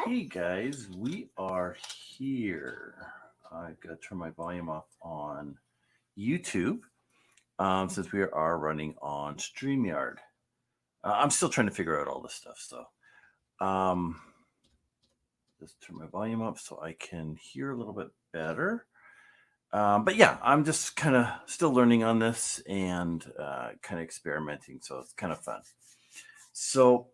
Hey guys, we are here. I've got to turn my volume off on YouTube since we are running on StreamYard. I'm still trying to figure out all this stuff, so just turn my volume up so I can hear a little bit better. But yeah, I'm just kind of still learning on this and kind of experimenting, so it's kind of fun. So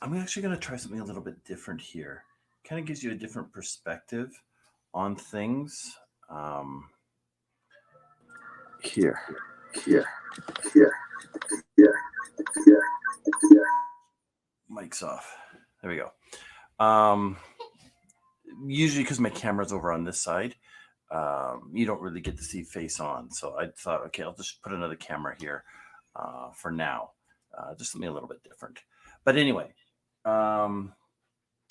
I'm actually going to try something a little bit different here. Kind of gives you a different perspective on things. Here. Mic's off. There we go. Usually, because my camera's over on this side, you don't really get to see face on. So I thought, okay, I'll just put another camera here for now. Just something a little bit different. But anyway,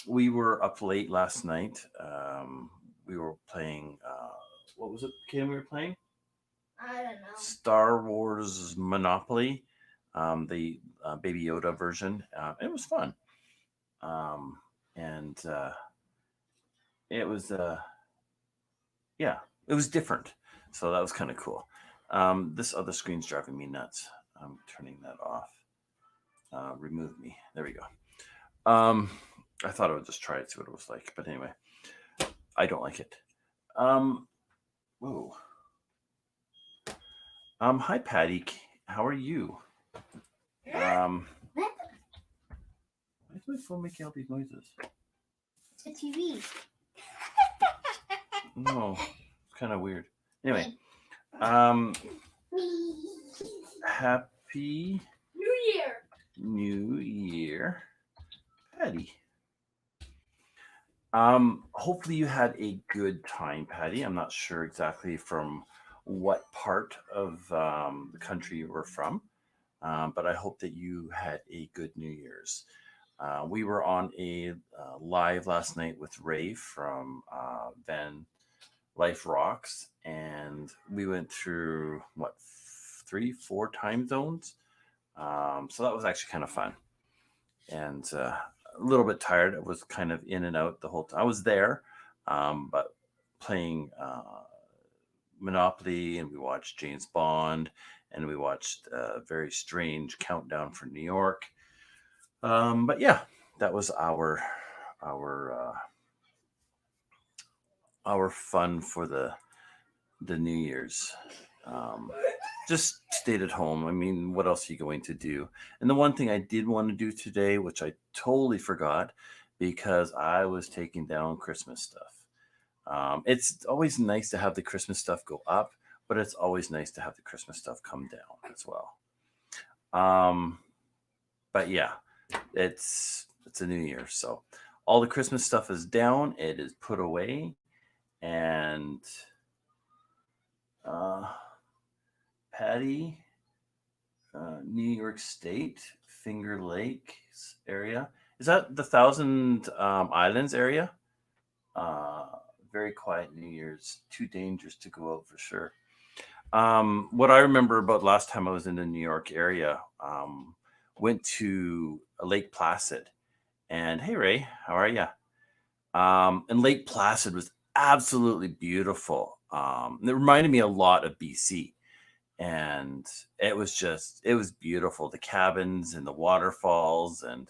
we were up late last night. We were playing, what was it, Cayden, we were playing? I don't know. Star Wars Monopoly, the Baby Yoda version. It was fun. And it was, yeah, it was different. So that was kind of cool. This other screen's driving me nuts. I'm turning that off. Remove me. There we go. I thought I would just try it, see what it was like. But anyway, I don't like it. Whoa. Hi, Patty. How are you? Why is my phone making all these noises? The TV. No, it's kind of weird. Anyway, happy New Year, Patty. Hopefully you had a good time, Patty. I'm not sure exactly from what part of the country you were from, but I hope that you had a good New Year's. We were on a live last night with Ray from VanLifeRocks, and we went through what 3-4 time zones. So that was actually kind of fun, and a little bit tired. I was kind of in and out the whole time. I was there, but playing Monopoly, and we watched James Bond, and we watched a very strange countdown for New York. But yeah, that was our fun for the New Year's. Just stayed at home. I mean, what else are you going to do? And the one thing I did want to do today, which I totally forgot, because I was taking down Christmas stuff. It's always nice to have the Christmas stuff go up, but it's always nice to have the Christmas stuff come down as well. But yeah, it's a new year, so all the Christmas stuff is down. It is put away, and Patty, New York State, Finger Lakes area. Is that the Thousand Islands area? Very quiet New Year's. Too dangerous to go out for sure. What I remember about last time I was in the New York area, went to Lake Placid. And hey, Ray, how are you? And Lake Placid was absolutely beautiful. It reminded me a lot of BC. And it was beautiful. The cabins and the waterfalls, and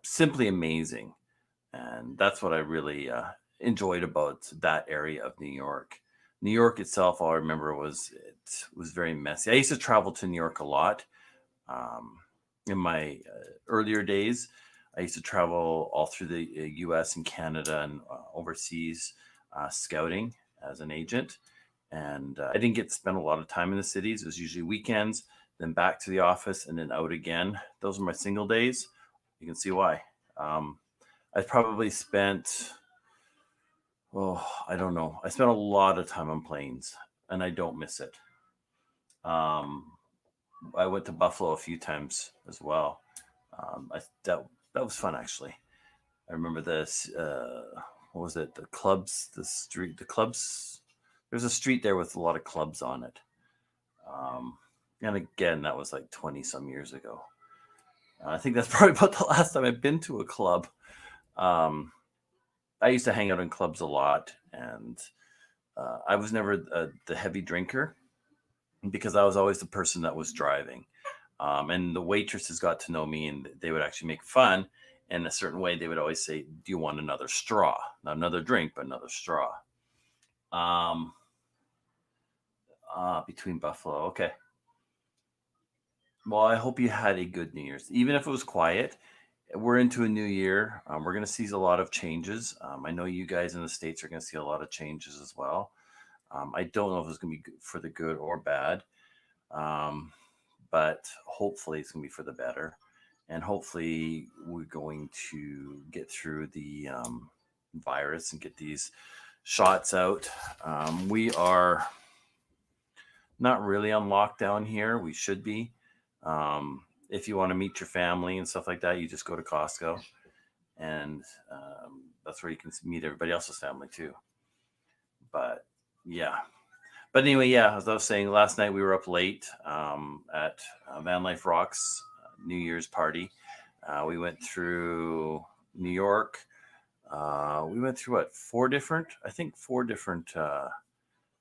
simply amazing. And that's what I really enjoyed about that area of New York. New York itself, all I remember was it was very messy. I used to travel to New York a lot. In my earlier days, I used to travel all through the U.S. and Canada and overseas scouting as an agent. And I didn't get to spend a lot of time in the cities. It was usually weekends, then back to the office, and then out again. Those were my single days. You can see why. I probably spent, I don't know. I spent a lot of time on planes, and I don't miss it. I went to Buffalo a few times as well. That was fun, actually. I remember this. What was it? The clubs, the clubs. There's a street there with a lot of clubs on it. And again, that was like 20 some years ago. I think that's probably about the last time I've been to a club. Um, I used to hang out in clubs a lot, and I was never the heavy drinker because I was always the person that was driving. And the waitresses got to know me, and they would actually make fun. In a certain way, they would always say, "Do you want another straw? Not another drink, but another straw." Um, Between Buffalo. Okay. Well, I hope you had a good New Year's, even if it was quiet. We're into a new year. We're going to see a lot of changes. I know you guys in the States are going to see a lot of changes as well. I don't know if it's going to be for the good or bad, um, but hopefully it's going to be for the better. And hopefully we're going to get through the virus and get these shots out. We are not really on lockdown here. We should be. If you want to meet your family and stuff like that, you just go to Costco, and that's where you can meet everybody else's family too. But yeah. But anyway, yeah, as I was saying, last night we were up late at VanLifeRocks New Year's party. We went through New York. We went through what, four different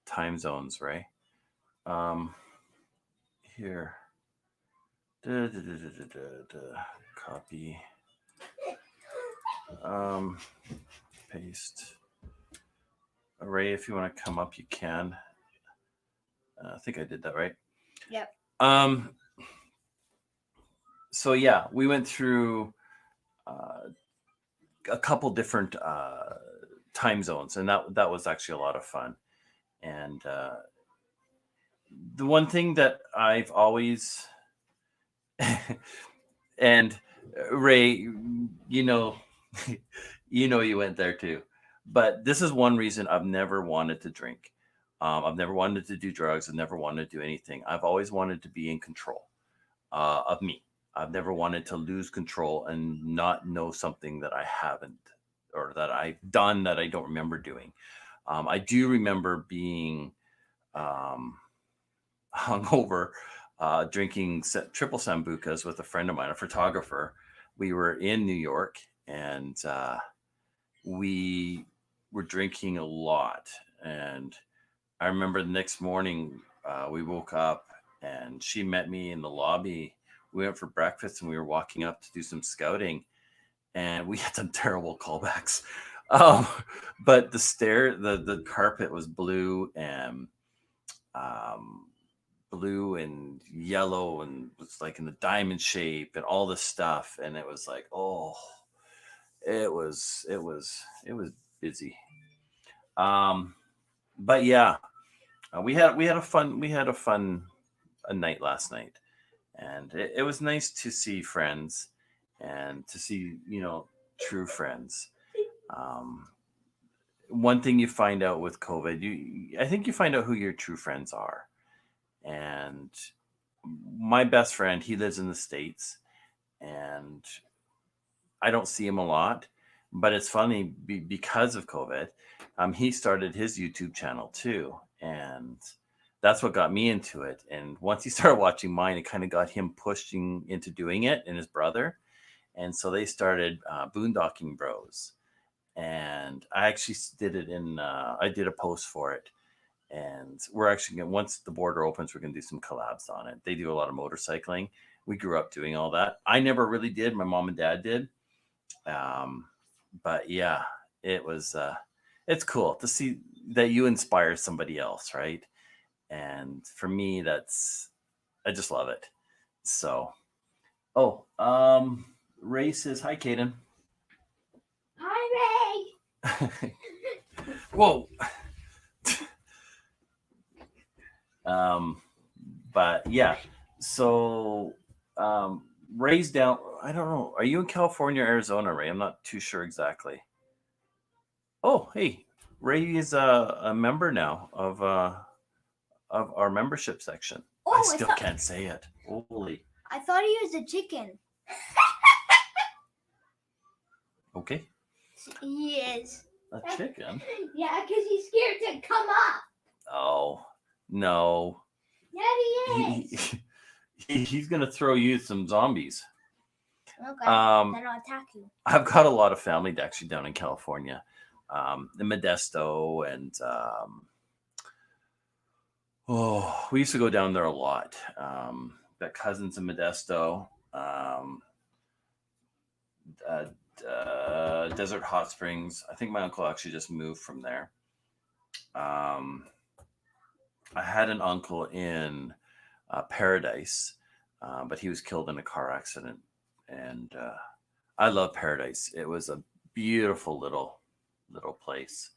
time zones, right? Um, Here. Da, da, da, da, da, da, da. Copy. Um, Paste. Ray, if you want to come up, you can. I think I did that right. Yep. So yeah, we went through a couple different time zones, and that was actually a lot of fun. And the one thing that I've always and Ray, you know, you went there too. But this is one reason I've never wanted to drink. I've never wanted to do drugs. I've never wanted to do anything. I've always wanted to be in control of me. I've never wanted to lose control and not know something that I haven't or that I've done that I don't remember doing. I do remember being um, hungover, drinking triple sambucas with a friend of mine, a photographer. We were in New York, and we were drinking a lot. And I remember the next morning, we woke up and she met me in the lobby. We went for breakfast and we were walking up to do some scouting, and we had some terrible callbacks. Um, but the carpet was um, blue and yellow, and was like in the diamond shape and all this stuff. And it was like, oh, it was busy. Um, but yeah, we had a fun a night last night, and it was nice to see friends and to see true friends. Um, One thing you find out with COVID, I think you find out who your true friends are. And my best friend, he lives in the States, and I don't see him a lot. But it's funny because of COVID, he started his YouTube channel too, and that's what got me into it. And once he started watching mine, it kind of got him pushing into doing it, and his brother. And so they started Boondocking Bros. And I actually did it I did a post for it. And we're actually going to, once the border opens, we're going to do some collabs on it. They do a lot of motorcycling. We grew up doing all that. I never really did. My mom and dad did. Um, but yeah, it's cool to see that you inspire somebody else, right? And for me, I just love it. So, oh, Ray says, hi, Cayden. Hi, Whoa. But yeah, so Ray's down. I don't know. Are you in California or Arizona, Ray? I'm not too sure exactly. Oh, hey, Ray is a member now of our membership section. Oh, I still can't say it. Holy. I thought he was a chicken. Okay. He is. A chicken? Yeah, because he's scared to come up. Oh, no. Yeah, he is. He's going to throw you some zombies. Okay. Um, Then I'll attack you. I've got a lot of family actually down in California, in Modesto, and we used to go down there a lot. Got cousins in Modesto, Desert Hot Springs. I think my uncle actually just moved from there. I had an uncle in Paradise, but he was killed in a car accident. And I love Paradise. It was a beautiful little place.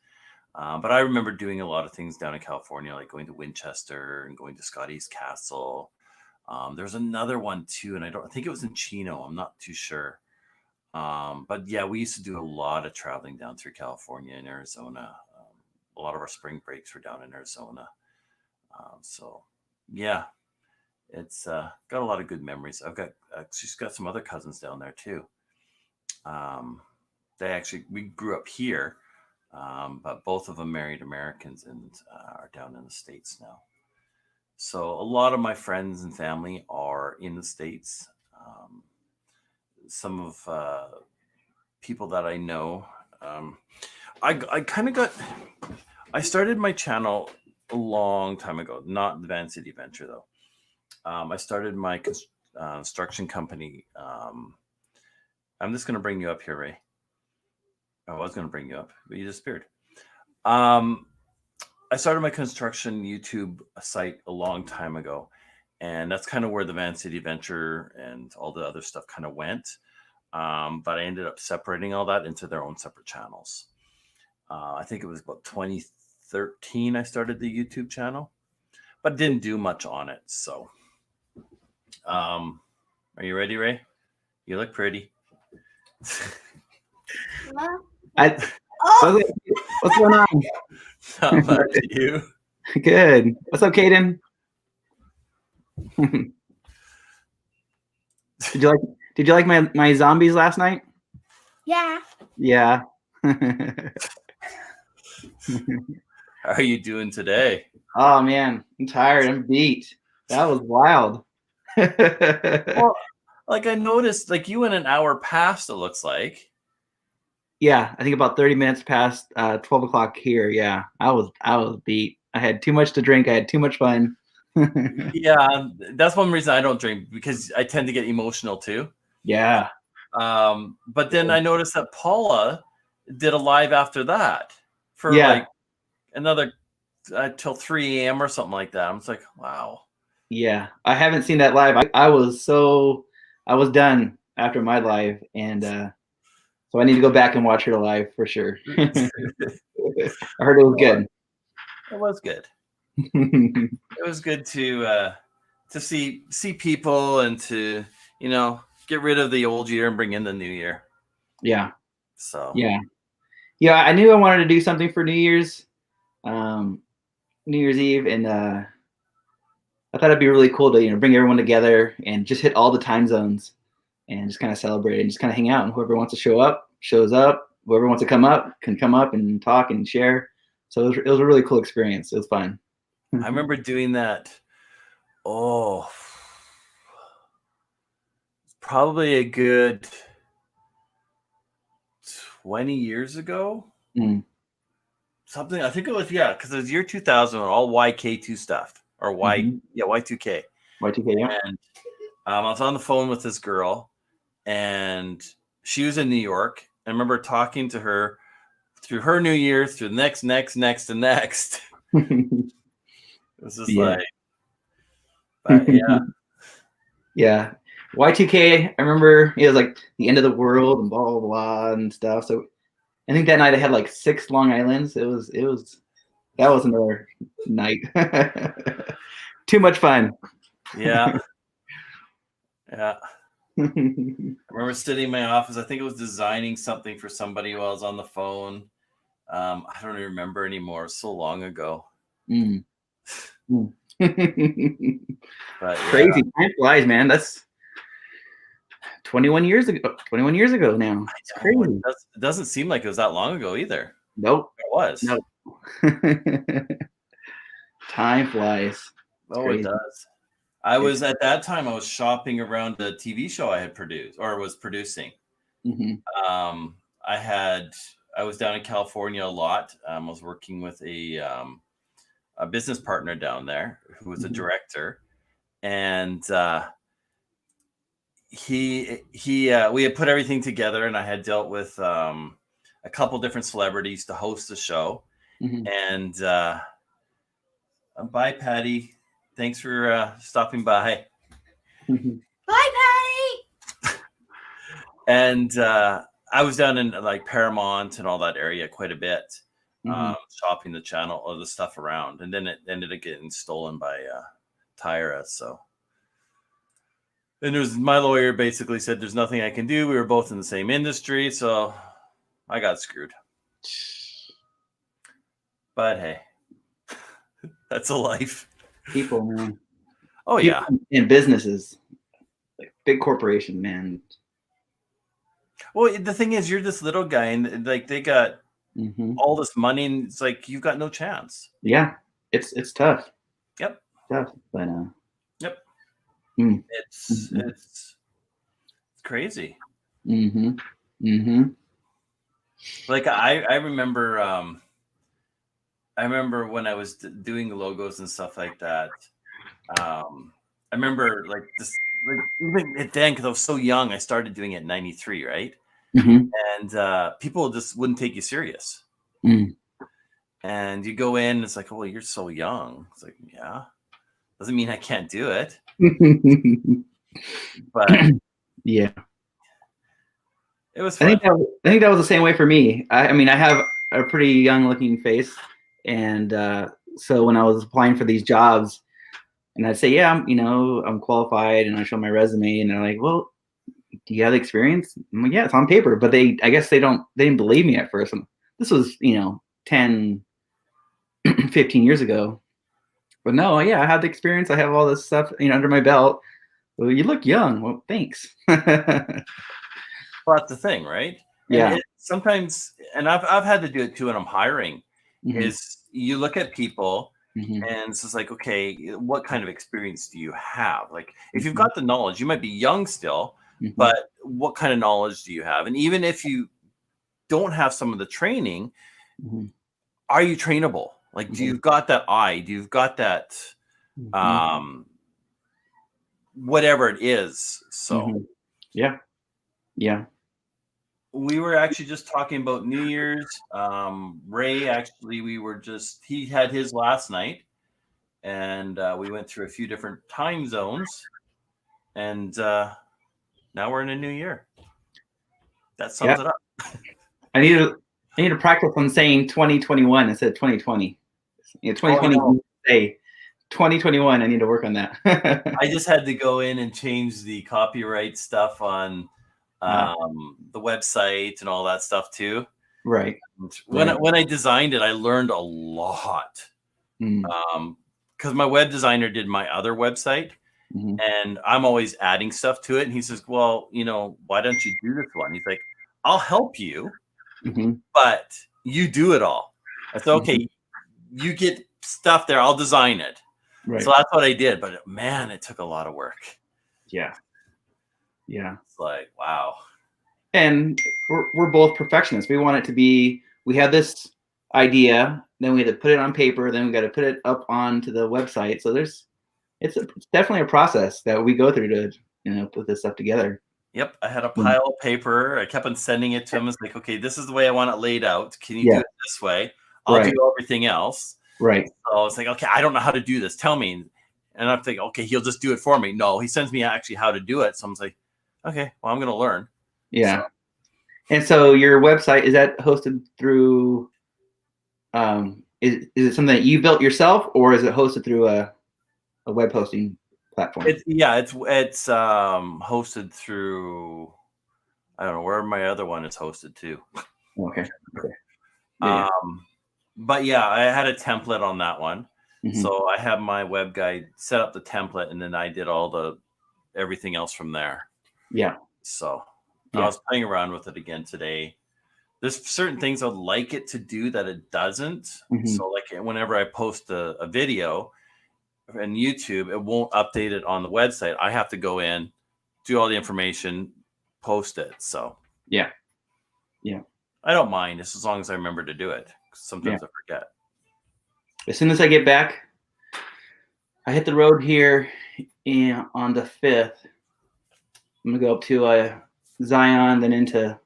But I remember doing a lot of things down in California, like going to Winchester and going to Scotty's Castle. There's another one too, and I think it was in Chino. I'm not too sure. But yeah, we used to do a lot of traveling down through California and Arizona. A lot of our spring breaks were down in Arizona. So yeah, it's got a lot of good memories. She's got some other cousins down there too. We grew up here, but both of them married Americans and are down in the States now. So a lot of my friends and family are in the States. Some of people that I know, I started my channel a long time ago, not the Vancity Adventure though. I started my construction company. I'm just going to bring you up here, Ray. I was going to bring you up, but you disappeared. I started my construction YouTube site a long time ago, and that's kind of where the Vancity Adventure and all the other stuff kind of went. But I ended up separating all that into their own separate channels. I think it was about 2013 I started the YouTube channel, but didn't do much on it. So, are you ready, Ray? You look pretty. Oh, What's going on? Not much, you. Good. What's up, Cayden? Did you like my zombies last night? yeah. Yeah. How are you doing today? Oh man, I'm tired. I'm beat. That was wild. Well, like I noticed, like you went an hour past, it looks like. Yeah, I think about 30 minutes past 12 o'clock here. Yeah, I was beat. I had too much to drink. I had too much fun. Yeah, that's one reason I don't drink, because I tend to get emotional too. Yeah. But then I noticed that Paula did a live after that for like another till 3 a.m. or something like that. I'm just like, wow. Yeah, I haven't seen that live. I was done after my live, and so I need to go back and watch her live for sure. I heard it was good. It was good. It was good to see people and to, get rid of the old year and bring in the new year. Yeah. So yeah, I knew I wanted to do something for New Year's Eve, and I thought it'd be really cool to bring everyone together and just hit all the time zones and just kind of celebrate and just kind of hang out. And whoever wants to show up shows up. Whoever wants to come up can come up and talk and share. So it was a really cool experience. It was fun. I remember doing that. Oh, probably a good 20 years ago. Something, I think it was, because it was year 2000, all YK2 stuff, or Y2K. Y2K, yeah. And I was on the phone with this girl, and she was in New York. I remember talking to her through her New Year, through the next, and next. It was just like, but yeah. Yeah. Y2K, I remember it was like the end of the world and blah, blah, blah and stuff. So I think that night I had like 6 Long Islands. That was another night. Too much fun. Yeah. Yeah. I remember sitting in my office. I think it was designing something for somebody while I was on the phone. I don't even remember anymore. It was so long ago. But crazy. Time flies, man. That's 21 years ago. 21 years ago now. It's crazy. It doesn't seem like it was that long ago either. Nope. It was. Nope. Time flies. It does. I was at that time. I was shopping around a TV show I had produced or was producing. Mm-hmm. I was down in California a lot. I was working with a business partner down there who was a director, and we had put everything together, and I had dealt with a couple different celebrities to host the show. And bye, Patty. Thanks for stopping by. Bye, Patty. And I was down in like Paramount and all that area quite a bit, shopping the channel or the stuff around, and then it ended up getting stolen by Tyra. So, and my lawyer basically said there's nothing I can do. We were both in the same industry, so I got screwed. But hey, that's a life. People, man. Oh, People yeah. in businesses, like big corporation, man. Well, the thing is, you're this little guy, and like they got all this money, and it's like you've got no chance. Yeah, it's tough. Yep. Tough, but yep. Mm. It's crazy. Like I remember when I was doing logos and stuff like that. I remember like this, like even then, because I was so young, I started doing it in '93, right? And people just wouldn't take you serious. And you go in, and it's like, oh, well, you're so young. It's like, yeah, doesn't mean I can't do it. But yeah, it was fun. I think that was the same way for me. I mean, I have a pretty young looking face, and so when I was applying for these jobs, and I'd say, yeah, I'm qualified, and I show my resume, and they're like, well, do you have the experience? I'm like, yeah, it's on paper, but I guess they didn't believe me at first. And this was 10, 15 years ago. But no, yeah, I have the experience. I have all this stuff, under my belt. Well, you look young. Well, thanks. Well, that's the thing, right? Yeah. And sometimes, and I've had to do it too when I'm hiring, is you look at people and it's just like, okay, what kind of experience do you have? Like, if you've got the knowledge, you might be young still, but what kind of knowledge do you have? And even if you don't have some of the training, are you trainable? Like, do you've got that eye? Do you've got that, whatever it is? So, yeah. We were actually just talking about New Year's. Ray, actually, he had his last night, and we went through a few different time zones, and now we're in a new year. That sums it up. I need to practice on saying 2021 instead of 2020. 2020 say 2021. I need to work on that. I just had to go in and change the copyright stuff on the website and all that stuff too. Right. When I designed it, I learned a lot. Because my web designer did my other website, and I'm always adding stuff to it. And he says, well, why don't you do this one? He's like, I'll help you, but you do it all. I said, okay, you get stuff there. I'll design it. Right. So that's what I did. But man, it took a lot of work. Yeah. It's like, wow. And we're both perfectionists. We want it to be, we have this idea, then we have to put it on paper, then we got to put it up onto the website. So it's definitely a process that we go through to, put this stuff together. Yep. I had a pile of paper. I kept on sending it to him. It's like, okay, this is the way I want it laid out. Can you do it this way? I'll do everything else. Right. So it's like, okay, I don't know how to do this. Tell me. And I'm thinking, okay, he'll just do it for me. No, he sends me actually how to do it. So I'm like, okay, well, I'm going to learn. Yeah. So. And so your website, is that hosted through, is it something that you built yourself, or is it hosted through a web hosting platform? It's hosted through, I don't know where my other one is hosted to. Okay. Yeah. But yeah, I had a template on that one. So I have my web guy set up the template, and then I did everything else from there. Yeah. So I was playing around with it again today. There's certain things I'd like it to do that it doesn't. So like whenever I post a video, and YouTube, it won't update it on the website. I have to go in, do all the information, post it. So Yeah. I don't mind just as long as I remember to do it. Sometimes I forget. As soon as I get back, I hit the road here on the 5th. I'm gonna go up to Zion, then into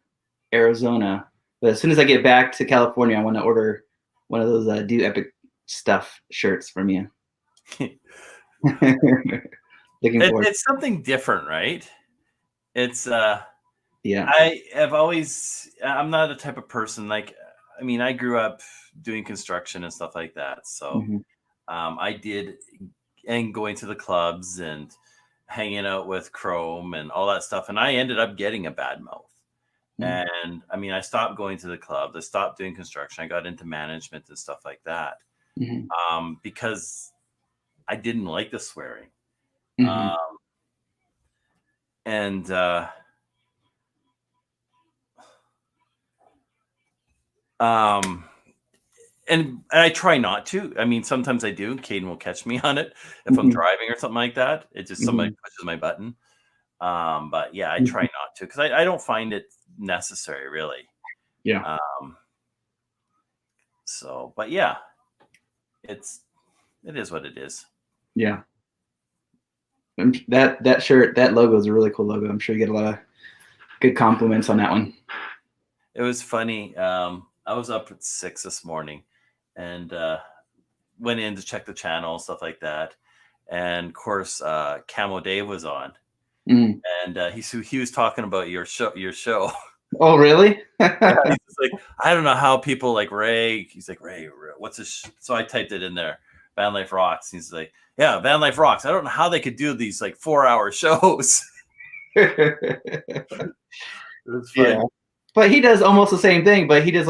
Arizona. But as soon as I get back to California, I want to order one of those Do Epic Stuff shirts from you. Looking forward. It's something different, right? It's yeah. I'm not a type of person like, I mean, I grew up doing construction and stuff like that. So I did, and going to the clubs and hanging out with Chrome and all that stuff. And I ended up getting a bad mouth. And I mean, I stopped going to the clubs. I stopped doing construction. I got into management and stuff like that because I didn't like the swearing. And I try not to. I mean, sometimes I do. Cayden will catch me on it if I'm driving or something like that. It just somebody pushes my button. But yeah, I try not to because I don't find it necessary, really. Yeah. So, but yeah, it is what it is. Yeah. And that shirt, that logo is a really cool logo. I'm sure you get a lot of good compliments on that one. It was funny. I was up at 6 this morning and went in to check the channel and stuff like that. And of course, Camo Dave was on, and he was talking about your show. Oh, really? Yeah, he's just like, I don't know how people like Ray. He's like, Ray, what's this? So I typed it in there, VanLifeRocks. He's like, yeah, VanLifeRocks. I don't know how they could do these like 4-hour shows. It was funny. Yeah. But he does almost the same thing, but he has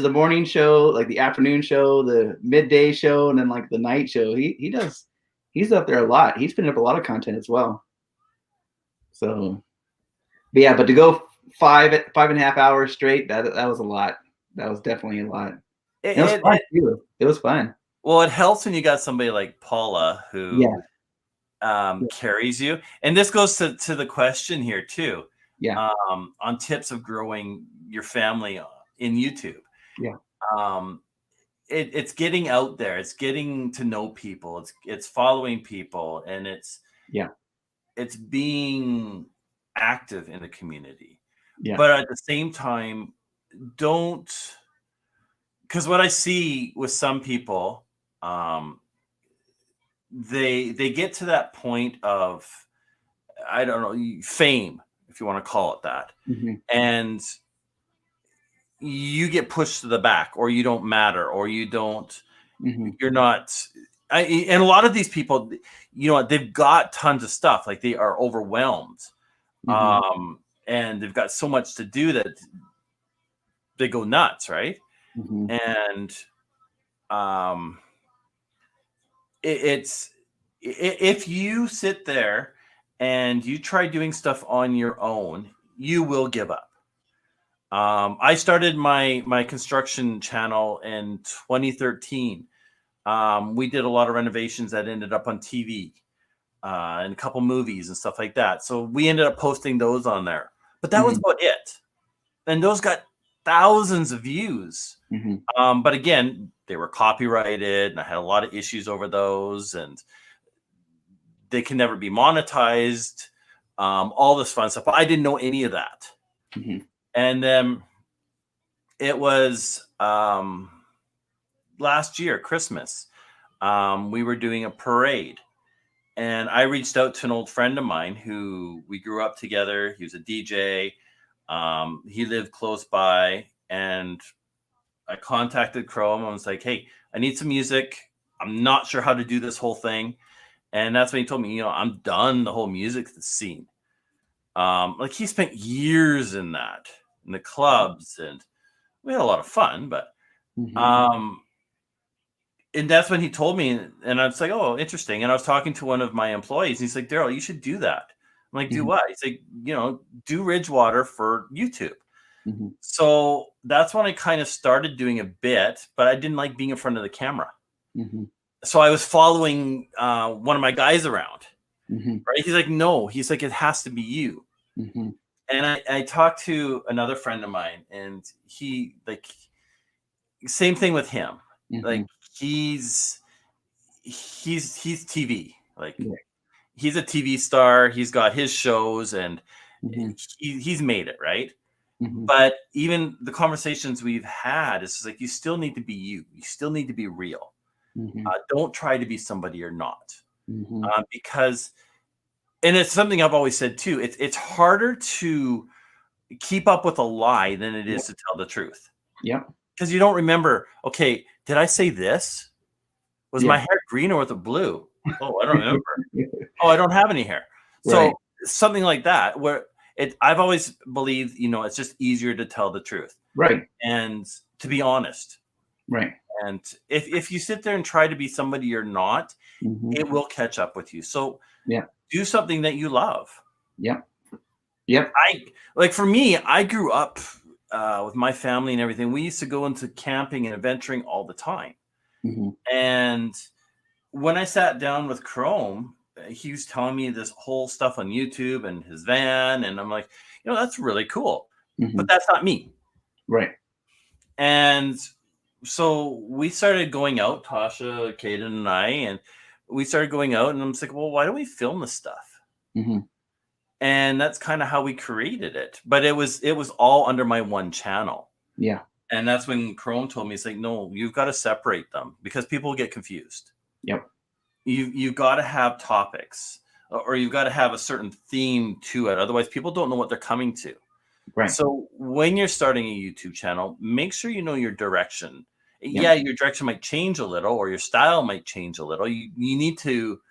the morning show, like the afternoon show, the midday show, and then like the night show. He's up there a lot. He's putting up a lot of content as well. So, but yeah, but to go 5.5 hours straight, that was a lot. That was definitely a lot. It was fun too. It was fun. Well, it helps when you got somebody like Paula who carries you. And this goes to the question here too. Yeah. On tips of growing your family in YouTube. Yeah. It's getting out there. It's getting to know people. It's following people, and it's being active in the community. Yeah. But at the same time, because what I see with some people, they get to that point of, I don't know, fame, if you want to call it that. And you get pushed to the back, or you don't matter, or you don't, you're not, and a lot of these people, you know, they've got tons of stuff, like they are overwhelmed. And they've got so much to do that they go nuts. Right. And, if you sit there and you try doing stuff on your own, you will give up. I started my construction channel in 2013. We did a lot of renovations that ended up on TV, and a couple movies and stuff like that. So we ended up posting those on there, but that was about it. And those got thousands of views. But again, they were copyrighted, and I had a lot of issues over those, and they can never be monetized. All this fun stuff. But I didn't know any of that. And then it was last year, Christmas. We were doing a parade, and I reached out to an old friend of mine who we grew up together. He was a DJ. He lived close by, and I contacted Chrome. I was like, hey, I need some music. I'm not sure how to do this whole thing. And that's when he told me, you know, I'm done the whole music scene. Like he spent years in the clubs, and we had a lot of fun, but and that's when he told me, and I was like, oh, interesting. And I was talking to one of my employees, and he's like, Daryl, you should do that. I'm like, do what? He's like, you know, do Ridgewater for YouTube. So that's when I kind of started doing a bit, but I didn't like being in front of the camera. so I was following one of my guys around, Mm-hmm. right? He's like, no, he's like, it has to be you. Mm-hmm. And I talked to another friend of mine, and he like, same thing with him. Mm-hmm. Like he's TV. Like Yeah. he's a TV star. He's got his shows, and Mm-hmm. he's made it, right? Mm-hmm. But even the conversations we've had, is like, you still need to be you. You still need to be real. Mm-hmm. Don't try to be somebody you're not. Mm-hmm. Because, and it's something I've always said too, it's harder to keep up with a lie than it is to tell the truth. Yeah. Because you don't remember, okay, did I say this? Was my hair green or was it blue? Oh, I don't remember. Oh, I don't have any hair. So Right. something like that, where I've always believed, it's just easier to tell the truth. Right. And to be honest. Right. And if you sit there and try to be somebody you're not, Mm-hmm. it will catch up with you. So do something that you love. Yep. Yep. Like for me, I grew up with my family and everything. We used to go into camping and adventuring all the time. Mm-hmm. And when I sat down with Chrome, he was telling me this whole stuff on YouTube and his van. And I'm like, that's really cool. Mm-hmm. But that's not me. Right. And so we started going out, Tosha, Cayden, and I, and we started going out. And I'm just like, well, why don't we film this stuff? Mm-hmm. And that's kind of how we created it. But it was all under my one channel. Yeah. And that's when Chrome told me, it's like, no, you've got to separate them because people get confused. Yep. You've got to have topics, or you've got to have a certain theme to it. Otherwise, people don't know what they're coming to. Right. So when you're starting a YouTube channel, make sure you know your direction. Yeah, your direction might change a little, or your style might change a little. You need to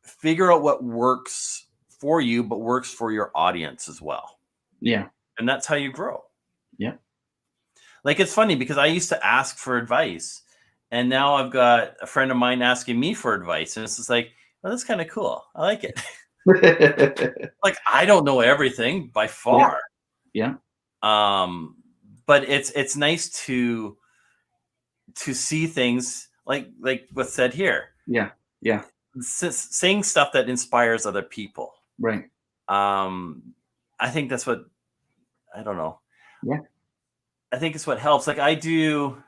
figure out what works for you, but works for your audience as well. Yeah. And that's how you grow. Yeah. Like, it's funny because I used to ask for advice, and now I've got a friend of mine asking me for advice. And it's just like, well, that's kind of cool. I like it. Like, I don't know everything by far. Yeah. But it's nice to see things like what's said here. Yeah. Yeah. Saying stuff that inspires other people. Right. I think that's what, I don't know. Yeah. I think it's what helps. Like I do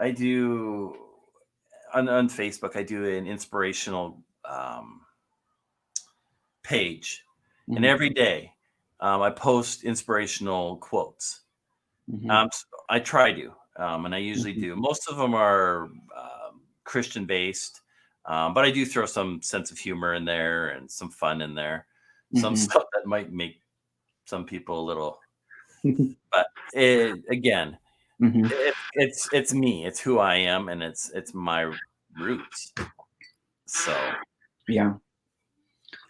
on Facebook, I do an inspirational page. Mm-hmm. And every day I post inspirational quotes. Mm-hmm. I try to, and I usually do. Most of them are Christian based, but I do throw some sense of humor in there and some fun in there. Some stuff that might make some people a little, but again, it's me. It's who I am, and it's my roots. So yeah.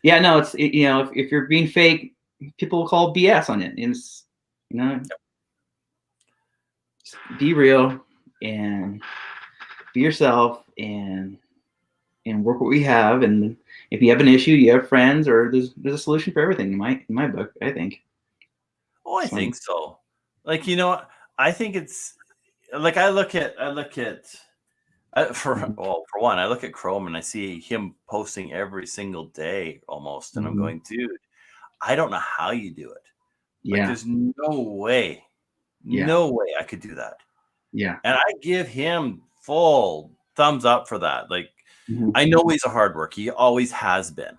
No, it's if you're being fake, people will call BS on it. And it's just be real and be yourself and work what we have. And if you have an issue, you have friends, or there's a solution for everything in my book, I think. Oh, I think so. Like, I think it's like, I look at for one, I look at Chrome and I see him posting every single day almost. And I'm going, dude, I don't know how you do it. Yeah. Like, there's no way I could do that. Yeah. And I give him full thumbs up for that. Like, I know he's a hard worker. He always has been.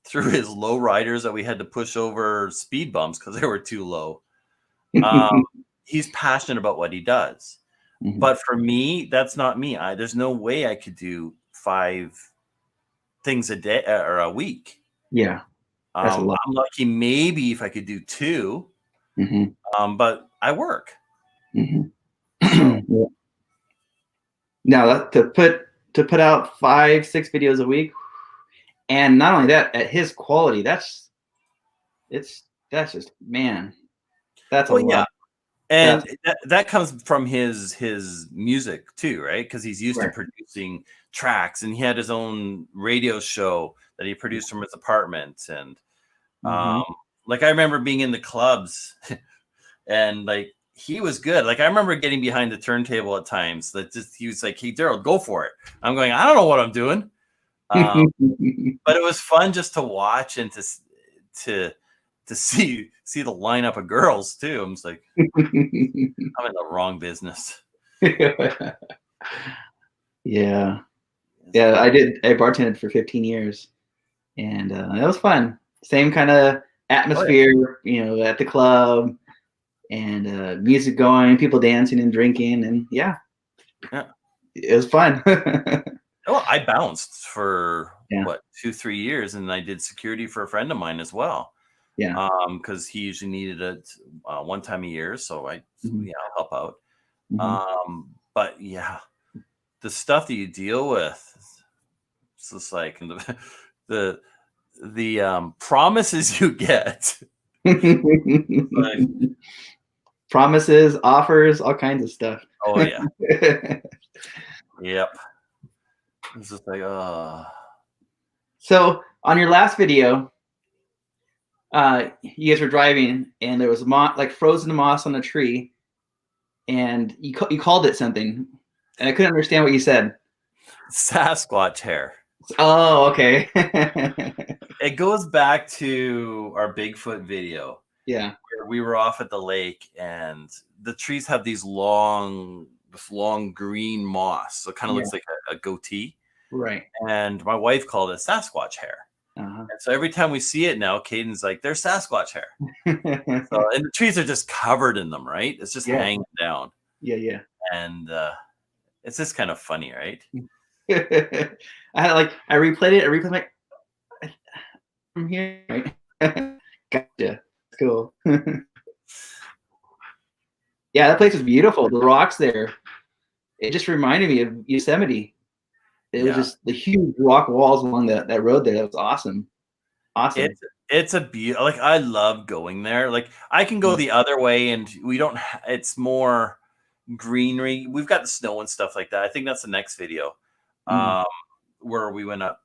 Through his low riders that we had to push over speed bumps because they were too low. He's passionate about what he does. But for me, that's not me. There's no way I could do 5 things a day or a week. Yeah. That's a lot. I'm lucky maybe if I could do 2. But I work. Yeah. Now to put out 5-6 videos a week, and not only that, at his quality, that's just, man, that's a lot. Yeah. And that comes from his music too, right? Because he's used to producing tracks, and he had his own radio show that he produced from his apartment. And like, I remember being in the clubs and like he was good. Like I remember getting behind the turntable at times. That just he was like, "Hey, Daryl, go for it." I'm going, "I don't know what I'm doing," but it was fun just to watch and to see the lineup of girls too. I'm just like, I'm in the wrong business. Yeah. I bartended for 15 years, and it was fun. Same kind of atmosphere, you know, at the club, and music going, people dancing and drinking, and yeah, it was fun. Well, I bounced for Yeah. what 2-3 years, and I did security for a friend of mine as well. Yeah. Because he usually needed it one time a year, so I'll help out. But yeah, the stuff that you deal with, it's just like the promises you get. Like, promises, offers, all kinds of stuff. oh yeah. Yep. It's just like, So on your last video, you guys were driving and there was like frozen moss on a tree, and you called it something, and I couldn't understand what you said. Sasquatch hair. Oh, okay. It goes back to our Bigfoot video. Yeah. Where we were off at the lake, and the trees have this long green moss, so it kind of looks like a goatee. Right. And my wife called it Sasquatch hair. And so every time we see it now, Cayden's like, "There's Sasquatch hair." So, and the trees are just covered in them, right? It's just hanging down. Yeah. And it's just kind of funny, right? I replayed it. Like, I'm here. Right? Gotcha. Cool. Yeah, that place is beautiful. The rocks there. It just reminded me of Yosemite. It was just the huge rock walls along that road there. That was awesome. Awesome. It's a beautiful. Like I love going there. Like I can go the other way, and we don't. It's more greenery. We've got the snow and stuff like that. I think that's the next video, where we went up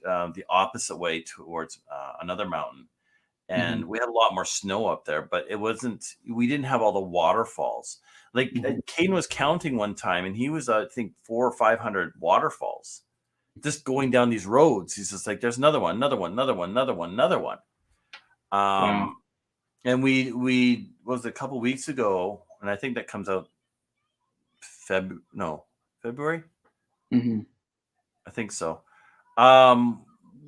the opposite way towards another mountain, and we had a lot more snow up there. But it wasn't. We didn't have all the waterfalls. Like Cayden was counting one time, and he was I think 400 or 500 waterfalls. Just going down these roads, he's just like, "There's another one, another one, another one, another one, another one." Wow. And we was a couple weeks ago, and I think that comes out February. I think so.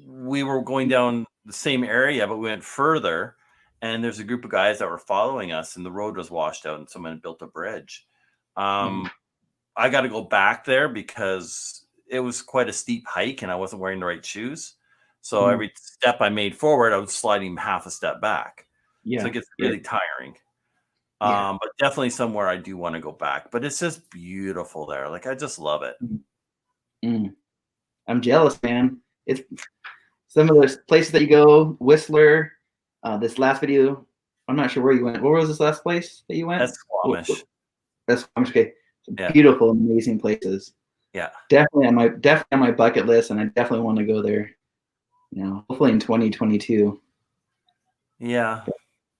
We were going down the same area, but we went further, and there's a group of guys that were following us, and the road was washed out, and someone built a bridge. I got to go back there because it was quite a steep hike, and I wasn't wearing the right shoes. So every step I made forward, I was sliding half a step back. So it gets really tiring. But definitely somewhere I do want to go back. But it's just beautiful there. Like I just love it. I'm jealous, man. It's some of those places that you go, Whistler. This last video, I'm not sure where you went. Where was this last place that you went? That's Squamish. That's Squamish. Okay. Beautiful, amazing places. Yeah. Definitely on my bucket list, and I definitely want to go there. You know, hopefully in 2022. Yeah.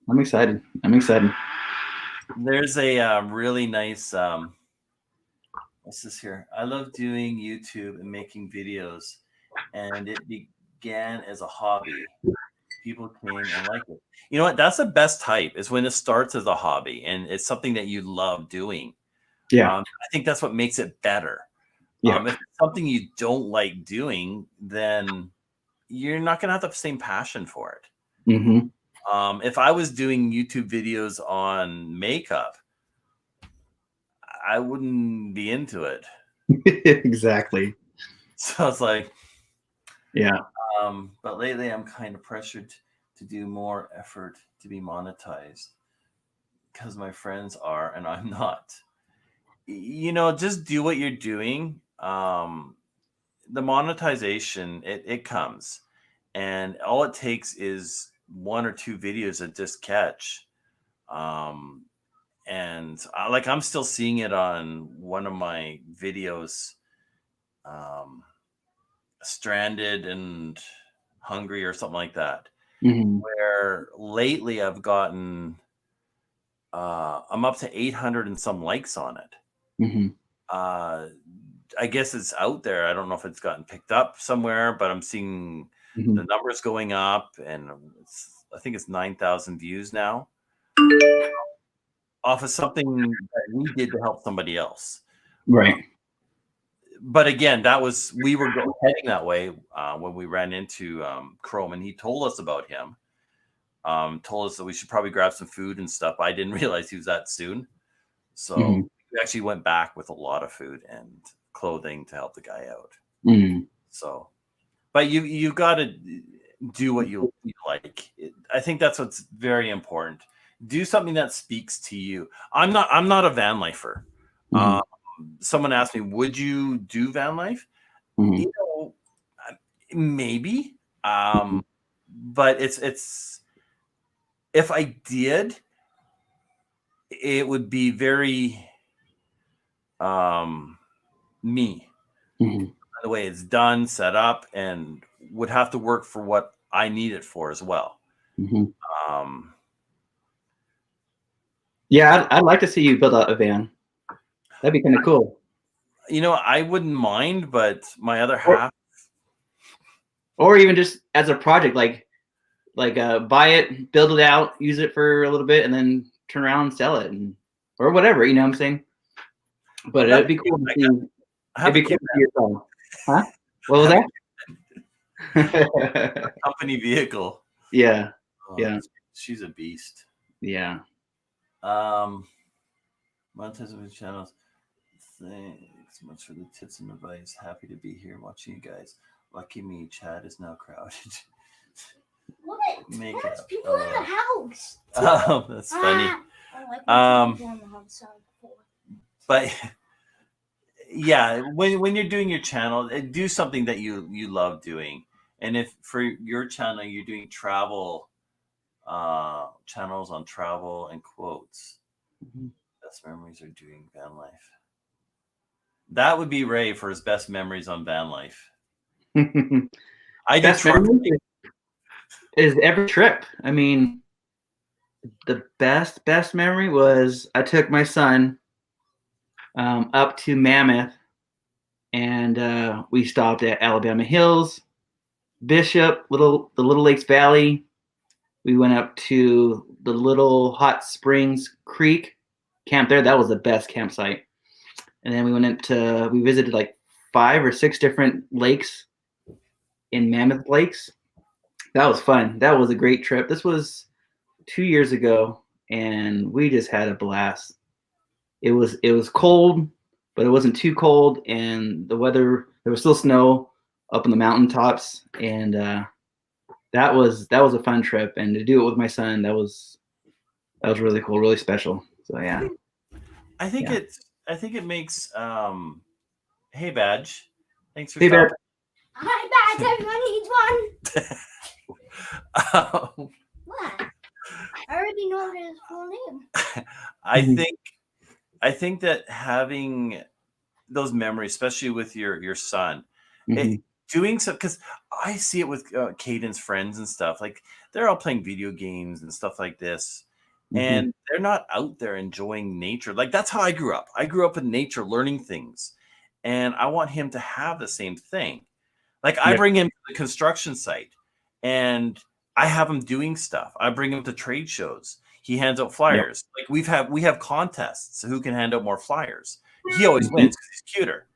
I'm excited. There's a really nice what's this here? I love doing YouTube and making videos, and it began as a hobby. People came and liked it. You know what? That's the best type, is when it starts as a hobby and it's something that you love doing. I think that's what makes it better. If it's something you don't like doing, then you're not going to have the same passion for it. If I was doing YouTube videos on makeup, I wouldn't be into it. Exactly. So it's like, yeah. But lately I'm kind of pressured to do more effort to be monetized because my friends are and I'm not. You know, just do what you're doing. The monetization, it comes, and all it takes is 1 or 2 videos that just catch. And like I'm still seeing it on one of my videos, stranded and hungry or something like that, where lately I've gotten I'm up to 800 and some likes on it. Mm-hmm. I guess it's out there. I don't know if it's gotten picked up somewhere, but I'm seeing Mm-hmm. the numbers going up, and I think it's 9,000 views now off of something that we did to help somebody else. Right. But again, we were heading that way when we ran into Chrome, and he told us about him. Told us that we should probably grab some food and stuff. I didn't realize he was that soon. So we actually went back with a lot of food and clothing to help the guy out. Mm-hmm. So, but you got to do what you like. I think that's what's very important. Do something that speaks to you. I'm not a van lifer. Mm-hmm. Someone asked me, would you do van life? Mm-hmm. You know, maybe. But it's if I did, it would be very me. Mm-hmm. The way it's done, set up, and would have to work for what I need it for as well. Mm-hmm. Yeah, I'd like to see you build out a van. That'd be kind of cool. You know, I wouldn't mind, but my other half, or even just as a project, like buy it, build it out, use it for a little bit, and then turn around and sell it, or whatever. You know what I'm saying? But it'd be cool to see. It'd be cool to see yourself. Huh? What was that? Company vehicle. Yeah. Oh, yeah. She's a beast. Yeah. Monetization channels. Thanks much for the tips and advice. Happy to be here watching you guys. Lucky me, Chad is now crowded. What? Make There's up. people in the house. Oh, that's funny. But yeah, when you're doing your channel, do something that you love doing. And if for your channel you're doing travel channels on travel and quotes, best memories are doing van life. That would be Ray for his best memories on van life. I did is every trip. I mean, the best memory was I took my son up to Mammoth, and we stopped at Alabama Hills, Bishop, the Little Lakes Valley. We went up to the Little Hot Springs Creek, camped there. That was the best campsite. And then we visited like 5 or 6 different lakes in Mammoth Lakes. That was fun. That was a great trip. This was 2 years ago, and we just had a blast. It was cold, but it wasn't too cold, and the weather, there was still snow up in the mountaintops, and that was a fun trip. And to do it with my son, that was really cool, really special. So yeah. I think it makes hey Badge. Thanks for Badge. Hi Badge, everyone needs one. What? I already know his full name. I think that having those memories, especially with your son, doing so, because I see it with Cayden's friends and stuff. Like they're all playing video games and stuff like this, and they're not out there enjoying nature. Like that's how I grew up. I grew up in nature, learning things, and I want him to have the same thing. Like I bring him to the construction site, and I have him doing stuff. I bring him to trade shows. He hands out flyers. Like we have contests. So who can hand out more flyers? He always wins because he's cuter.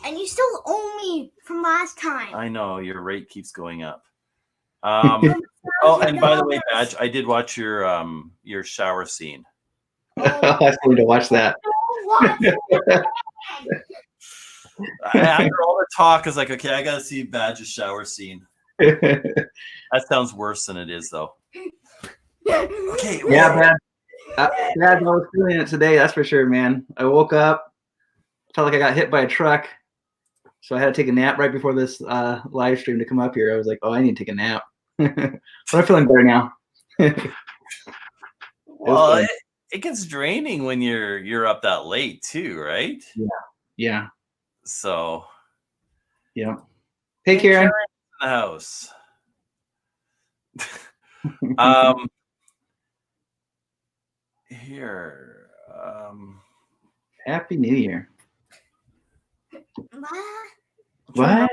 And you still owe me from last time. I know your rate keeps going up. Oh, and by the way, Badge, I did watch your shower scene. I still need to watch that. After all the talk, I was like, okay, I gotta see Badge's shower scene. That sounds worse than it is, though. Okay. Yeah, man. I was feeling it today. That's for sure, man. I woke up, felt like I got hit by a truck, so I had to take a nap right before this live stream to come up here. I was like, oh, I need to take a nap. But I'm feeling better now. Well, it gets draining when you're up that late too, right? Yeah. So. Yeah. Hey, Karen. In the house. here. Happy New Year. What? What?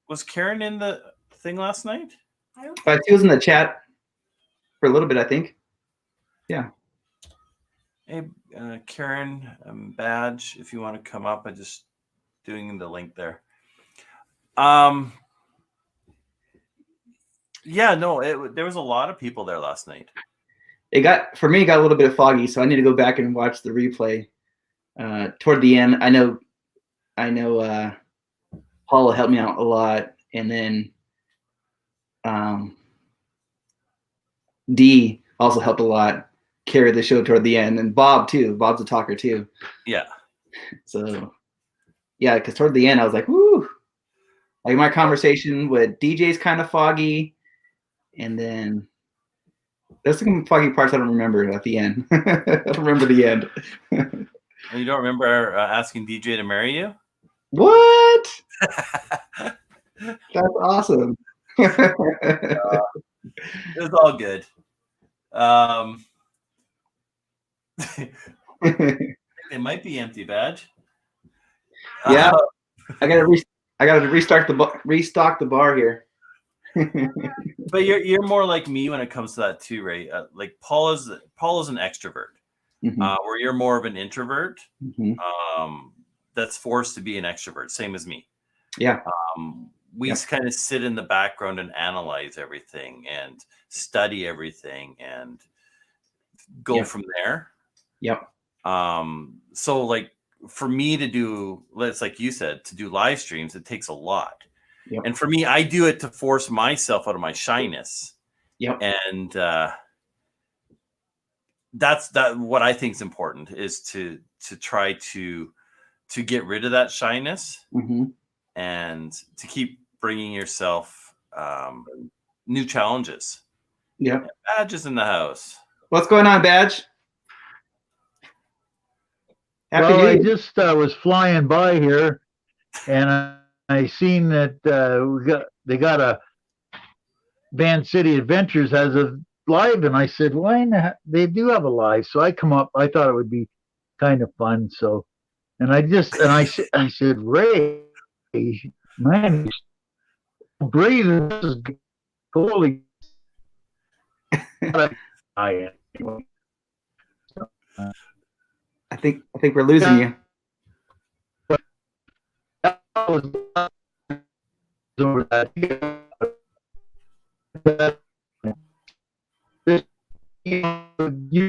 Was Karen in the thing last night? I don't She was in the chat for a little bit, I think. Yeah. Hey, Karen, Badge, if you want to come up, I'm just doing the link there. Yeah, no, there was a lot of people there last night. For me, it got a little bit foggy, so I need to go back and watch the replay. Toward the end, I know Paula helped me out a lot, and then Dee also helped a lot, carry the show toward the end, and Bob too. Bob's a talker too. Yeah. So yeah, because toward the end I was like, woo! Like my conversation with DJ's kind of foggy, and then there's some foggy parts I don't remember at the end. I don't remember the end. You don't remember asking DJ to marry you? What? That's awesome. It was all good. It might be empty, Badge. Yeah, I gotta restock the bar here. But you're more like me when it comes to that too, right? Like Paula's an extrovert, where you're more of an introvert. That's forced to be an extrovert, same as me. Yeah. We kind of sit in the background and analyze everything and study everything and go from there. Yep. So like for me to do, let's like you said, to do live streams, it takes a lot. Yep. And for me, I do it to force myself out of my shyness. Yep. And that's what I think is important is to try to get rid of that shyness and to keep bringing yourself new challenges. Yeah. Badge is in the house. What's going on, Badge? Well, I just was flying by here, and I seen that they got a Vancity Adventures has a live, and I said, why not? They do have a live, so I come up. I thought it would be kind of fun, so and I said, Ray, man, breathing, this is holy. I think we're losing you. Over that. You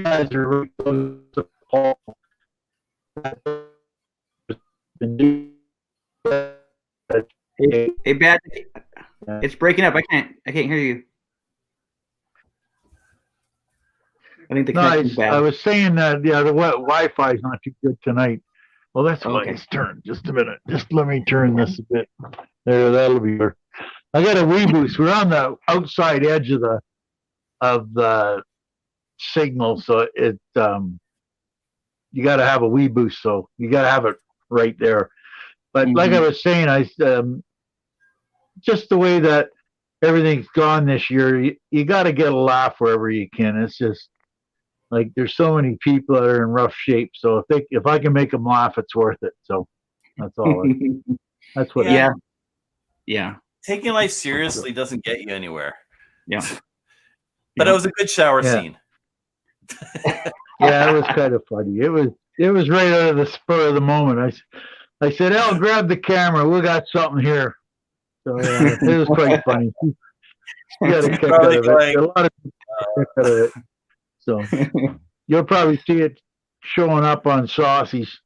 guys are really close to Paul. Hey, Badge, it's breaking up. I can't hear you. I think the connection's bad. I was saying that the Wi-Fi is not too good tonight. Well, that's why Okay. it's turned. Just a minute. Just let me turn this a bit. There, that'll be better. I got a Weeboost. We're on the outside edge of the signal, so it you got to have a Weeboost, so you got to have it right there. But like I was saying, just the way that everything's gone this year, you got to get a laugh wherever you can. It's just like there's so many people that are in rough shape. So if I can make them laugh, it's worth it. So that's all. That's what. Yeah. Yeah. Taking life seriously doesn't get you anywhere. Yeah. But it was a good shower scene. Yeah, it was kind of funny. It was right out of the spur of the moment. I said, "El, grab the camera. We got something here." So it was quite funny. She got a kick out of it. A lot of people got a kick out of it. So you'll probably see it showing up on Saucy's.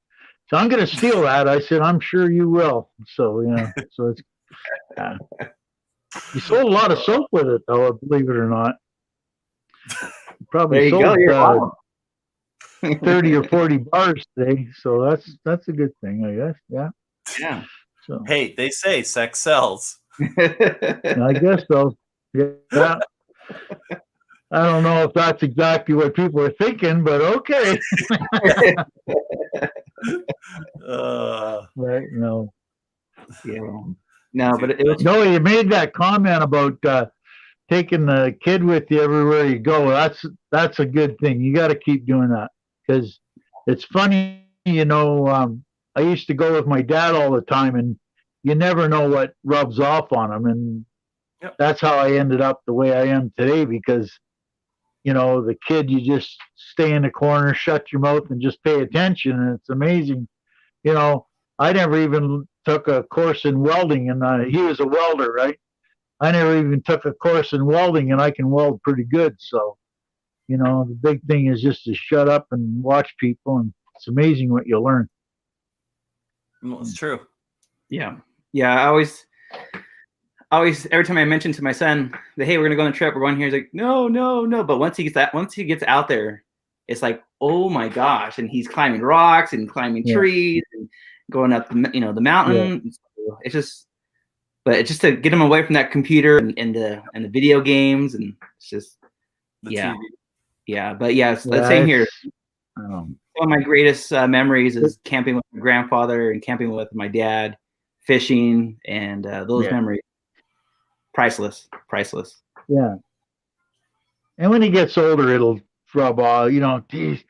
So I'm going to steal that. I said, I'm sure you will. So so it's you sold a lot of soap with it, though, believe it or not. Probably sold 30 or 40 bars today. So that's a good thing, I guess. Yeah. Yeah. So hey, they say sex sells. I guess so. Yeah. I don't know if that's exactly what people are thinking, but okay. Right? No. Yeah. No, but it was. No, you made that comment about taking the kid with you everywhere you go. That's a good thing. You got to keep doing that. because it's funny, I used to go with my dad all the time, and you never know what rubs off on him, and Yep. that's how I ended up the way I am today. Because the kid, you just stay in the corner, shut your mouth, and just pay attention, and it's amazing. I never even took a course in welding, and he was a welder, right? I never even took a course in welding, and I can weld pretty good. So, the big thing is just to shut up and watch people, and it's amazing what you learn. Well, it's true. Yeah. I always, every time I mention to my son that, hey, we're gonna go on a trip, we're going here, he's like, no. But once he gets out there, it's like, oh my gosh, and he's climbing rocks and climbing trees and going up the mountain. Yeah. It's just to get him away from that computer and the video games, and it's just TV. But same here. One of my greatest memories is camping with my grandfather and camping with my dad, fishing, and those memories, priceless. Yeah. And when he gets older, it'll rub off. Geez,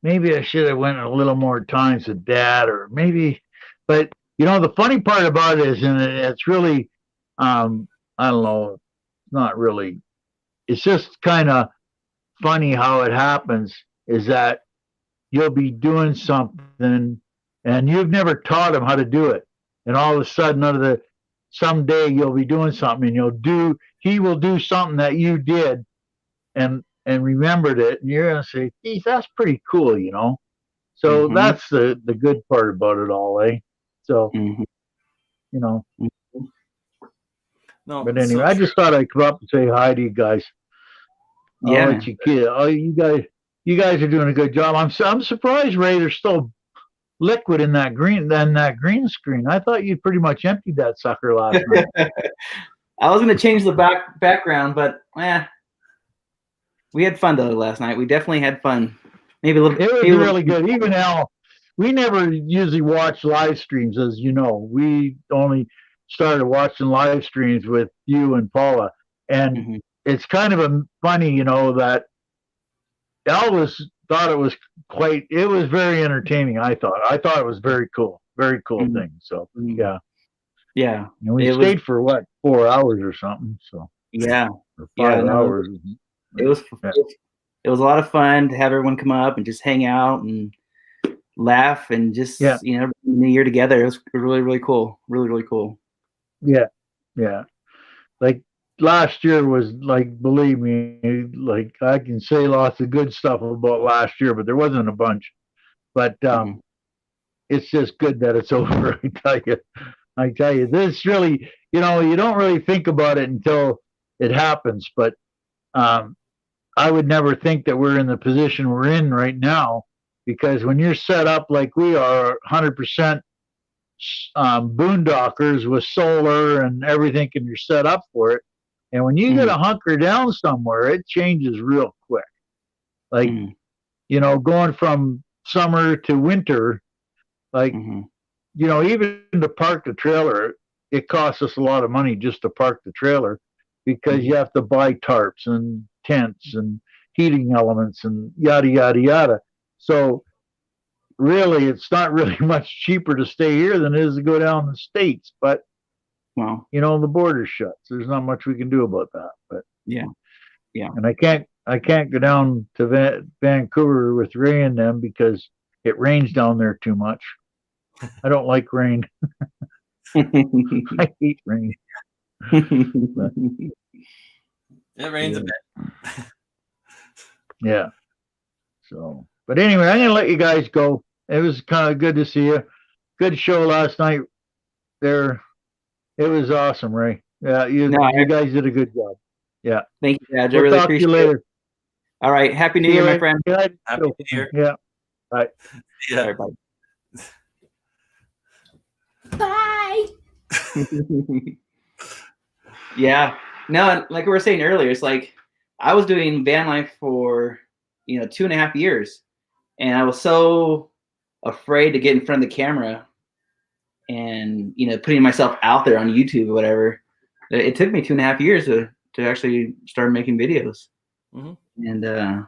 maybe I should have went a little more times with Dad, or maybe. But the funny part about it is, and it's really, I don't know, not really. It's just kind of funny how it happens. Is that you'll be doing something, and you've never taught him how to do it, and all of a sudden, someday you'll be doing something, and he will do something that you did, and remembered it, and you're gonna say, geez, that's pretty cool, So that's the good part about it all, eh? So, No, but anyway, I just thought I'd come up and say hi to you guys. Yeah, let you kid. Oh, you guys are doing a good job. I'm surprised, Ray. There's still liquid in that green screen. I thought you pretty much emptied that sucker last night. I was gonna change the background, but we had fun though last night. We definitely had fun. Maybe a little. It was really good. Even Al, we never usually watch live streams, as you know. We only started watching live streams with you and Paula, and it's kind of funny, that Al thought it was very entertaining. I thought it was very cool thing. So yeah. And we stayed for what, 4 hours or something. So or 5 hours. It was a lot of fun to have everyone come up and just hang out and laugh and just the year together. It was really, really cool. Really, really cool. Yeah. Like last year was, like, believe me, like, I can say lots of good stuff about last year, but there wasn't a bunch. But it's just good that it's over. I tell you, this really, you don't really think about it until it happens. But I would never think that we're in the position we're in right now, because when you're set up like we are, 100% boondockers with solar and everything, and you're set up for it. And when you get a hunker down somewhere, it changes real quick. Like, going from summer to winter, like, even to park the trailer, it costs us a lot of money just to park the trailer, because you have to buy tarps and tents and heating elements and yada, yada, yada. So really, it's not really much cheaper to stay here than it is to go down the States. But the border's shut, so there's not much we can do about that. But and I can't go down to Vancouver with Ray and them, because it rains down there too much. I don't like rain. I hate rain. It rains a bit. Yeah. So, but anyway, I'm gonna let you guys go. It was kind of good to see you. Good show last night. There, it was awesome, Ray. Yeah, you guys did a good job. Yeah. Thank you, Dad. I We'll really talk to you appreciate later. it. All right. Happy New Year, my friend. Happy New Year. Yeah. Bye. Yeah. All right, Bye. Yeah. No, like we were saying earlier, it's like I was doing van life for 2.5 years, and I was so afraid to get in front of the camera and putting myself out there on YouTube or whatever. It took me 2.5 years to actually start making videos. And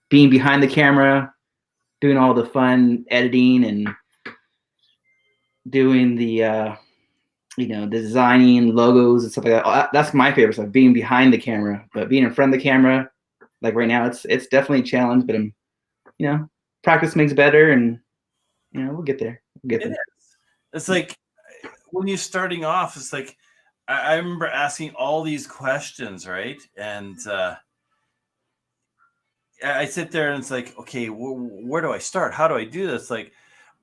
being behind the camera, doing all the fun editing and doing the designing logos and stuff like that. That's my favorite stuff, being behind the camera. But being in front of the camera, like right now, it's definitely a challenge. But practice makes better, and we'll get there. We'll get there. It's like when you're starting off, it's like I remember asking all these questions, right? And I sit there and it's like, okay, where do I start? How do I do this? Like,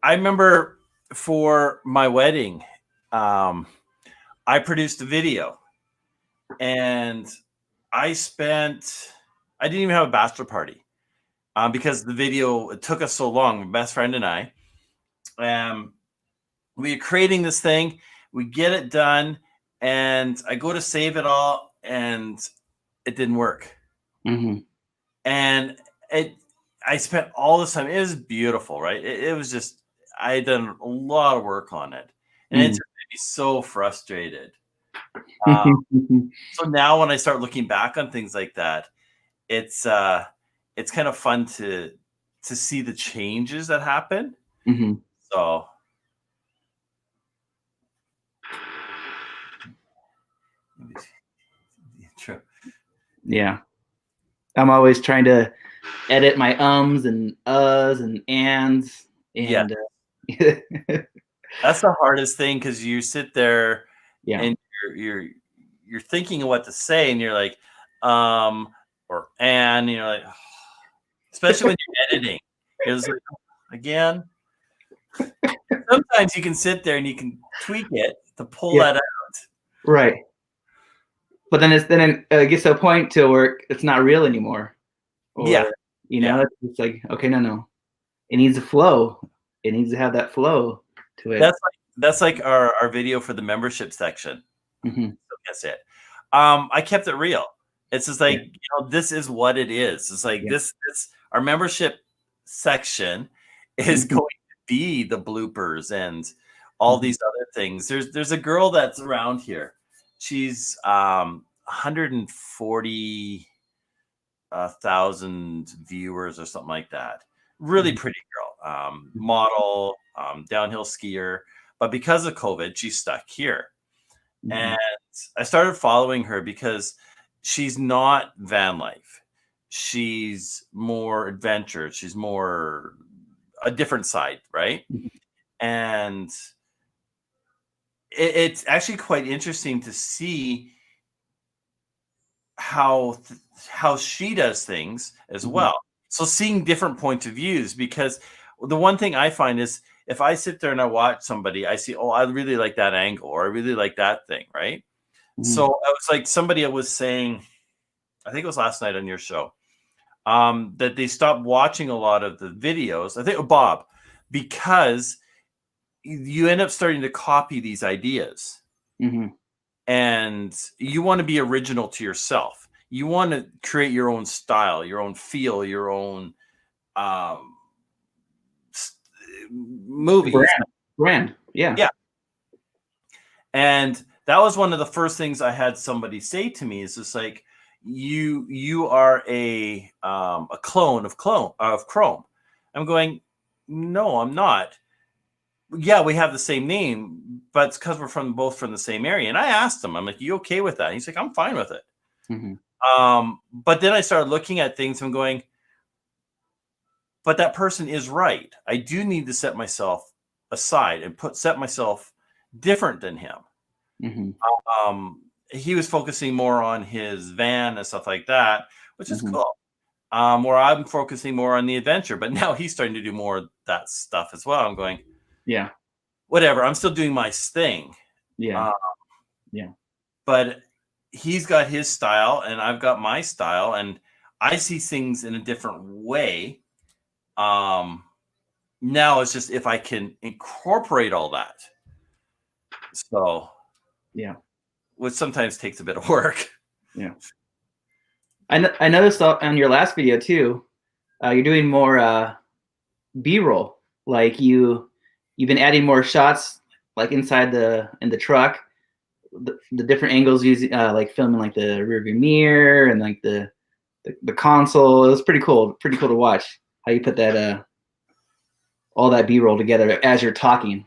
I remember for my wedding, I produced a video, and I didn't even have a bachelor party because the video, it took us so long, my best friend and I. We are creating this thing, we get it done, and I go to save it all, and it didn't work. Mm-hmm. And I spent all this time. It was beautiful, right? It was just, I had done a lot of work on it, and it just made me so frustrated. So now when I start looking back on things like that, it's kind of fun to see the changes that happen. Mm-hmm. So true. Yeah, I'm always trying to edit my ums and uhs and ands. And that's the hardest thing, because you sit there and you're thinking of what to say, and you're like, or and you're like, especially when you're editing, it's like, again. Sometimes you can sit there and you can tweak it to pull that out. Right. But then it gets to a point to where it's not real anymore. Or, it's like, okay, no. It needs a flow. It needs to have that flow to it. That's like our video for the membership section. Mm-hmm. So that's it. I kept it real. It's just like, this is what it is. It's like this our membership section is going to be the bloopers and all these other things. There's a girl that's around here. She's 140,000 viewers or something like that. Really pretty girl, model, downhill skier. But because of COVID, she's stuck here. And I started following her because she's not van life. She's more adventure. She's more a different side, right? And it's actually quite interesting to see how she does things as well. So seeing different points of views, because the one thing I find is if I sit there and I watch somebody, I see, I really like that angle, or I really like that thing, right? So I was like, somebody was saying, I think it was last night on your show, that they stopped watching a lot of the videos. I think Bob, because you end up starting to copy these ideas, and you want to be original to yourself. You want to create your own style, your own feel, your own movie brand. Yeah. And that was one of the first things I had somebody say to me, is just like, you are a clone of Chrome. I'm going, no, I'm not. Yeah, we have the same name, but it's because we're both from the same area. And I asked him, I'm like, you okay with that? And he's like, I'm fine with it. But then I started looking at things and going, but that person is right. I do need to set myself aside and set myself different than him. He was focusing more on his van and stuff like that, which is cool. Where I'm focusing more on the adventure, but now he's starting to do more of that stuff as well. I'm going, whatever. I'm still doing my thing. But he's got his style and I've got my style, and I see things in a different way. Now it's just if I can incorporate all that. So, which sometimes takes a bit of work. I noticed on your last video too, you're doing more B-roll. Like you've been adding more shots, like inside in the truck, the different angles using, like filming like the rearview mirror and like the console. It was pretty cool to watch how you put that all that B-roll together as you're talking.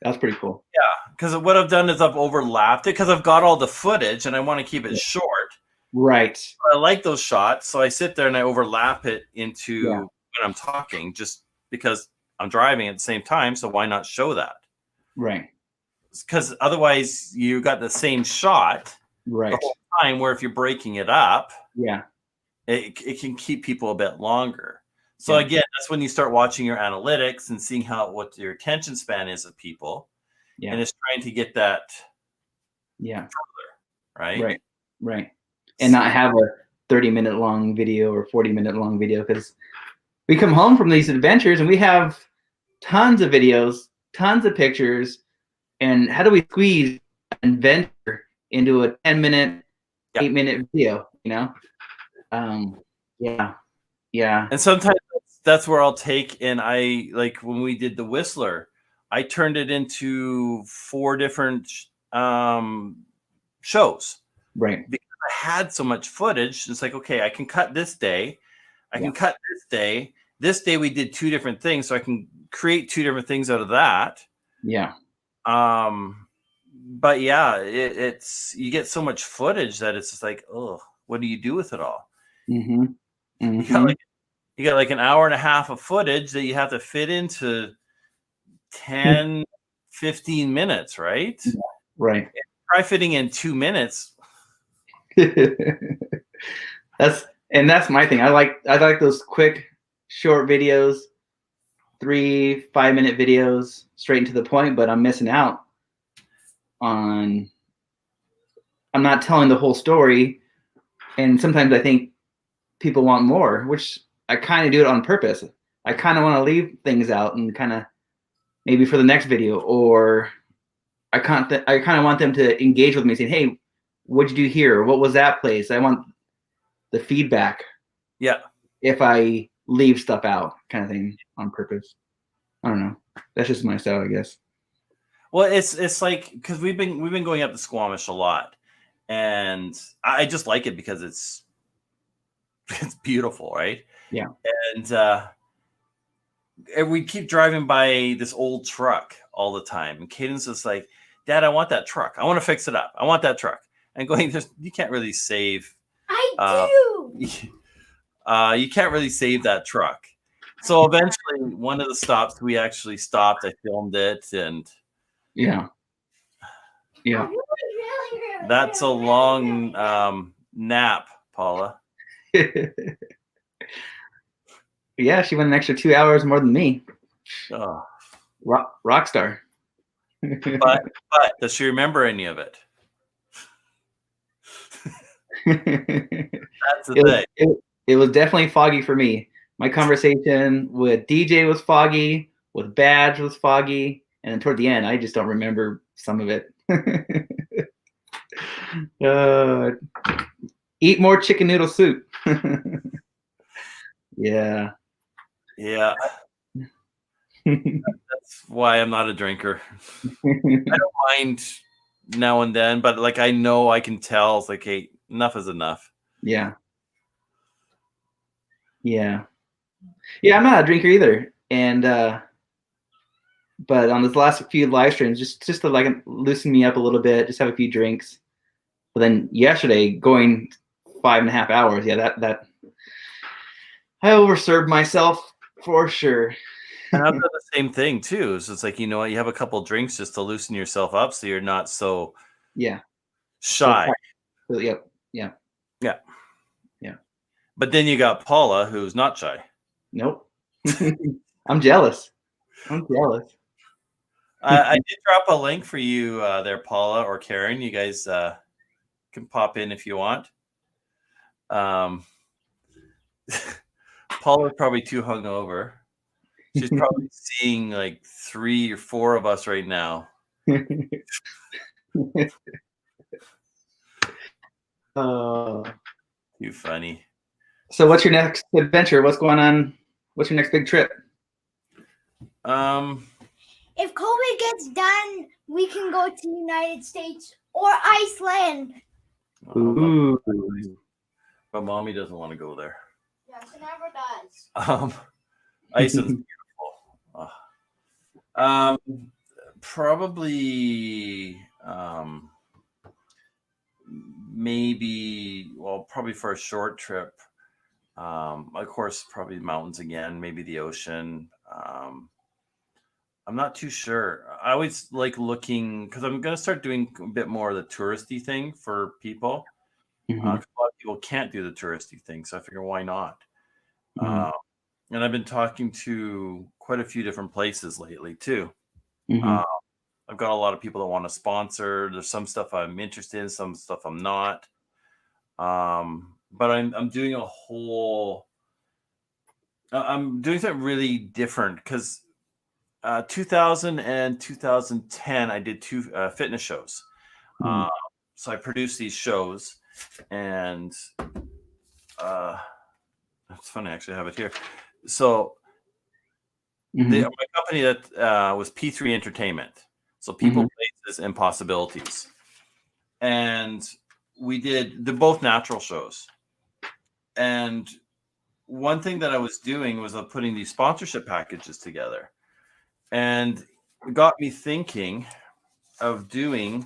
That's pretty cool. Yeah, because what I've done is I've overlapped it because I've got all the footage and I want to keep it short. Right. I like those shots, so I sit there and I overlap it into when I'm talking, just because I'm driving at the same time. So why not show that? Right. Because otherwise you got the same shot Right. the whole time. Where if you're breaking it up, it can keep people a bit longer. So again, that's when you start watching your analytics and seeing what your attention span is of people, and it's trying to get that further, right? Right. And not have a 30-minute long video or 40-minute long video, because we come home from these adventures and we have tons of videos, tons of pictures, and how do we squeeze an adventure into a 10-minute, 8-minute video? You know, And sometimes that's where I'll take, and I like when we did the Whistler, I turned it into 4 different shows, right? Because I had so much footage. It's like, okay, I can cut this day, I can cut this day. This day we did 2 different things, so I can create 2 different things out of that. Yeah. But yeah, it's you get so much footage that it's just like, oh, what do you do with it all? Mm-hmm. Mm-hmm. You got like an hour and a half of footage that you have to fit into 10, 15 minutes, right? Yeah, right. Try fitting in 2 minutes. That's my thing. I like those quick, short videos, 3 5-minute videos, straight into the point. But I'm missing out on. I'm not telling the whole story, and sometimes I think people want more, which I kind of do it on purpose. I kind of want to leave things out and kind of maybe for the next video, or I kind of want them to engage with me, saying, "Hey, what'd you do here? What was that place?" I want the feedback. Yeah. If I leave stuff out, kind of thing, on purpose. I don't know. That's just my style, I guess. Well, it's like, because we've been going up to Squamish a lot, and I just like it because it's beautiful, right? Yeah. And we keep driving by this old truck all the time, and Cayden's just like, "Dad, I want that truck. I want to fix it up. I want that truck." And going, you can't really save. I do. You can't really save that truck. So eventually, one of the stops we actually stopped. I filmed it, and that's a long nap, Paula. Yeah, she went an extra 2 hours more than me. Oh. Rock star. but does she remember any of it? That's the thing. It was definitely foggy for me. My conversation with DJ was foggy, with Badge was foggy, and then toward the end, I just don't remember some of it. Eat more chicken noodle soup. Yeah. That's why I'm not a drinker. I don't mind now and then, but like I know I can tell, it's like, hey, enough is enough. Yeah, I'm not a drinker either, and but on this last few live streams, just to like loosen me up a little bit, just have a few drinks. But then yesterday, going 5.5 hours, that I overserved myself for sure. And I've done the same thing too. So it's like, you know what, you have a couple drinks just to loosen yourself up, so you're not so shy. Yeah. But then you got Paula, who's not shy. Nope. I'm jealous. I did drop a link for you there, Paula or Karen. You guys can pop in if you want. Paula's probably too hungover. She's probably seeing like 3 or 4 of us right now. Too funny. So what's your next adventure? What's going on? What's your next big trip? If COVID gets done, we can go to the United States or Iceland. Ooh. But mommy doesn't want to go there. Yes, it never does. Iceland's beautiful. Probably maybe, well, probably for a short trip. Of course, probably mountains again, maybe the ocean. I'm not too sure. I always like looking because I'm going to start doing a bit more of the touristy thing for people. 'Cause a lot of people can't do the touristy thing, so I figure why not? Uh, and I've been talking to quite a few different places lately too. I've got a lot of people that want to sponsor. There's some stuff I'm interested in, some stuff I'm not. But I'm doing a whole. I'm doing something really different because 2000 and 2010 I did two fitness shows. So I produced these shows, and it's funny, I actually have it here. So my company that was P3 Entertainment. So People, Places, and Possibilities. And they're both natural shows. And one thing that I was doing was putting these sponsorship packages together. And it got me thinking of doing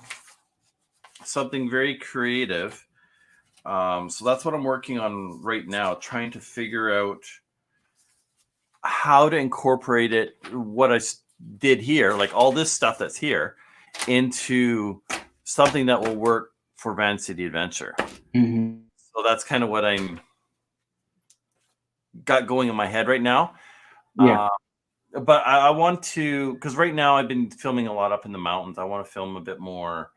something very creative. So that's what I'm working on right now, trying to figure out how to incorporate it, what I did here, like all this stuff that's here, into something that will work for Vancity Adventure. So that's kind of what I'm got going in my head right now. But I want to, because right now I've been filming a lot up in the mountains. I want to film a bit more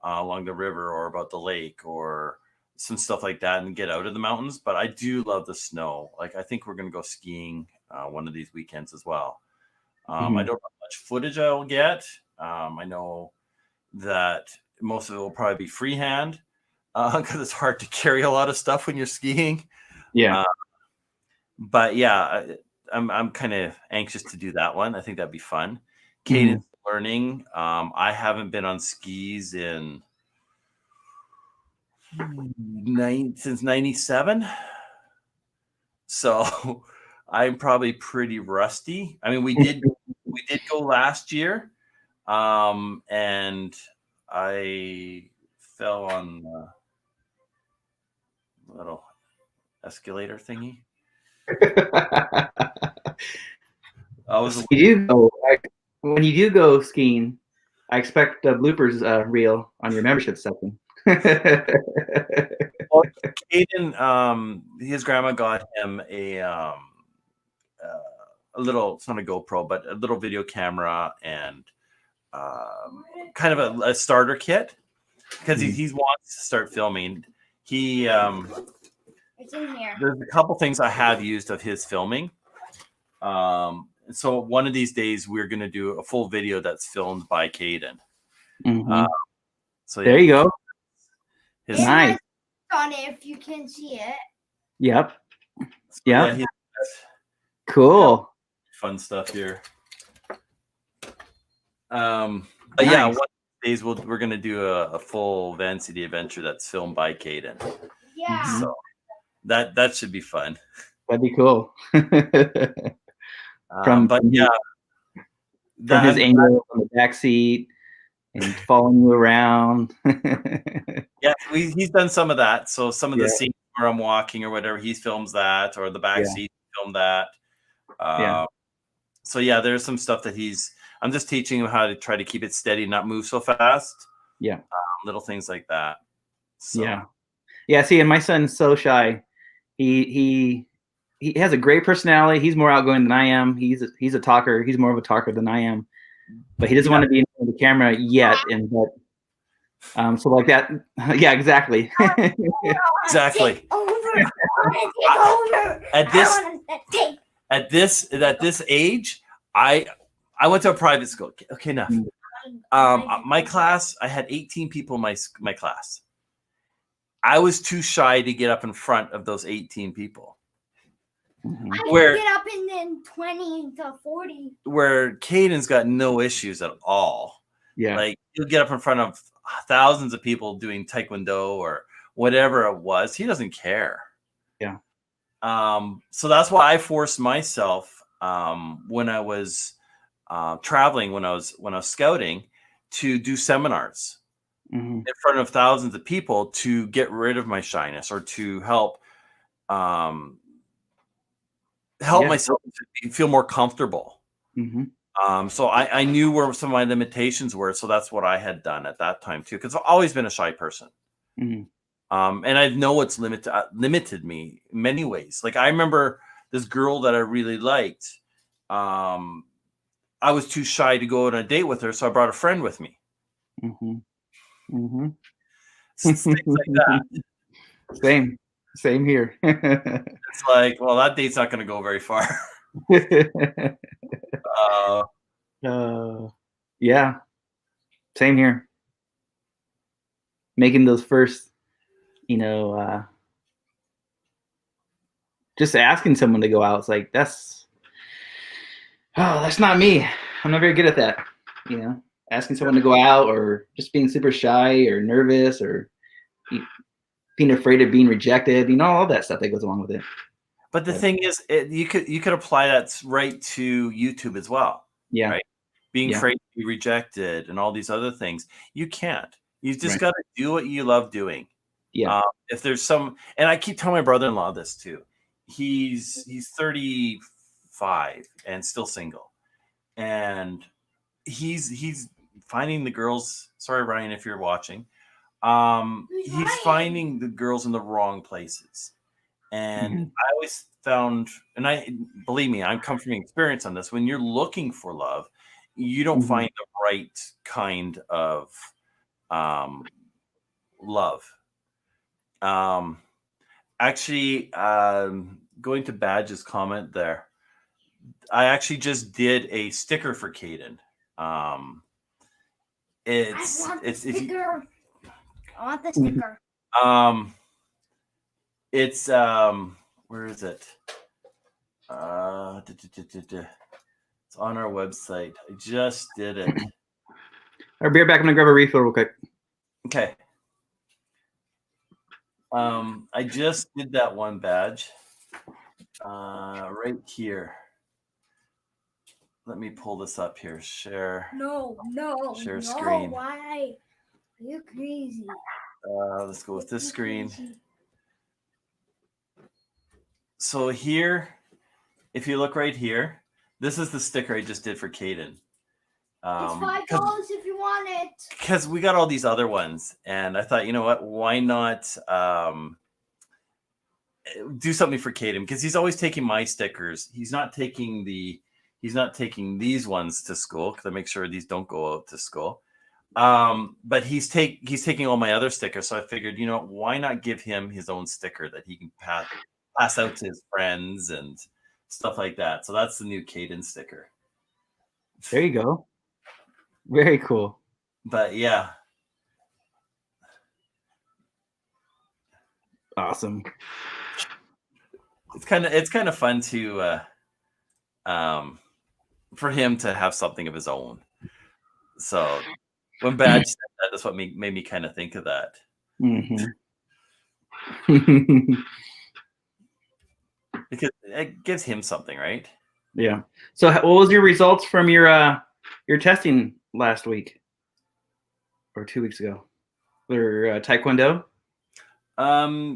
along the river or about the lake or some stuff like that and get out of the mountains. But I do love the snow. Like, I think we're going to go skiing one of these weekends as well. I don't know how much footage I will get. I know that most of it will probably be freehand because it's hard to carry a lot of stuff when you're skiing. But yeah, I'm kind of anxious to do that one. I think that'd be fun. Cayden's learning. I haven't been on skis since 97. So I'm probably pretty rusty. I mean, we did go last year. And I fell on the little escalator thingy. When you do go skiing, I expect a bloopers reel on your membership section. Well, Cayden, his grandma got him a little, it's not a GoPro, but a little video camera and kind of a starter kit because he wants to start filming. It's in here. There's a couple things I have used of his filming. So one of these days we're going to do a full video that's filmed by Cayden. So there you go. Nice on it if you can see it. Yep. Yeah, cool. Fun stuff here. But yeah, one of these days we're going to do a full Vancity Adventure that's filmed by Cayden. Yeah. So that should be fun. That'd be cool. From his angle on the back seat and following you around. Yeah, he's done some of that. So some of the scenes where I'm walking or whatever, he films that, or the back seat film that. So yeah, there's some stuff that I'm just teaching him how to try to keep it steady, not move so fast. Little things like that. So. Yeah. See, and my son's so shy. He has a great personality. He's more outgoing than I am. He's a talker. He's more of a talker than I am, but he doesn't want to be in front of the camera yet. So like that. Yeah, exactly. Exactly. At this age, I went to a private school. Okay, enough. My class, I had 18 people in my class. I was too shy to get up in front of those 18 people. I can get up in then 20 to 40. Where Cayden's got no issues at all. Yeah. Like, he'll get up in front of thousands of people doing Taekwondo or whatever it was. He doesn't care. Yeah. So that's why I forced myself when I was traveling when I was scouting to do seminars Mm-hmm. in front of thousands of people to get rid of my shyness or to help myself to feel more comfortable. Mm-hmm. So I knew where some of my limitations were. So that's what I had done at that time too, because I've always been a shy person. Mm-hmm. And I know it's limited me in many ways. Like I remember this girl that I really liked. I was too shy to go on a date with her, so I brought a friend with me. Mm-hmm. Mm-hmm. Things like that. Same here. It's like, well, that date's not going to go very far. Yeah, same here. Making those first, just asking someone to go out. It's like, that's not me. I'm not very good at that. Asking someone to go out, or just being super shy or nervous, or being afraid of being rejected, all that stuff that goes along with it. But the thing is, you could apply that right to YouTube as well. Yeah. Right? Being afraid to be rejected and all these other things. You can't. You just got to do what you love doing. Yeah. If there's some, and I keep telling my brother-in-law this too. He's 35 and still single, and he's finding the girls. Sorry, Ryan, if you're watching. He's finding the girls in the wrong places. And I always found, and believe me, I'm coming from experience on this. When you're looking for love, you don't find the right kind of love. Actually, going to Badge's comment there, I actually just did a sticker for Cayden. It's I want the if you, sticker. I want the sticker. It's where is it? It's on our website. I just did it. I'll be right back. I'm gonna grab a refill real quick. Okay. I just did that one badge. Right here. Let me pull this up here. Share. Share screen. Why? You're crazy. Let's go with this screen. So here, if you look right here, this is the sticker I just did for Cayden. It's $5 if you want it. Because we got all these other ones, and I thought, you know what? Why not do something for Cayden? Because he's always taking my stickers. He's not taking these ones to school, because I make sure these don't go out to school. But he's taking all my other stickers. So I figured, why not give him his own sticker that he can pass out to his friends and stuff like that. So that's the new Cayden sticker. There you go. Very cool. But yeah. Awesome. It's kind of fun to for him to have something of his own. So when Badge said that, that's what made me kind of think of that. Because it gives him something, right? Yeah. So what was your results from your testing last week or 2 weeks ago? For Taekwondo?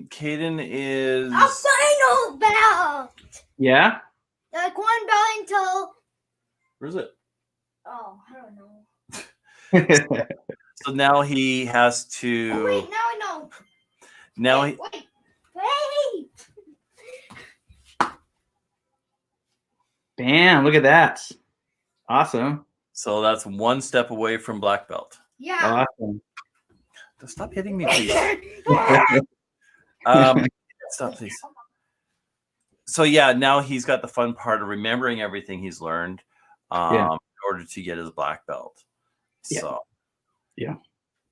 Cayden is a final belt. Yeah. Like one belt until. Where's it? Oh, I don't know. So now he has to. Oh, wait, now I know. Now wait. Bam! Look at that. Awesome. So that's one step away from black belt. Yeah. Awesome. Stop hitting me, please. Stop, please. So yeah, now he's got the fun part of remembering everything he's learned in order to get his black belt. Yeah. So yeah,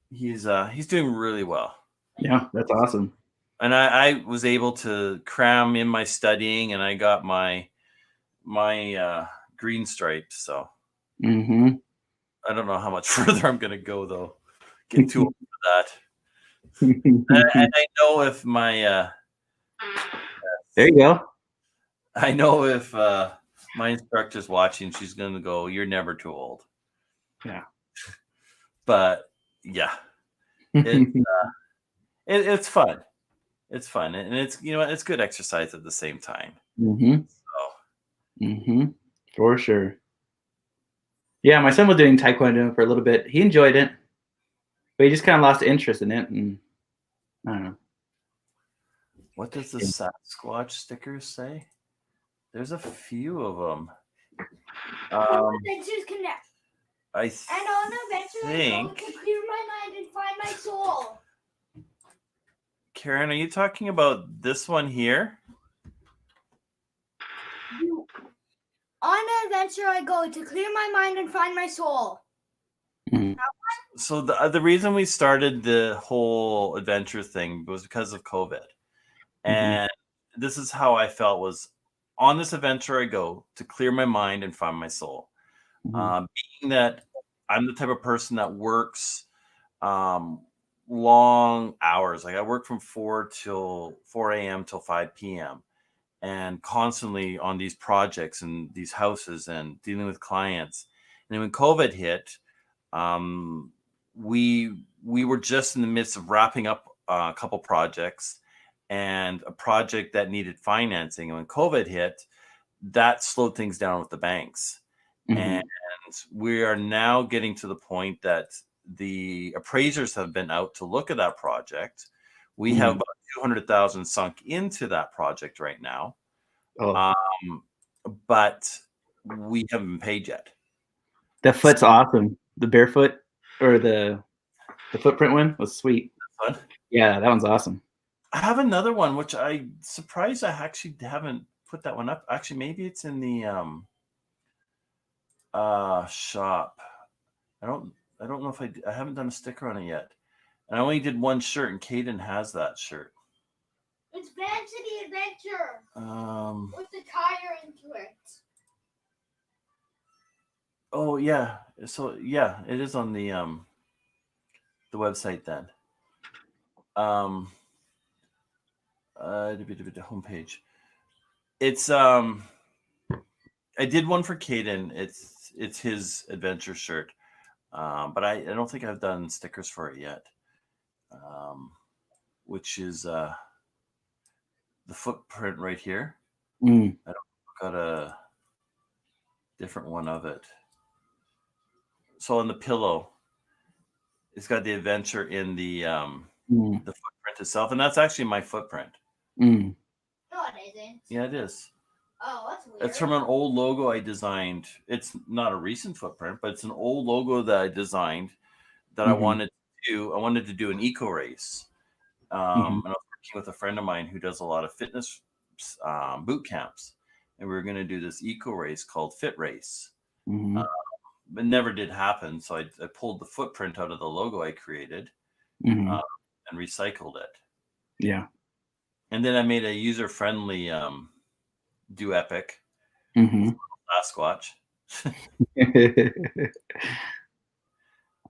he's doing really well. Yeah, that's awesome. And I was able to cram in my studying, and I got my green stripe. So I don't know how much further I'm gonna go though. Get too old for that. and I know if my there you go. I know if my instructor's watching, she's going to go, "You're never too old." Yeah. But yeah, it's fun. It's fun, and it's it's good exercise at the same time. Mm-hmm. So Mm-hmm. For sure. Yeah, my son was doing Taekwondo for a little bit. He enjoyed it, but he just kind of lost interest in it, and I don't know. what does the Sasquatch stickers say? There's a few of them. Adventures Connect. I And on adventure, I go think, to clear my mind and find my soul. Karen, are you talking about this one here? On an adventure, I go to clear my mind and find my soul. So the reason we started the whole adventure thing was because of COVID. And this is how I felt was on this adventure I go to clear my mind and find my soul. Being that I'm the type of person that works long hours. Like I work from 4 a.m. till 5 p.m. and constantly on these projects and these houses and dealing with clients. And then when COVID hit, we were just in the midst of wrapping up a couple projects and a project that needed financing. And when COVID hit, that slowed things down with the banks. And we are now getting to the point that the appraisers have been out to look at that project. We have about 200,000 sunk into that project right now. But we haven't been paid yet. The foot's awesome. The barefoot or the footprint one was sweet. Fun. Yeah, that one's awesome. I have another one, which I'm surprised I actually haven't put that one up. Actually, maybe it's in the shop. I don't know if I haven't done a sticker on it yet. And I only did one shirt, and Cayden has that shirt. It's Vancity Adventure. With the tire into it. Oh yeah. So yeah, it is on the website then. The homepage. It's I did one for Cayden. It's his adventure shirt. But I don't think I've done stickers for it yet. Which is the footprint right here. I got a different one of it. So on the pillow, it's got the adventure in the footprint itself, and that's actually my footprint. No, it isn't. Yeah, it is. Oh, that's weird. It's from an old logo I designed. It's not a recent footprint, but it's an old logo that I designed that I wanted to do. I wanted to do an eco race. And I was working with a friend of mine who does a lot of fitness boot camps, and we were going to do this eco race called Fit Race. It never did happen, so I pulled the footprint out of the logo I created and recycled it. Yeah. And then I made a user-friendly do epic Sasquatch. And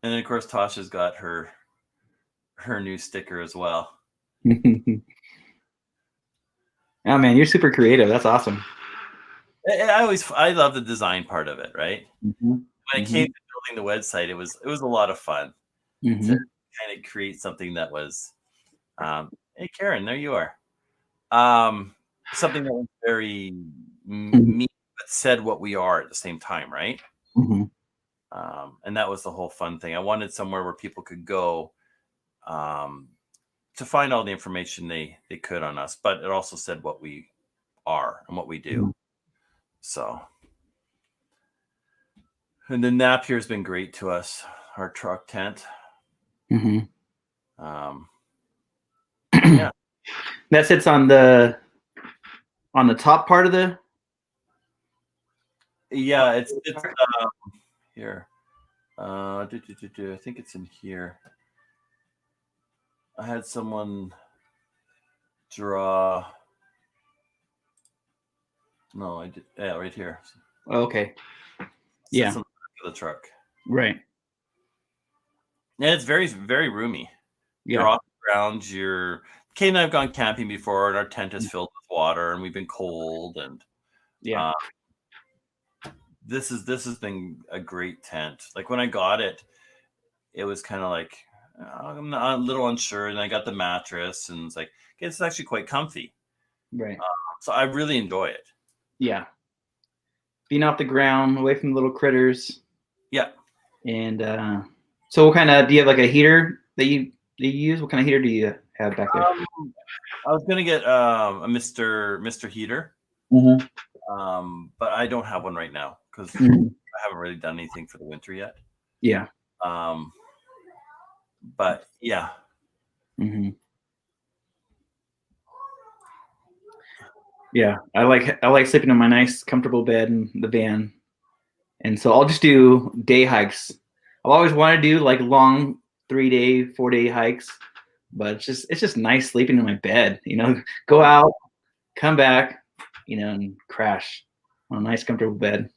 then of course Tosha's got her new sticker as well. Oh man, you're super creative. That's awesome. I love the design part of it, right? When it came to building the website, it was a lot of fun to kind of create something that was hey Karen, there you are. Something that was very me, but said what we are at the same time, right? And that was the whole fun thing. I wanted somewhere where people could go to find all the information they could on us, but it also said what we are and what we do. So, and the nap here has been great to us. Our truck tent. Yeah. That sits on the top part of the. Yeah, it's here. I think it's in here. I had someone draw. No, I did. Yeah, right here. Okay. Yeah. On the back of the truck. Right. And it's very, very roomy. Yeah. You're off the ground. Kate and I have gone camping before, and our tent is filled with water, and we've been cold, and this has been a great tent. Like when I got it, it was kind of like I'm a little unsure, and I got the mattress, and it's like okay, it's actually quite comfy. Right. So I really enjoy it. Yeah. Being off the ground, away from the little critters. Yeah. And so what kind of, do you have like a heater that you use? What kind of heater do you have back there? I was gonna get a Mr. Heater, but I don't have one right now because I haven't really done anything for the winter yet. Yeah. But yeah. Yeah, I like sleeping in my nice, comfortable bed in the van, and so I'll just do day hikes. I've always wanted to do like long 3-day, 4-day hikes, but it's just nice sleeping in my bed. You know, go out, come back, you know, and crash on a nice, comfortable bed.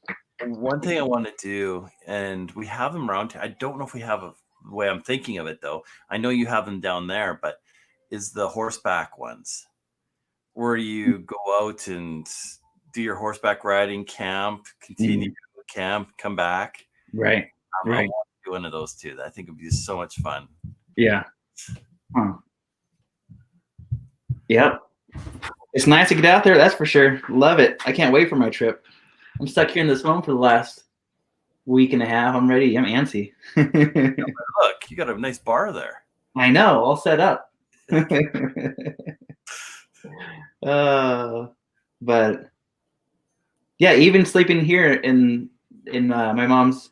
One thing I want to do, and we have them around here. I don't know if we have the way I'm thinking of it though. I know you have them down there, but is the horseback ones where you go out and do your horseback riding, camp, continue to camp, come back. Right. I want to do one of those too. I think it would be so much fun. Yeah. Yep. It's nice to get out there, that's for sure. Love it. I can't wait for my trip. I'm stuck here in this home for the last week and a half. I'm ready. I'm antsy. Look, you got a nice bar there. I know, all set up. But yeah, even sleeping here in my mom's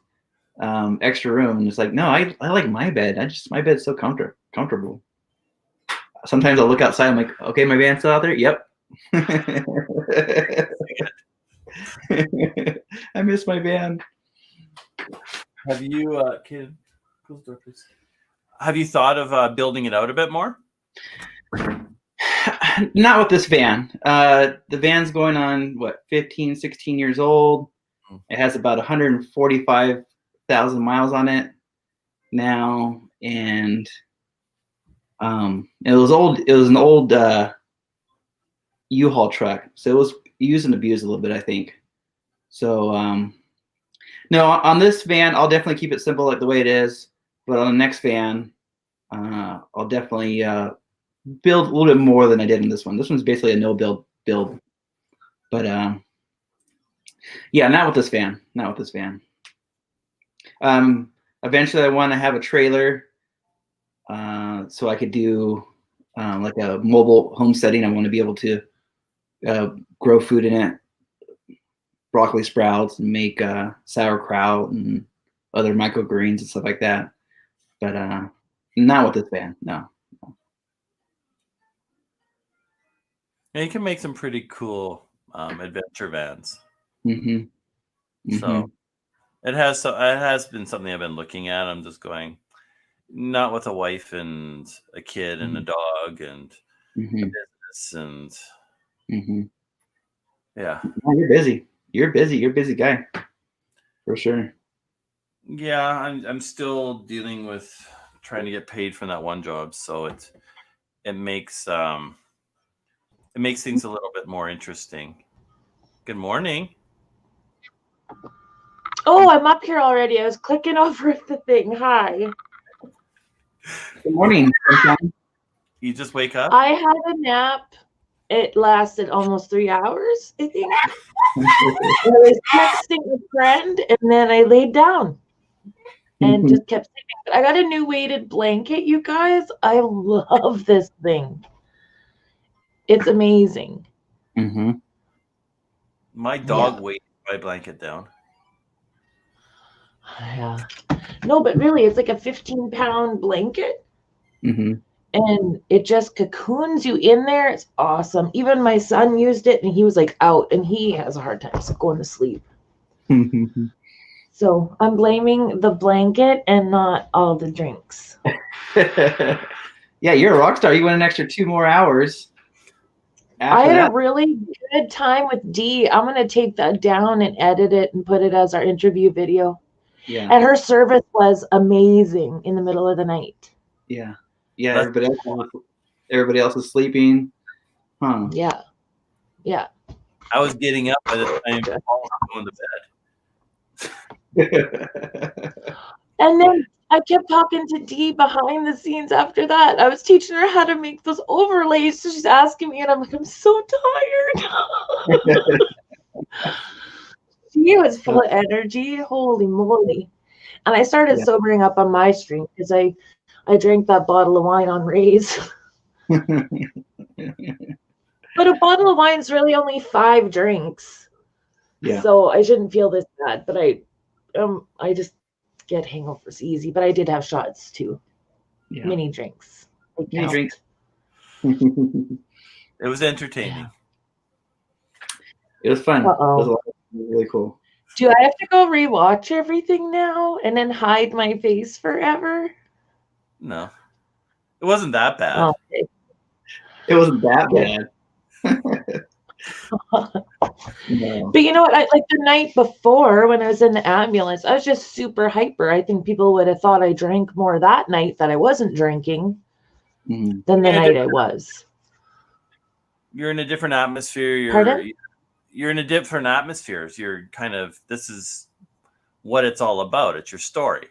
extra room, and it's like, no, I like my bed. My bed's so comfortable. Sometimes I'll look outside. I'm like, okay, my van's still out there. Yep. I miss my van. Have you, kid? Close the door, please. Have you thought of building it out a bit more? Not with this van. The van's going on, 15, 16 years old. It has about 145,000 miles on it now. And it was an old U-Haul truck. So it was used and abused a little bit, I think. So no, on this van, I'll definitely keep it simple like the way it is. But on the next van, I'll definitely build a little bit more than I did in this one. This one's basically a no build. But yeah, not with this van. Eventually I want to have a trailer so I could do like a mobile homesteading. I want to be able to grow food in it, broccoli sprouts, and make sauerkraut and other microgreens and stuff like that. But not with this van, no. Yeah, you can make some pretty cool adventure vans. So it has been something I've been looking at. I'm just going, not with a wife and a kid and a dog and a business and yeah. Oh, you're busy. You're a busy guy, for sure. Yeah, I'm still dealing with trying to get paid from that one job, so it makes things a little bit more interesting. Good morning. Oh, I'm up here already. I was clicking over the thing. Hi. Good morning. You just wake up? I had a nap. It lasted almost 3 hours, I think. I was texting a friend, and then I laid down and just kept sleeping. But I got a new weighted blanket, you guys. I love this thing. It's amazing. My dog weighs my blanket down. Yeah. No, but really, it's like a 15-pound blanket. And it just cocoons you in there. It's awesome. Even my son used it, and he was like out, and he has a hard time going to sleep. So I'm blaming the blanket and not all the drinks. Yeah, you're a rock star. You went an extra 2 more hours. I had a really good time with Dee. I'm going to take that down and edit it and put it as our interview video. Yeah. And her service was amazing in the middle of the night. Yeah. Yeah, everybody else is sleeping. Huh. Yeah. Yeah. I was getting up by the time Paula was going to bed. And then I kept talking to Dee behind the scenes after that. I was teaching her how to make those overlays. So she's asking me, and I'm like, I'm so tired. She was full of energy. Holy moly. And I started sobering up on my stream because I drank that bottle of wine on Ray's. But a bottle of wine is really only 5 drinks. Yeah. So I shouldn't feel this bad. But I just get hangovers easy. But I did have shots too. Yeah. Mini drinks. Mini drinks. It was entertaining. It was fun. Uh-oh. It was really cool. Do I have to go rewatch everything now and then hide my face forever? No. It wasn't that bad. Oh, okay. It wasn't that bad. No. But you know what? Like the night before when I was in the ambulance, I was just super hyper. I think people would have thought I drank more that night that I wasn't drinking than the night I was. You're in a different atmosphere. Pardon? You're in a different atmosphere. You're kind of, this is what it's all about. It's your story.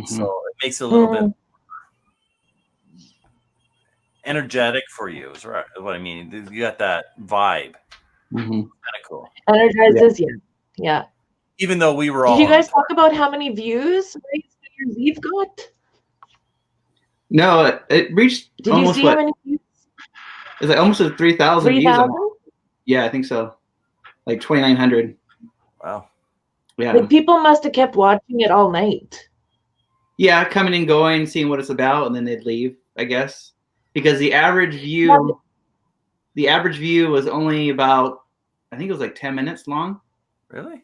So it makes it a little bit energetic for you, is right, what I mean. You got that vibe. Kind of cool. Energizes you. Yeah. Even though we were all. Did you guys talk about how many views New Year's Eve got? No, it reached Did almost you see how many views? It's like almost 3,000 views. 3,000? Yeah, I think so. Like 2,900. Wow. Yeah. Like people must have kept watching it all night. Yeah, coming and going, seeing what it's about, and then they'd leave, I guess. Because the average view was only about, I think it was like 10 minutes long. Really?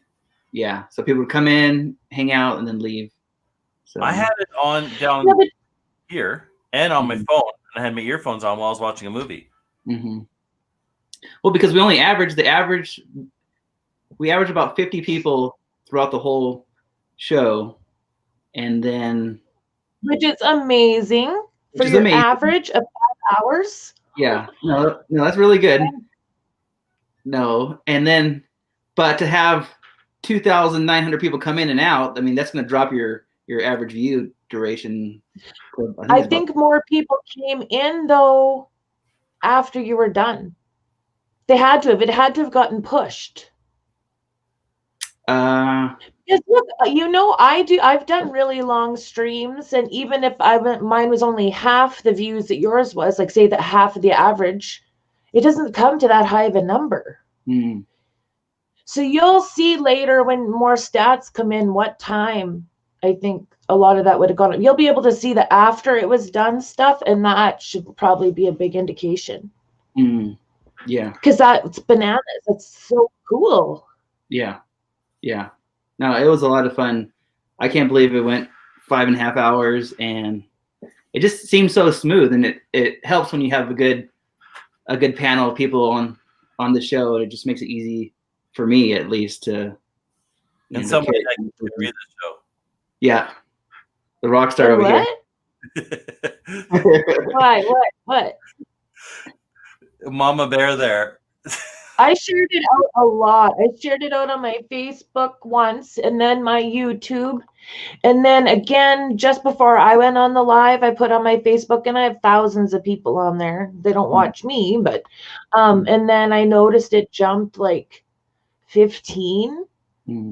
Yeah. So people would come in, hang out, and then leave. So I had it on down here and on my phone. And I had my earphones on while I was watching a movie. Well, because we only average about 50 people throughout the whole show. And then, which is amazing for your average of 5 hours. Yeah, no, that's really good. No, and then, but to have 2,900 people come in and out, I mean, that's going to drop your average view duration. I think more people came in though after you were done. They had to have. It had to have gotten pushed. Because look, you know, I've done really long streams, and even if mine was only half the views that yours was, like say that half of the average, it doesn't come to that high of a number. So you'll see later when more stats come in what time I think a lot of that would have gone up. You'll be able to see the after it was done stuff, and that should probably be a big indication. Yeah. Because that's bananas. That's so cool. Yeah. Yeah. No, it was a lot of fun. I can't believe it went 5.5 hours, and it just seems so smooth, and it helps when you have a good panel of people on the show. It just makes it easy for me, at least, to and somebody that can read the show. Yeah. The rock star over here. Why? What? Mama Bear there. I shared it out a lot. I shared it out on my Facebook once, and then my YouTube. And then again, just before I went on the live, I put on my Facebook, and I have thousands of people on there. They don't watch me, but and then I noticed it jumped like 15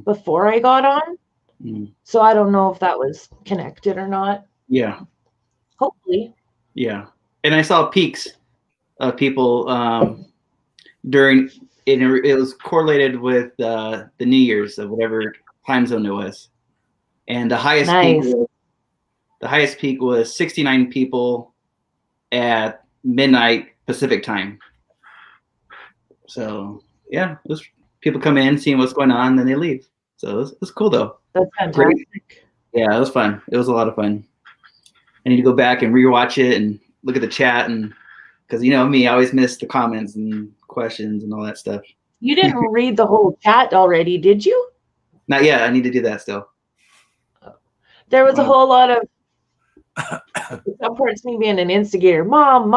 before I got on. So I don't know if that was connected or not. Yeah. Hopefully. Yeah. And I saw peaks of people during it was correlated with the New Year's of whatever time zone it was. And the highest peak was 69 people at midnight Pacific time. So yeah, it was people come in, seeing what's going on, then they leave. So it was cool though. That's fantastic. Great. Yeah, it was fun. It was a lot of fun. I need to go back and rewatch it and look at the chat, and because you know me, I always miss the comments and questions and all that stuff. You didn't read the whole chat already, did you? Not yet. I need to do that still. There was a whole lot of some parts me being an instigator. Mom.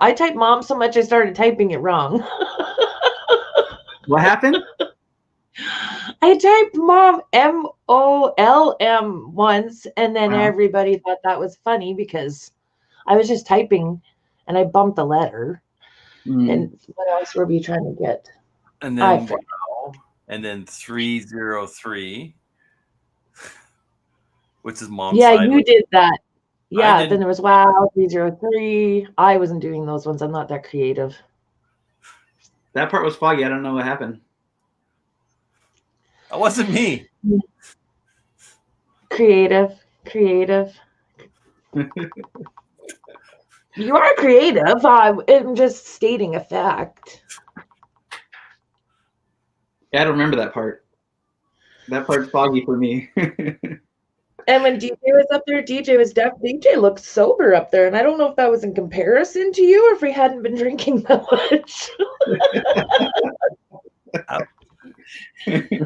I typed mom so much I started typing it wrong. What happened? I typed mom MOLM once, and then everybody thought that was funny because I was just typing and I bumped the letter. And what else were we trying to get? And then wow. And then 303, which is mom's yeah, side. you did that. Yeah, then there was wow, 303. I wasn't doing those ones. I'm not that creative. That part was foggy. I don't know what happened. That wasn't me. Creative. You are creative. I'm just stating a fact. Yeah, I don't remember that part. That part's foggy for me. And when DJ was up there, DJ looked sober up there, and I don't know if that was in comparison to you or if we hadn't been drinking that much.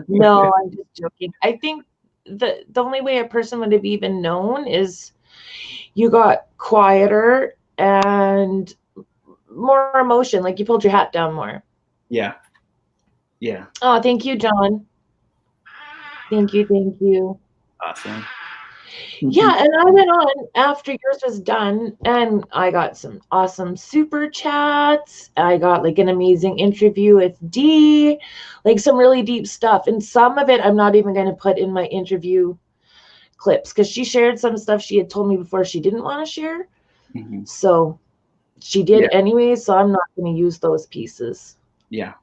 No, I'm just joking. I think the only way a person would have even known is you got quieter and more emotion, like you pulled your hat down more. Yeah. Oh, thank you, John. Thank you. Awesome. Yeah, and I went on after yours was done, and I got some awesome super chats. I got like an amazing interview with Dee, like some really deep stuff. And some of it I'm not even going to put in my interview clips because she shared some stuff she had told me before she didn't want to share. So she did anyway, so I'm not going to use those pieces. Yeah.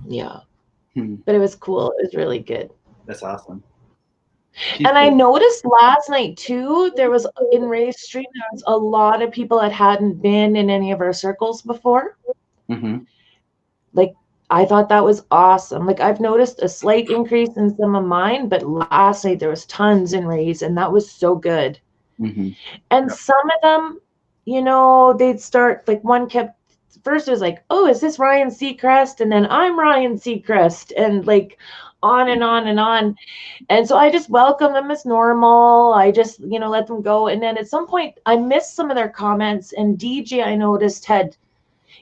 But it was cool. It was really good. That's awesome. And I noticed last night too, there was in Ray's stream, there was a lot of people that hadn't been in any of our circles before. Like, I thought that was awesome. Like, I've noticed a slight increase in some of mine, but last night there was tons in Ray's, and that was so good. And some of them, you know, they'd start, like one kept, first it was like, oh, is this Ryan Seacrest? And then I'm Ryan Seacrest, and like on and on and on. And so I just welcome them as normal. I just, you know, let them go. And then at some point I missed some of their comments, and DJ I noticed had,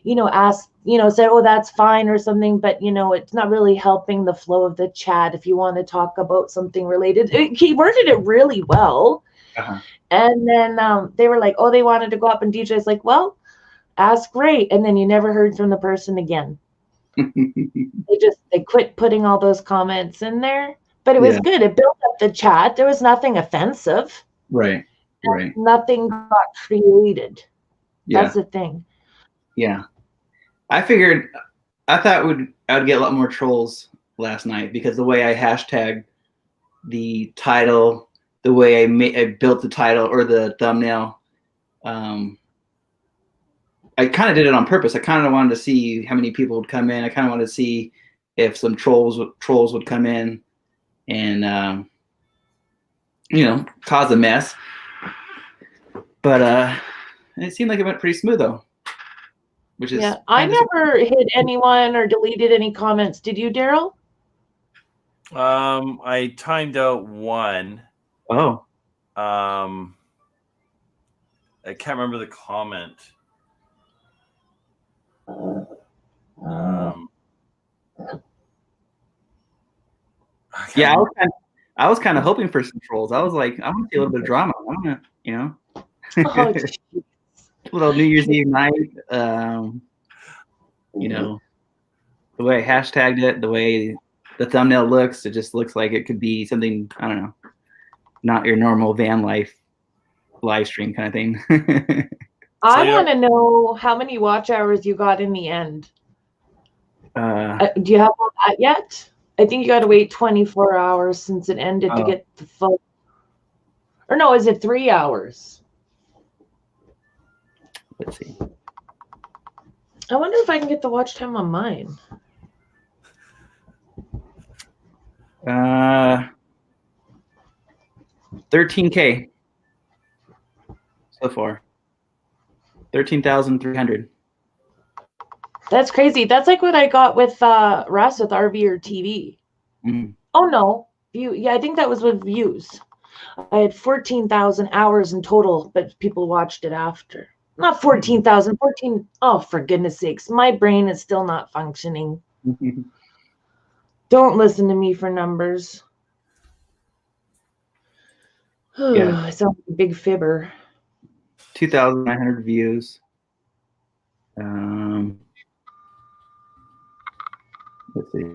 you know, asked, you know, said, oh, that's fine or something, but you know, it's not really helping the flow of the chat if you want to talk about something related. He worded it really well. And then they were like, oh, they wanted to go up, and DJ's like, well, ask Ray. And then you never heard from the person again. They quit putting all those comments in there, but it was good. It built up the chat. There was nothing offensive. Right. Nothing got created. That's the thing. Yeah. I thought I would get a lot more trolls last night because the way I hashtagged the title, the way I built the title or the thumbnail, I kind of did it on purpose. I kind of wanted to see how many people would come in. I kind of wanted to see if some trolls would come in and you know, cause a mess. But it seemed like it went pretty smooth though. Which is I never hit anyone or deleted any comments. Did you, Daryl? I timed out one. Oh. I can't remember the comment. Yeah, I was kind of hoping for some trolls. I was like, I want to see a little bit of drama. I want to, you know, little New Year's Eve night. You know, the way I hashtagged it, the way the thumbnail looks, it just looks like it could be something, I don't know, not your normal van life live stream kind of thing. I want to know how many watch hours you got in the end. Do you have all that yet? I think you got to wait 24 hours since it ended to get the full. Or no, is it 3 hours? Let's see. I wonder if I can get the watch time on mine. 13K so far. 13,300. That's crazy. That's like what I got with Russ with RV or TV. Oh no, I think that was with views. I had 14,000 hours in total, but people watched it after. Not 14,000, 14. Oh, for goodness sakes, my brain is still not functioning. Don't listen to me for numbers. Yeah. I sound like a big fibber. 2,900 views. Let's see.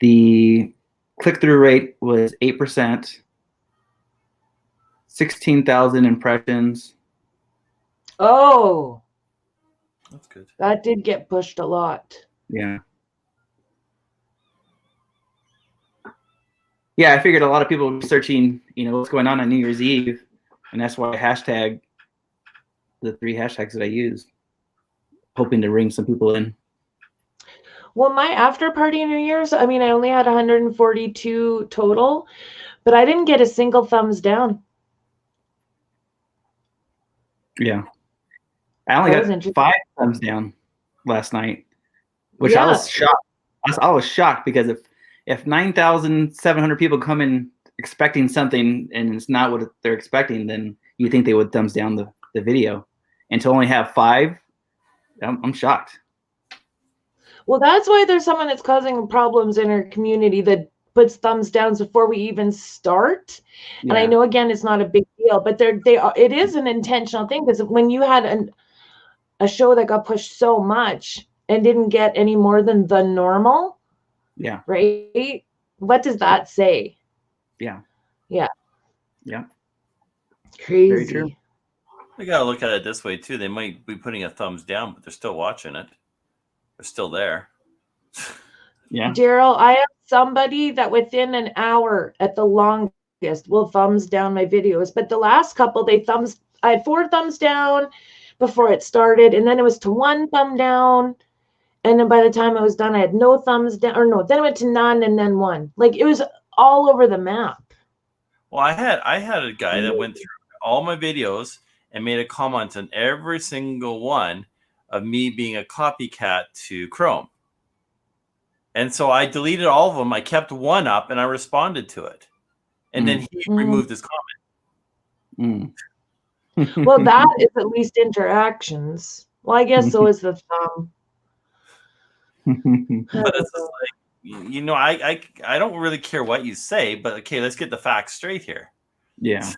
The click-through rate was 8%. 16,000 impressions. Oh, That's good. that did get pushed a lot. Yeah. Yeah, I figured a lot of people would be searching, what's going on New Year's Eve, and that's why I hashtag the 3 hashtags that I use, hoping to ring some people in. Well, my after party New Year's, I mean, I only had 142 total, but I didn't get a single thumbs down. Yeah. I only got 5 thumbs down last night, which I was shocked. I was shocked because if 9,700 people come in expecting something and it's not what they're expecting, then you think they would thumbs down the video. And to only have 5, I'm shocked. Well, that's why there's someone that's causing problems in our community that puts thumbs downs before we even start. Yeah. And I know, again, it's not a big deal, but it is an intentional thing, because when you had a show that got pushed so much and didn't get any more than the normal, yeah, right? What does that say? Yeah. Yeah. Yeah. Crazy. Very true. We gotta look at it this way too. They might be putting a thumbs down, but they're still watching it. They're still there. Yeah. Daryl, I have somebody that within an hour at the longest will thumbs down my videos. But the last couple, I had 4 thumbs down before it started, and then it was to 1 thumb down. And then by the time it was done, I had no thumbs down, or no, then it went to none and then 1. Like, it was all over the map. Well, I had a guy that went through all my videos and made a comment on every single one of me being a copycat to Chrome. And so I deleted all of them. I kept 1 up and I responded to it. And then he removed his comment. Well, that is at least interactions. Well, I guess so is the thumb. But it's just like, I don't really care what you say, but okay, let's get the facts straight here. Yeah.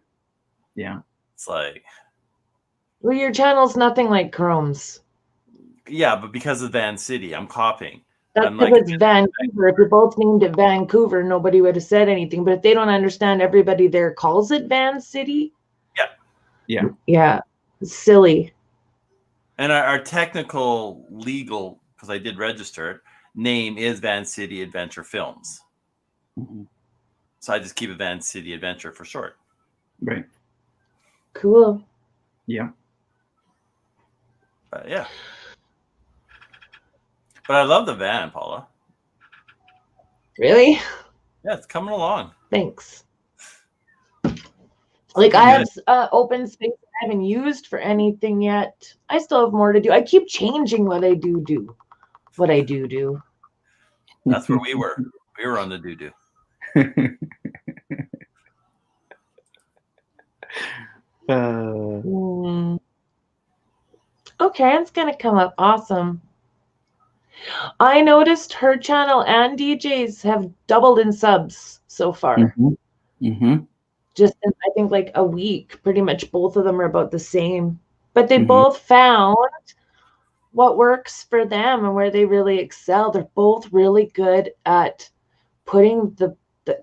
Yeah. It's like, well, your channel's nothing like Chrome's. Yeah, but because of Vancity, I'm copying. That's because it's Vancouver. If you're both named it Vancouver, nobody would have said anything. But if they don't understand, everybody there calls it Vancity. Yeah. Yeah. Yeah. It's silly. And our technical legal, because I did register it, name is Vancity Adventure Films. Mm-hmm. So I just keep it Vancity Adventure for short. Right. Cool. Yeah. But yeah. But I love the van, Paula. Really? Yeah, it's coming along. Thanks. Like, I have open space I haven't used for anything yet. I still have more to do. I keep changing what I do. What I do. That's where we were. We were on the do-do. Okay, it's going to come up. Awesome. I noticed her channel and DJ's have doubled in subs so far. Mm-hmm. Mm-hmm. Just in, I think, like a week. Pretty much both of them are about the same. But they both found what works for them and where they really excel. They're both really good at putting the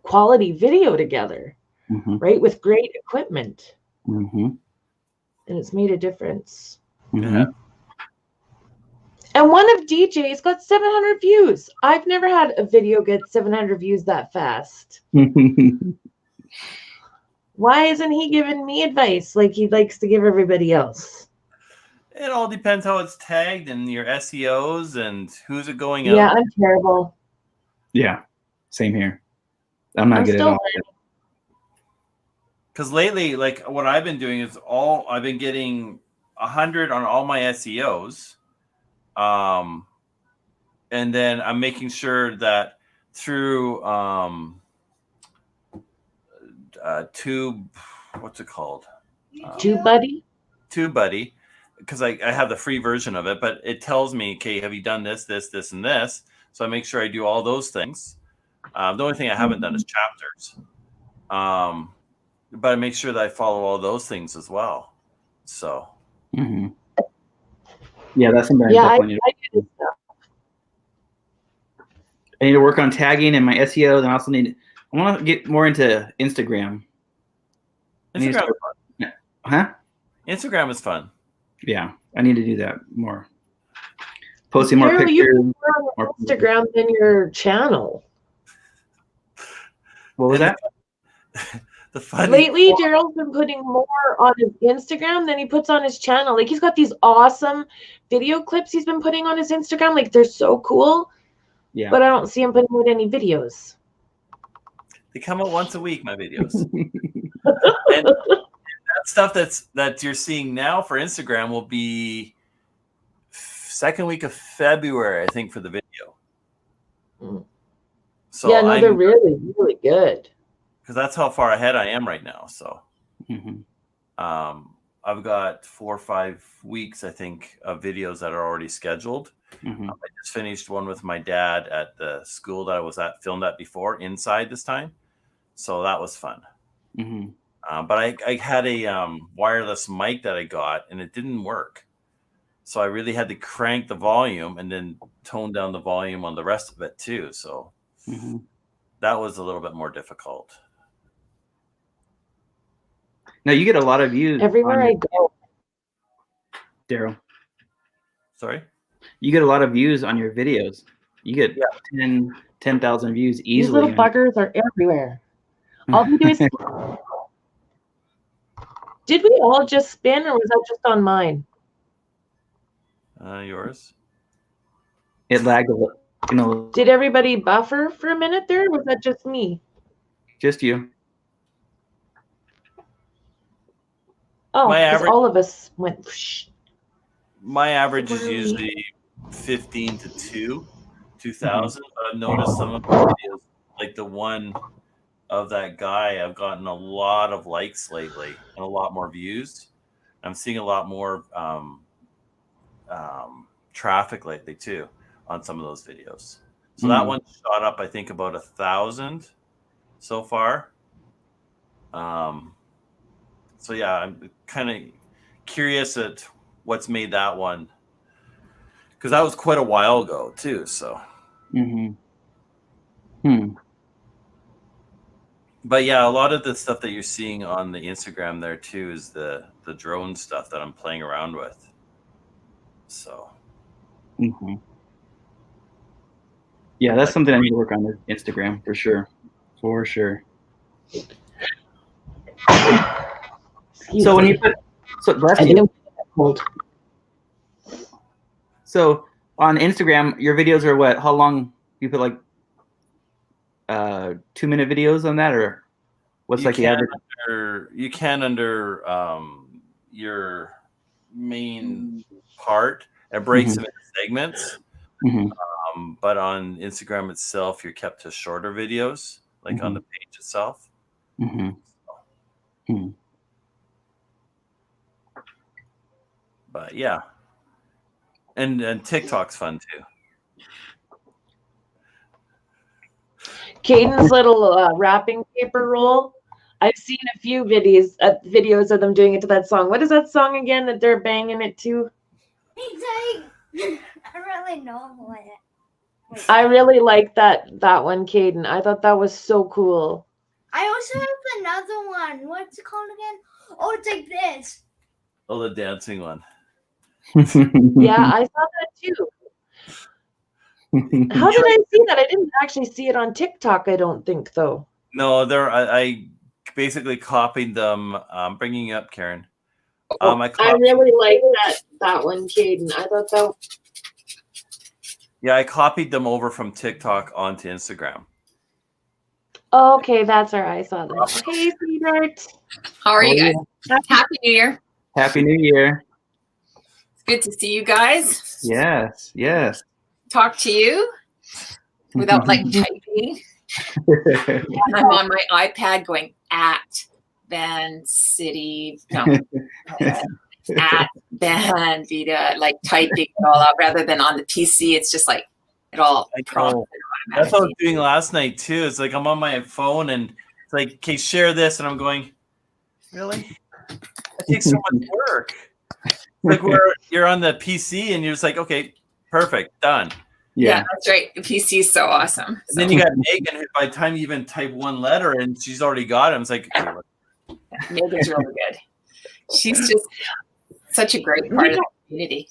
quality video together, right? With great equipment. And it's made a difference. Yeah. And one of DJ's got 700 views. I've never had a video get 700 views that fast. Why isn't he giving me advice like he likes to give everybody else? It all depends how it's tagged and your SEOs and who's it going out. Yeah, I'm terrible. Yeah, same here. I'm not good at all. Because lately, like what I've been doing is I've been getting 100 on all my SEOs. And then I'm making sure that through Tube, what's it called? TubeBuddy? TubeBuddy. because I have the free version of it, but it tells me, okay, have you done this, this, and this? So I make sure I do all those things. The only thing I haven't done is chapters. But I make sure that I follow all those things as well. So. Yeah, that's something Yeah, I definitely need. I do this stuff. I need to work on tagging and my SEO. Then I also I want to get more into Instagram. Instagram, huh? Instagram is fun. Yeah, I need to do that more. Posting more Daryl, pictures. you put more on Instagram than your channel. What was that? The funny Lately, Daryl's been putting more on his Instagram than he puts on his channel. Like, he's got these awesome video clips he's been putting on his Instagram. Like, they're so cool. Yeah. But I don't see him putting out any videos. They come out once a week, my videos. And that stuff that you're seeing now for Instagram will be second week of February, I think, for the video. So yeah, no, they're really, really good. Because that's how far ahead I am right now. So I've got 4 or 5 weeks, I think, of videos that are already scheduled. I just finished one with my dad at the school that I was at, filmed at before, inside this time. So that was fun. But I had a wireless mic that I got, and it didn't work. So I really had to crank the volume and then tone down the volume on the rest of it too. So that was a little bit more difficult. Now you get a lot of views everywhere I go. Daryl. Sorry? You get a lot of views on your videos. You get 10,000 views easily. These little buggers are everywhere. All we do is... Did we all just spin, or was that just on mine? Yours? It lagged a little. Did everybody buffer for a minute there, or was that just me? Just you. Oh, because all of us went... My average is usually 15 to 2,000. But I've noticed some of the videos, like the one of that guy, I've gotten a lot of likes lately and a lot more views. I'm seeing a lot more traffic lately too on some of those videos. So that one shot up, I think, about 1,000 so far. So yeah, I'm kind of curious at what's made that one, because that was quite a while ago too. So. But yeah, a lot of the stuff that you're seeing on the Instagram there too is the drone stuff that I'm playing around with. So. Yeah, that's something I need to work on with Instagram for sure. For sure. So when you put so on Instagram, your videos are what? How long? You put like 2-minute videos on that, or what's like the average? You can under your main part. It breaks them into segments. But on Instagram itself, you're kept to shorter videos, like on the page itself. But yeah, and TikTok's fun too. Cayden's little wrapping paper roll. I've seen a few videos of them doing it to that song. What is that song again that they're banging it to? I really know what it. I really like that one, Cayden. I thought that was so cool. I also have another one. What's it called again? Oh, it's like this. Oh, the dancing one. Yeah, I saw that too. How did I see that? I didn't actually see it on TikTok, I don't think, though. No, I basically copied them. Bringing you up, Karen. I really like that one, Cayden. I thought that. Yeah, I copied them over from TikTok onto Instagram. Okay, that's where I saw them. Hey, sweetheart. How are you guys? Happy New Year. Happy New Year. It's good to see you guys. Yes. Talk to you without like typing. I'm on my iPad going at Vancity, at band Vita, like typing it all out rather than on the PC. It's just like it all I prompts know. it That's what I was automatically. doing last night too. It's like I'm on my phone and it's like, okay, share this, and I'm going, really? That takes so much work. Like where you're on the PC and you're just like, okay, perfect, done. Yeah, that's right. The PC is so awesome. And then you got Megan, who by the time you even type one letter and she's already got it, it's like, okay, Megan's really good. She's just such a great part of the community.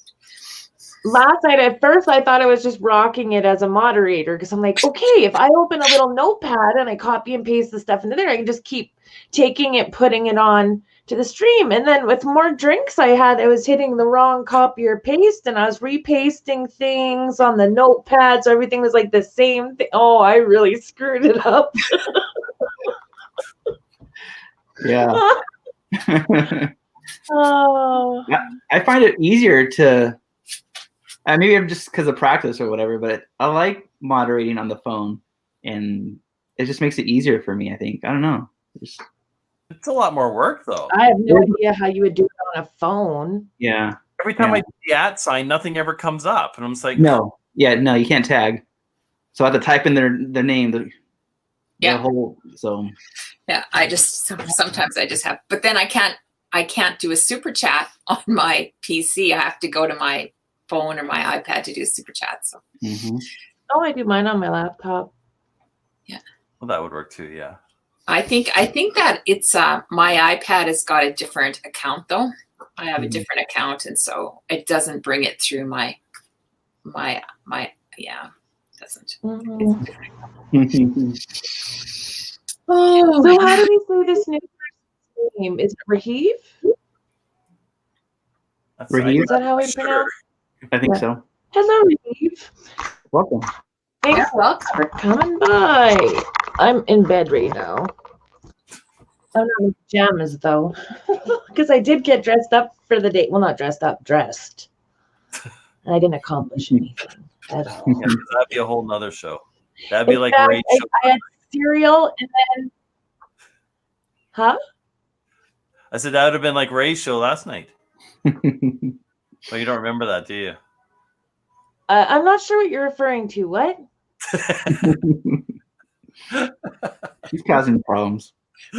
Last night, at first, I thought I was just rocking it as a moderator because I'm like, okay, if I open a little notepad and I copy and paste the stuff into there, I can just keep taking it, putting it on to the stream. And then with more drinks I had, I was hitting the wrong copy or paste, and I was repasting things on the notepad, so everything was like the same thing. Oh, I really screwed it up. Yeah. Oh. I find it easier to, maybe I'm just because of practice or whatever, but I like moderating on the phone, and it just makes it easier for me, I think. I don't know. it's a lot more work though. I have no idea how you would do it on a phone. Yeah. Every time Yeah. I do the @ sign, nothing ever comes up, and I'm just like, No. Yeah, no, you can't tag. So I have to type in their name, the whole, so. Yeah, sometimes I just have, but then I can't do a super chat on my PC. I have to go to my phone or my iPad to do super chat. So Oh, I do mine on my laptop. yeah, well, that would work too. Yeah. I think that it's my iPad has got a different account though. I have a different account, and so it doesn't bring it through my it doesn't. Oh, So how do we say this new person's name? Is it Raheem? That's Raheem? Is that how we Sure. pronounce it? I think so. Hello, Raheem. Welcome. Thanks for coming by. I'm in bed right now. I'm not in pajamas though, because I did get dressed up for the day. Well, not dressed up, dressed. And I didn't accomplish anything at all. Yeah, that'd be a whole nother show. That'd be In like fact, Rachel. I had cereal and then, huh? I said that would have been like Ray's show last night. Well, you don't remember that, do you? I'm not sure what you're referring to. What? He's causing problems.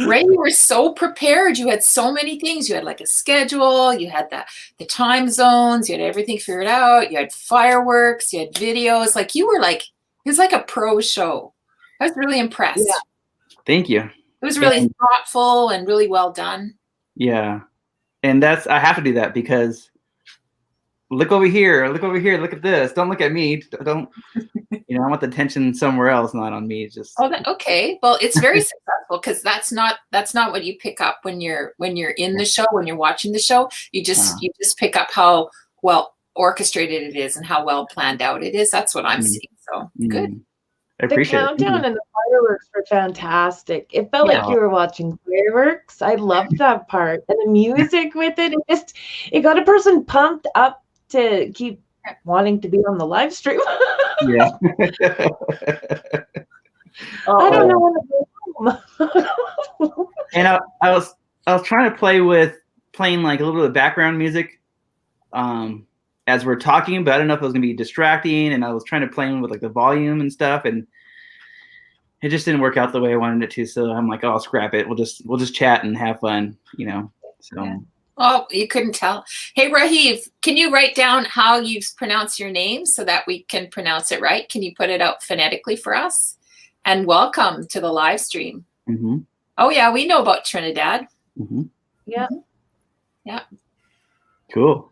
Ray, you were so prepared. You had so many things. You had like a schedule. You had the time zones. You had everything figured out. You had fireworks. You had videos. Like you were like, it was like a pro show. I was really impressed. Yeah. Thank you. It was really thoughtful and really well done. Yeah. And I have to do that because look over here, look at this. Don't look at me. Don't, I want the attention somewhere else, not on me. Just Okay. Well, it's very successful because that's not what you pick up when you're in the show, when you're watching the show. You just pick up how well orchestrated it is and how well planned out it is. That's what I'm seeing. So good. I appreciate the countdown and the fireworks were fantastic. It felt like you were watching fireworks. I loved that part. And the music with it, it got a person pumped up to keep wanting to be on the live stream. Yeah. I don't know when to go home. And I was trying to playing like a little bit of background music as we're talking, but I don't know if it was gonna be distracting, and I was trying to play with like the volume and stuff, and it just didn't work out the way I wanted it to. So I'm like, oh, scrap it. We'll just chat and have fun, So Yeah. Oh, you couldn't tell. Hey, Raheem, can you write down how you pronounce your name so that we can pronounce it right? Can you put it out phonetically for us? And welcome to the live stream. Mm-hmm. Oh yeah, we know about Trinidad. Mm-hmm. Yeah. Yeah. Cool.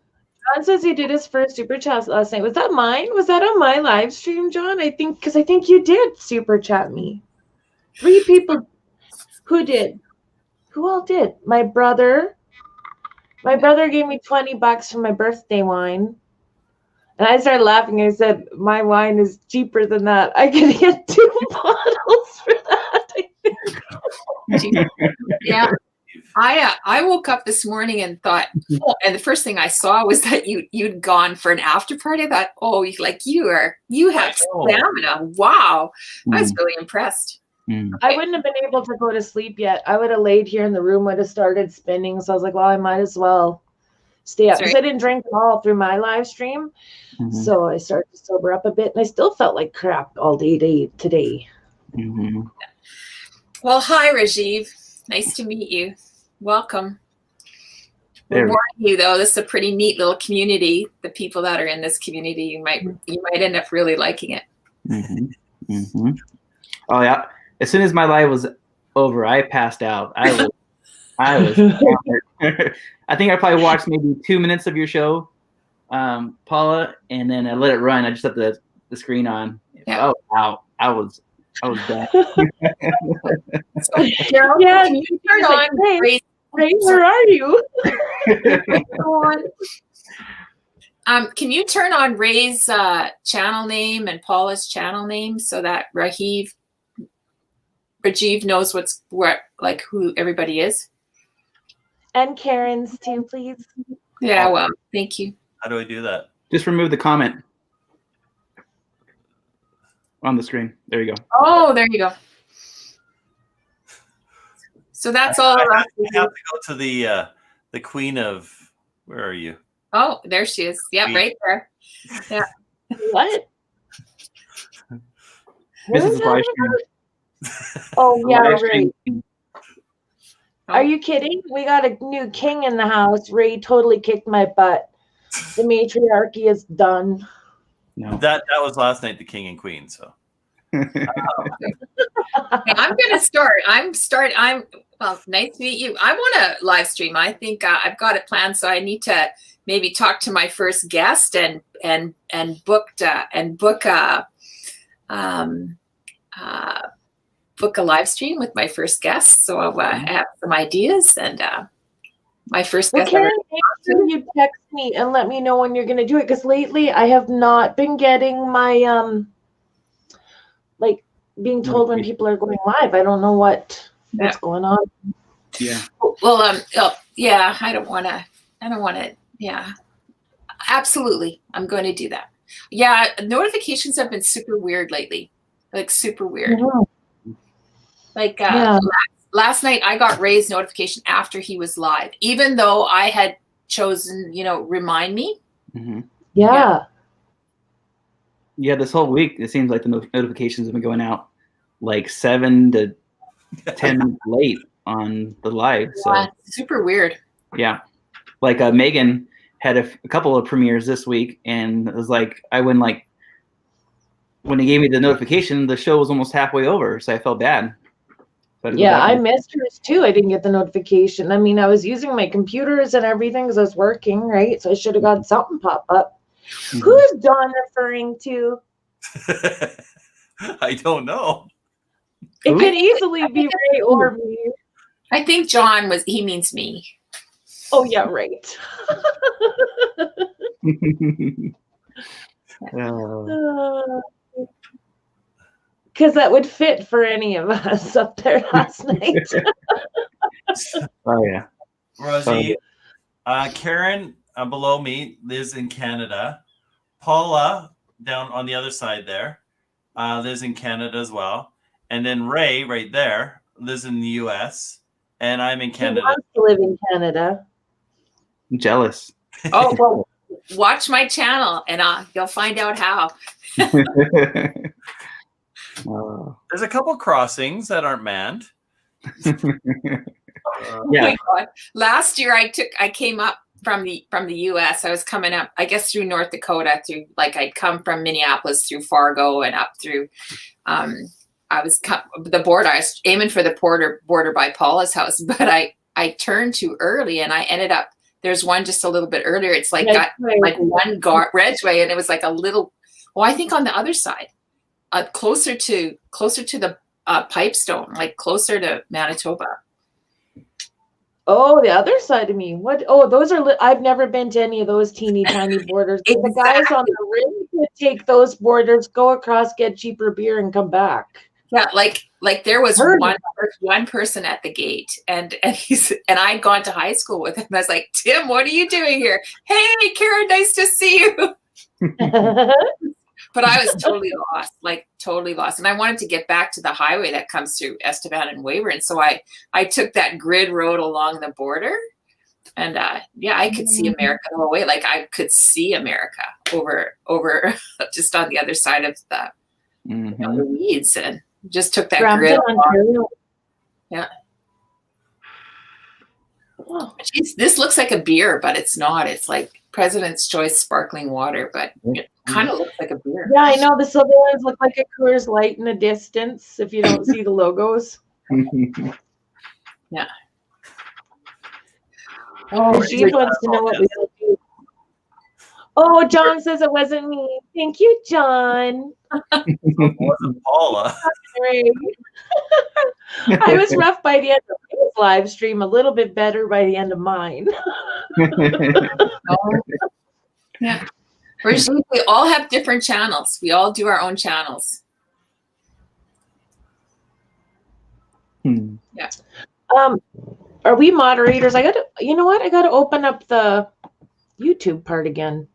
John says he did his first super chat last night. Was that mine? Was that on my live stream, John? I think you did super chat me. 3 people. Who did? Who all did? My brother. My brother gave me $20 for my birthday wine. And I started laughing. I said, my wine is cheaper than that. I could get 2 bottles for that, I think. Yeah. I woke up this morning and thought, and the first thing I saw was that you'd gone for an after party. I thought, you have stamina. Wow. I was really impressed. I wouldn't have been able to go to sleep yet. I would have laid here and the room would have started spinning. So I was like, well, I might as well stay up. Sorry. Because I didn't drink at all through my live stream. Mhm. So I started to sober up a bit, and I still felt like crap all day today. Mhm. Well, hi, Rajiv. Nice to meet you. Welcome. We're There we- warning you, though. This is a pretty neat little community. The people that are in this community, you might end up really liking it. Mhm. Mhm. Oh yeah. As soon as my live was over, I passed out. I was hammered. I think I probably watched maybe 2 minutes of your show, Paula, and then I let it run. I just left the screen on. Yeah. Oh wow. I was done. So, Daryl, Yeah, can you turn like, on "Hey, Ray's Ray, where are you?" Can you turn on Ray's channel name and Paula's channel name so that Rajiv knows who everybody is? And Karen's too, please. Yeah, well, thank you. How do I do that? Just remove the comment on the screen. There you go. Oh, there you go. So that's all. I have to go to the queen of, where are you? Oh, there she is. Yeah, Queen. right there. Yeah. What? This What is is live that? stream. Oh yeah, Live right. stream. Are you kidding? We got a new king in the house. Ray totally kicked my butt. The matriarchy is done. No. That was last night, the king and queen. So Okay, I'm gonna start. Well, nice to meet you. I want to live stream. I think I've got it planned, so I need to maybe talk to my first guest and book a live stream with my first guest. So I have some ideas, and my first Well, guest. Karen, make sure you text me and let me know when you're going to do it, because lately I have not been getting my like being told when people are going live. I don't know what's going on. Yeah. Well, yeah, I don't want to. Yeah, absolutely. I'm going to do that. Yeah, notifications have been super weird lately. Like super weird. Mhm. Like Yeah. last night I got Ray's notification after he was live, even though I had chosen, remind me. Mm-hmm. Yeah. Yeah, this whole week it seems like the notifications have been going out like 7 to 10 minutes late on the live. So Yeah, super weird. yeah, like Megan had a couple of premieres this week, and it was like when he gave me the notification, the show was almost halfway over, so I felt bad. So Yeah, I missed hers too. I didn't get the notification. I mean, I was using my computers and everything because I was working, right? So I should have got something pop up. Mhm. Who is Dawn referring to? I don't know. It Who? could easily be Ray or me. I think John he means me. Oh yeah, right. Because that would fit for any of us up there last night. Oh yeah. Rosie, Karen below me lives in Canada. Paula down on the other side there lives in Canada as well. And then Ray right there lives in the US. And I'm in Who Canada. wants to live in Canada? I'm jealous. Oh, well, watch my channel and you'll find out how. There's a couple crossings that aren't manned. Oh my God. Last year I came up from the US. I was coming up, I guess, through North Dakota, through I'd come from Minneapolis through Fargo and up through the border. I was aiming for the border by Paula's house, but I turned too early and I ended up, there's one just a little bit earlier. It's one Redway, and it was like a little, I think on the other side, closer to the Pipestone, like closer to Manitoba. Oh, the other side of me. What? Oh, those are. I've never been to any of those teeny tiny borders. Exactly. The guys on the rim could take those borders, go across, get cheaper beer, and come back. Yeah, like there was one person at the gate, and I'd gone to high school with him. I was like, Tim, what are you doing here? Hey, Karen, nice to see you. But I was totally lost, and I wanted to get back to the highway that comes through Estevan and Weyburn. So I took that grid road along the border, And yeah, I could see America the whole way. Like I could see America over just on the other side of the, the weeds, and just took that Brampton, grill. Ontario. Yeah. Oh, geez, this looks like a beer, but it's not. It's like President's Choice sparkling water, but it kind of looks like a beer. Yeah, I know the silver ones look like a Coors Light in the distance if you don't see the logos. Yeah. Oh, She wants to know what we do. Oh, John says it wasn't me. Thank you, John. It wasn't Paula. I was rough by the end of his live stream, a little bit better by the end of mine. Yeah. We all have different channels. We all do our own channels. Yeah. Are we moderators? You know what? I gotta open up the YouTube part again.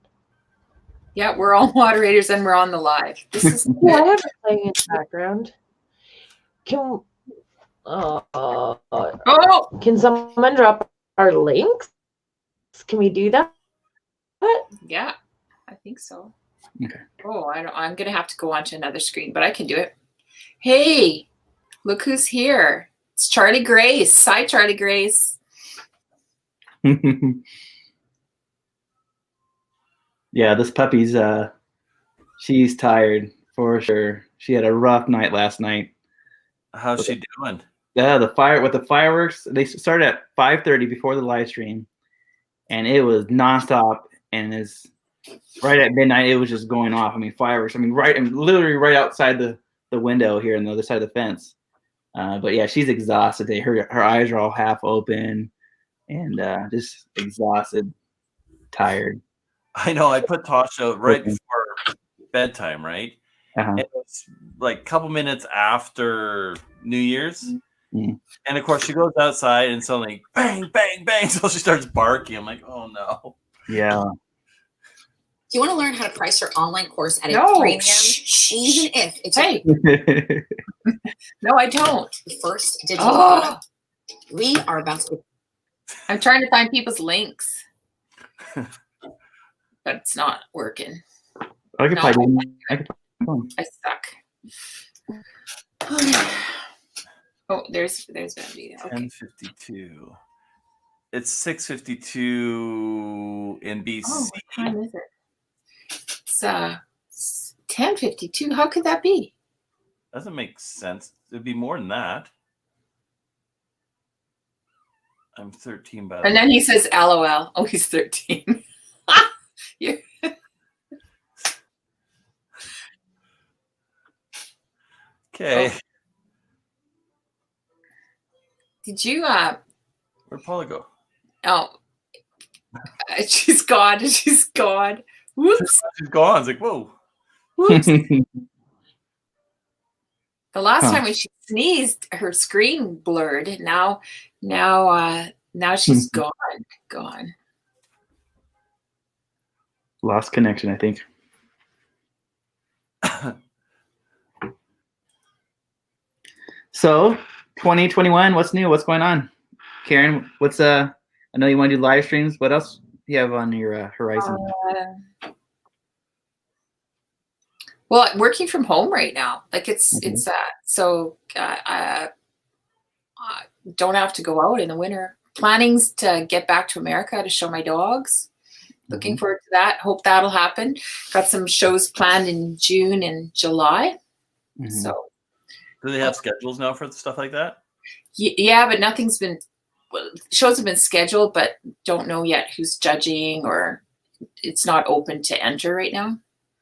Yeah, we're all moderators and we're on the live. This is Yeah, I have it playing in the background. Can someone drop our links? Can we do that? Yeah, I think so. Okay. Oh, I'm gonna have to go onto another screen, but I can do it. Hey, look who's here. It's Charlie Grace. Hi, Charlie Grace. Yeah, this puppy's she's tired for sure. She had a rough night last night. How's she doing? Yeah, the fireworks, they started at 5:30 before the live stream, and it was nonstop. And it's right at midnight, it was just going off. I mean, fireworks. I mean, literally right outside the window here on the other side of the fence. But yeah, she's exhausted. Her eyes are all half open, and just exhausted, tired. I know. I put Tosha right before bedtime, right? And it was like a couple minutes after New Year's. And of course, she goes outside and suddenly bang, bang, bang. So she starts barking. I'm like, oh no. Yeah. Do you want to learn how to price your online course at a No. premium, even if it's Hey. No, I don't. the first digital Oh, product? We are about to. I'm trying to find people's links, but it's not working. I could probably. I suck. Oh, there's Vanity. Okay. 10:52. It's 6:52 in BC. Oh, what time is it? It's 10:52. How could that be? Doesn't make sense. It'd be more than that. I'm 13 by the way. And then he says, LOL. Oh, he's 13. Yeah. Okay. Oh. Did you Where'd Paula go? oh, she's gone. She's gone. Whoops. She's gone. It's like, whoa. Whoops. The last time when she sneezed, her screen blurred. Now she's gone. Lost connection, I think. So 2021, what's new? What's going on? Karen, I know you want to do live streams. What else do you have on your horizon? Well, working from home right now. Like don't have to go out in the winter. Planning's to get back to America to show my dogs. Looking forward to that. Hope that'll happen. Got some shows planned in June and July. So Do they have schedules now for stuff like that? yeah, but shows have been scheduled, but don't know yet who's judging, or it's not open to enter right now.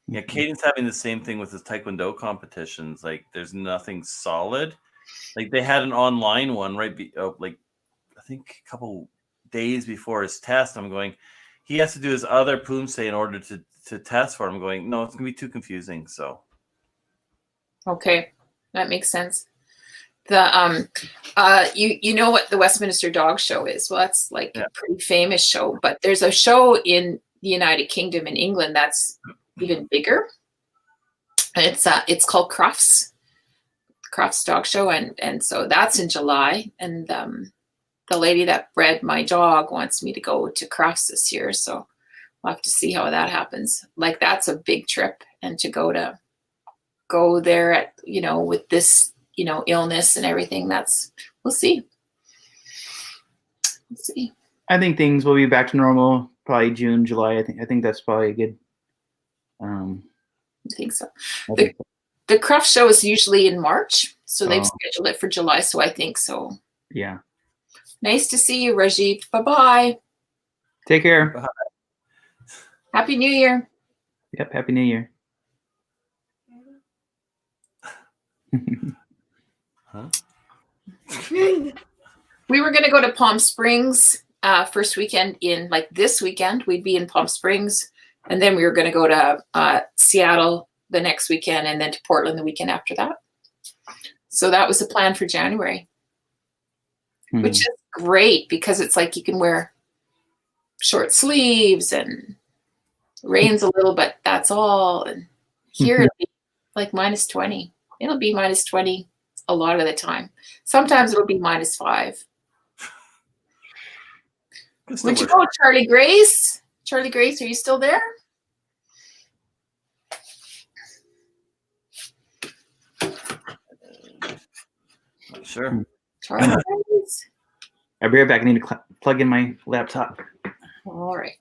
Yeah, Cayden's having the same thing with his Taekwondo competitions. Like, there's nothing solid. Like, they had an online one like I think a couple days before his test. I'm going, he has to do his other Poomsae in order to test for it. I'm going, no, it's gonna be too confusing. So Okay, that makes sense. The you know what the Westminster Dog Show is? Well, that's like a pretty famous show, but there's a show in the United Kingdom in England that's even bigger. It's called Crufts Dog Show, and so that's in July, and the lady that bred my dog wants me to go to Crufts this year, so we'll have to see how that happens. Like, that's a big trip, and to go there at, you know, with this, you know, illness and everything, we'll see. We'll see. I think things will be back to normal probably June, July. I think that's probably a good. I think so. I think so. The Crufts show is usually in March, so they've scheduled it for July. So I think so. Yeah. Nice to see you, Rajiv. Bye-bye. Take care. Bye. Happy New Year. Yep. Happy New Year. Huh? We were going to go to Palm Springs first weekend like this weekend. We'd be in Palm Springs, and then we were going to go to Seattle the next weekend, and then to Portland the weekend after that. So that was the plan for January, which is great because it's like you can wear short sleeves and rains a little, but that's all. And here it'll be like -20. It'll be -20 a lot of the time. Sometimes it'll be -5. Would you go, Charlie Grace? Charlie Grace, are you still there? Sure. Charlie Grace. I'll be right back. I need to plug in my laptop. All right.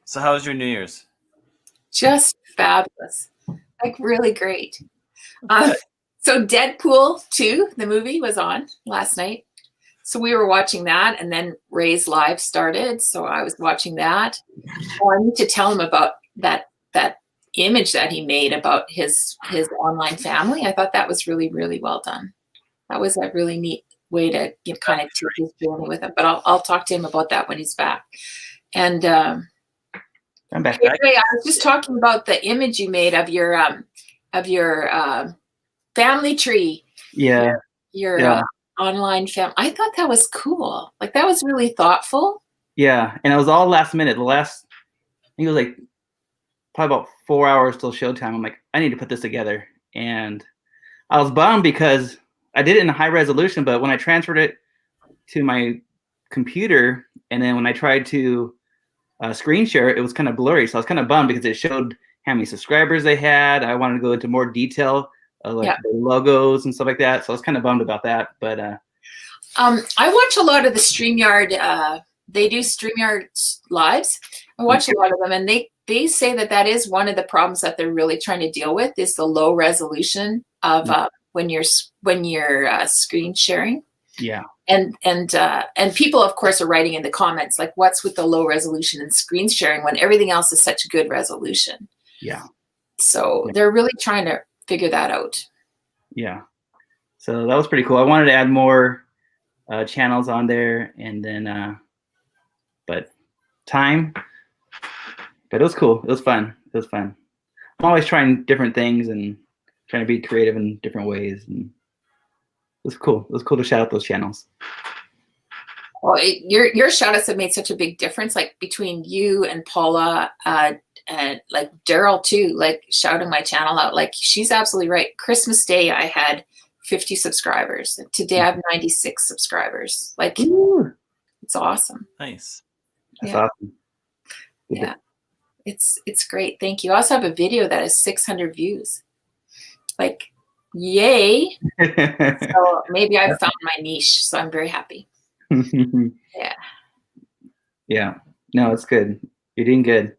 So how was your New Year's? Just fabulous. Like, really great. So Deadpool 2, the movie, was on last night. So we were watching that, and then Ray's Live started. So I was watching that. Oh, I need to tell him about that image that he made about his online family. I thought that was really, really well done. That was a really neat way to kind of take his journey with it. But I'll talk to him about that when he's back. And I'm back. Ray, I was just talking about the image you made of your family tree. Yeah. Your online family. I thought that was cool. Like, that was really thoughtful. Yeah, and it was all last minute. I think it was like probably about 4 hours till showtime. I'm like, I need to put this together, and I was bummed because I did it in high resolution, but when I transferred it to my computer, and then when I tried to screen share it, it was kind of blurry. So I was kind of bummed because it showed how many subscribers they had. I wanted to go into more detail, like the logos and stuff like that. So I was kind of bummed about that. But I watch a lot of the StreamYard. They do StreamYard lives. I watch a lot of them, and they say that is one of the problems that they're really trying to deal with, is the low resolution of when you're screen sharing. Yeah. And people, of course, are writing in the comments, like, what's with the low resolution and screen sharing when everything else is such good resolution? Yeah. So they're really trying to figure that out. Yeah. So that was pretty cool. I wanted to add more channels on there, and then, but it was cool. It was fun. I'm always trying different things and trying to be creative in different ways, and it was cool. It was cool to shout out those channels. Well, your shout outs have made such a big difference, like between you and Paula, and like Daryl too, like shouting my channel out. Like, she's absolutely right. Christmas Day, I had 50 subscribers. Today I have 96 subscribers. Like, it's awesome. Nice. That's awesome. Yeah. It's great. Thank you. I also have a video that has 600 views. Like, yay. So maybe I've found my niche. So I'm very happy. Yeah. Yeah. No, it's good. You're doing good.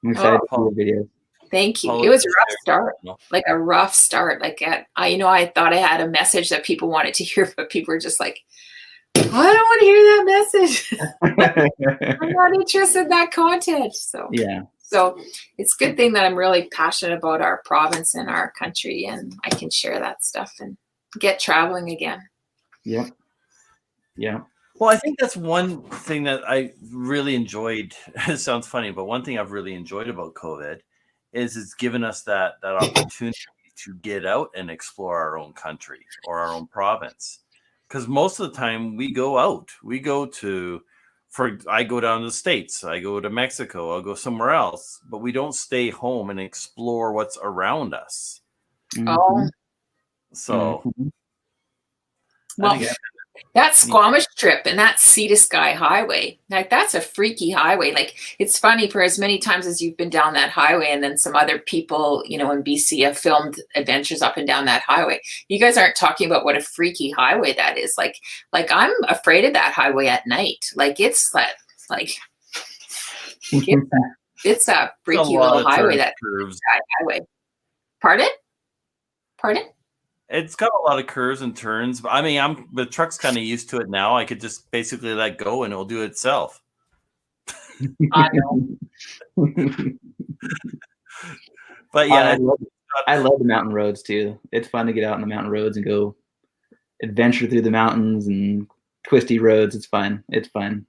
I'm excited for the video. Thank you. It was a rough start. Like a rough start. Like, I thought I had a message that people wanted to hear, but people were just like, I don't want to hear that message. I'm not interested in that content. So yeah. So it's a good thing that I'm really passionate about our province and our country, and I can share that stuff and get traveling again. Yeah. Yeah. Well, I think that's one thing that I really enjoyed. It sounds funny, but one thing I've really enjoyed about COVID is it's given us that opportunity to get out and explore our own country or our own province. Because most of the time we go out. We go I go down to the States. I go to Mexico. I'll go somewhere else. But we don't stay home and explore what's around us. Oh, So well, I think that Squamish trip and that Sea to Sky highway, like that's a freaky highway. Like it's funny, for as many times as you've been down that highway, and then some other people, you know, in BC have filmed adventures up and down that highway. You guys aren't talking about what a freaky highway that is. Like I'm afraid of that highway at night. Like it's it's a freaky little highway. That curves. That highway. Pardon? It's got a lot of curves and turns. But I mean, the truck's kind of used to it now. I could just basically let go and it'll do it itself. I know. But yeah, I love the mountain roads too. It's fun to get out on the mountain roads and go adventure through the mountains and twisty roads. It's fun. It's fun.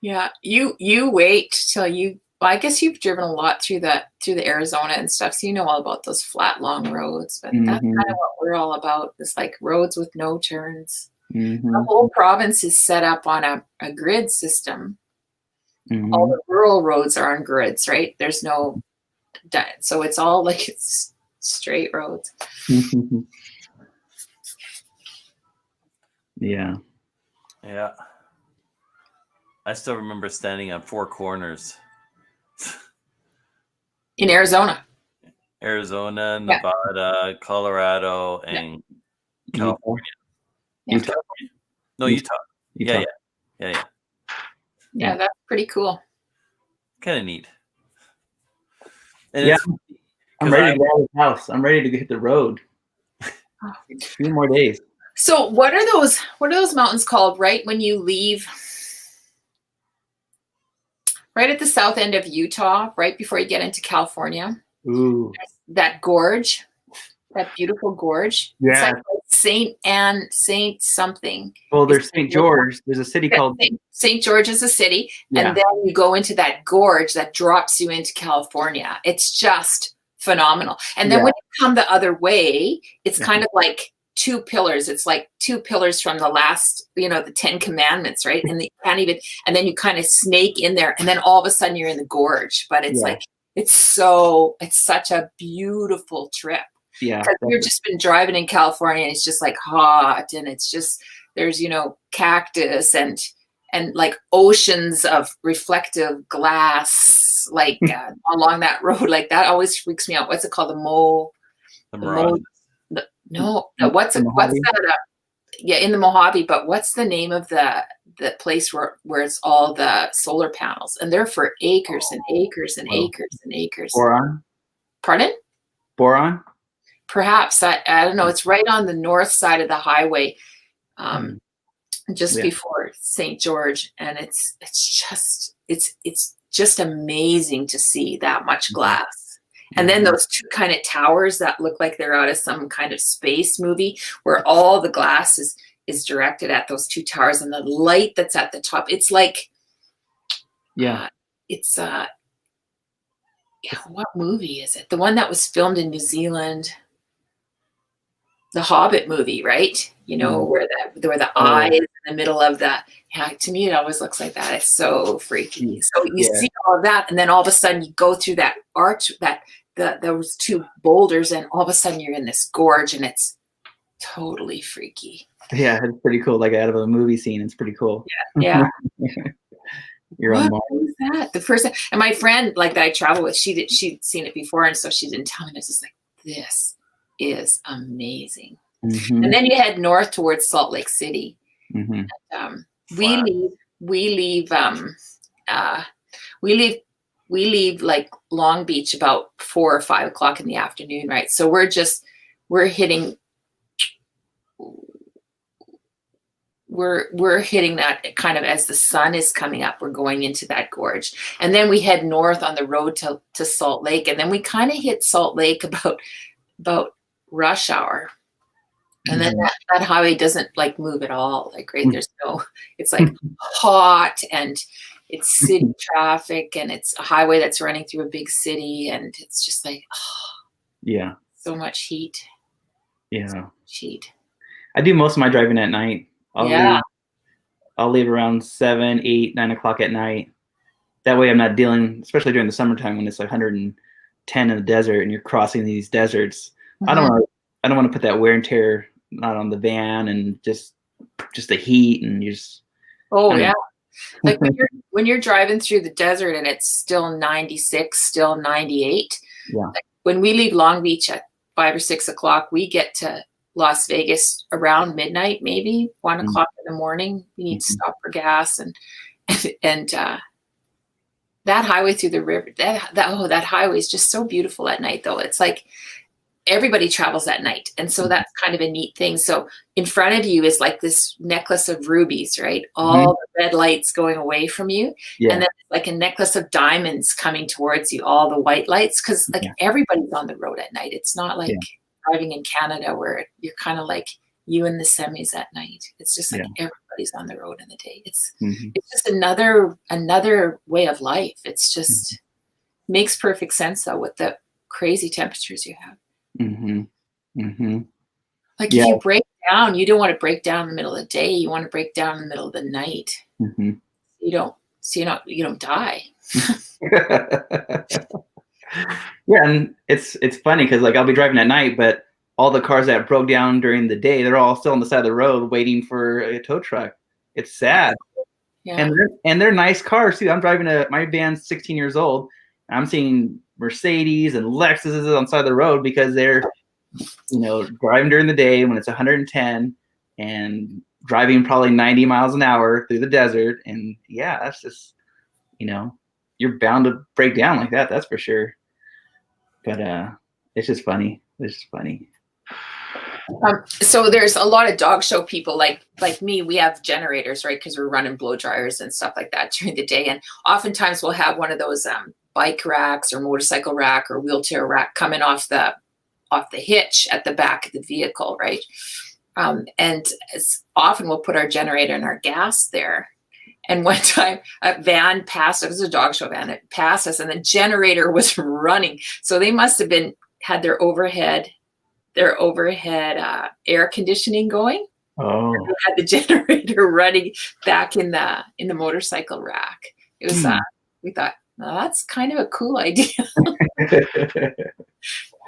Yeah, you wait till you. Well, I guess you've driven a lot through the Arizona and stuff, so you know all about those flat, long roads. But that's kind of what we're all about. It's like roads with no turns. The whole province is set up on a grid system. All the rural roads are on grids, right? There's no, so it's all like it's straight roads. Yeah. Yeah. I still remember standing on Four Corners. In Arizona, Nevada, Colorado, and California. Utah. No, Utah. Utah. Yeah. Yeah, that's pretty cool. Kind of neat. And yeah, I'm ready to get out of the house. I'm ready to hit the road. A few more days. So what are those mountains called right when you leave? Right at the south end of Utah, right before you get into California. Ooh. That gorge, that beautiful gorge. Yeah. It's like Saint something. Well, there's St. George. There's a city called St. George is a city. Yeah. And then you go into that gorge that drops you into California. It's just phenomenal. And then when you come the other way, it's kind of like two pillars. It's like two pillars from the last, the 10 commandments, right? And you can't even, and then you kind of snake in there, and then all of a sudden you're in the gorge. But it's like, it's such a beautiful trip. Yeah. Because you've just been driving in California and it's just like hot, and it's just, there's, cactus and like oceans of reflective glass, like along that road. Like that always freaks me out. What's it called? What's that? In the Mojave. But what's the name of the place where it's all the solar panels, and they're for acres and acres and acres and acres. Boron. Pardon? Boron. Perhaps I don't know. It's right on the north side of the highway, before St. George, and it's just amazing to see that much glass. And then those two kind of towers that look like they're out of some kind of space movie, where all the glass is directed at those two towers, and the light that's at the top. It's like, what movie is it? The one that was filmed in New Zealand, the Hobbit movie, right? Where the eyes in the middle of the. Yeah, to me, it always looks like that. It's so freaky. So you see all of that, and then all of a sudden you go through that arch, those two boulders, and all of a sudden you're in this gorge, and it's totally freaky. Yeah, it's pretty cool. Like out of a movie scene, it's pretty cool. Yeah. You're on Mars. What was that? The person, and my friend, like that I travel with, she'd seen it before, and so she didn't tell me. I was just like, this is amazing. And then you head north towards Salt Lake City. And, we leave like Long Beach about 4 or 5 o'clock in the afternoon, right? So we're hitting that kind of as the sun is coming up. We're going into that gorge, and then we head north on the road to Salt Lake, and then we kind of hit Salt Lake about rush hour. And then that highway doesn't like move at all. Like, right, it's like hot, and it's city traffic, and it's a highway that's running through a big city, and it's just like, so much heat. Yeah. So much heat. I do most of my driving at night. I'll leave around 7, 8, 9 o'clock at night. That way I'm not dealing, especially during the summertime when it's like 100 110 in the desert and you're crossing these deserts. Mm-hmm. I don't want to put that wear and tear not on the van and just the heat and you just. Oh yeah. Like when you're driving through the desert and it's still 96, still 98. Yeah. Like when we leave Long Beach at 5 or 6 o'clock, we get to Las Vegas around midnight, maybe 1 o'clock in the morning. We need to stop for gas and that highway through the river, that highway is just so beautiful at night though. It's like everybody travels at night. And so that's kind of a neat thing. So in front of you is like this necklace of rubies, right? All the red lights going away from you. Yeah. And then like a necklace of diamonds coming towards you, all the white lights. Cause like everybody's on the road at night. It's not like driving in Canada where you're kind of like you and the semis at night. It's just like everybody's on the road in the day. It's just another way of life. It's just makes perfect sense though with the crazy temperatures you have. Like if you break down, you don't want to break down in the middle of the day. You want to break down in the middle of the night. You don't die. Yeah, and it's funny because like I'll be driving at night, but all the cars that broke down during the day, they're all still on the side of the road waiting for a tow truck. It's sad. Yeah. And they're nice cars too. I'm driving my van's 16 years old. And I'm seeing Mercedes and Lexuses on the side of the road because they're, driving during the day when it's 110 and driving probably 90 miles an hour through the desert. And yeah, that's just, you're bound to break down like that. That's for sure. But it's just funny. It's just funny. So there's a lot of dog show people like me. We have generators, right? Because we're running blow dryers and stuff like that during the day. And oftentimes we'll have one of those bike racks or motorcycle rack or wheelchair rack coming off the hitch at the back of the vehicle, right? And often we'll put our generator and our gas there. And one time a van passed, it was a dog show van, it passed us and the generator was running. So they must have had their overhead air conditioning going. Oh. They had the generator running back in the motorcycle rack. It was we thought, well, that's kind of a cool idea.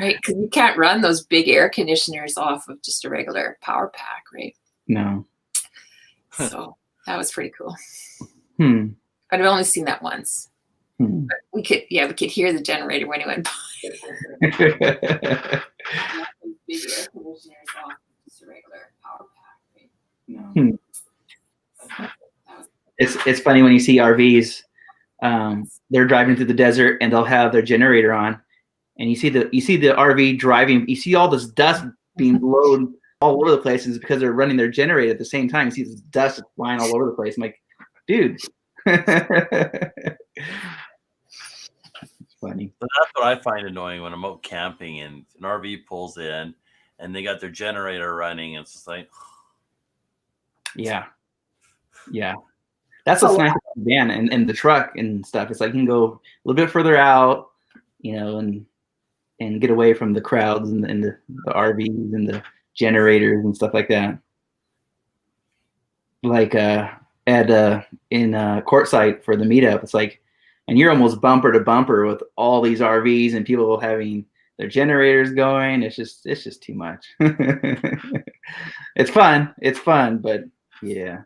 Right? Because you can't run those big air conditioners off of just a regular power pack, right? No. So that was pretty cool. But I've only seen that once. But we could hear the generator when it went by. Big air conditioners off just a regular power pack, right? It's funny when you see RVs. They're driving through the desert and they'll have their generator on, and you see the RV driving. You see all this dust being blown all over the place, and it's because they're running their generator at the same time. You see this dust flying all over the place. I'm like, dude. Funny. So that's what I find annoying when I'm out camping and an RV pulls in and they got their generator running. And it's just like, yeah. That's what's nice about the van and the truck and stuff. It's like you can go a little bit further out, and get away from the crowds and the RVs and the generators and stuff like that. Like in Quartzsite for the meetup, it's like. And you're almost bumper to bumper with all these RVs and people having their generators going. It's just too much. It's fun, but yeah.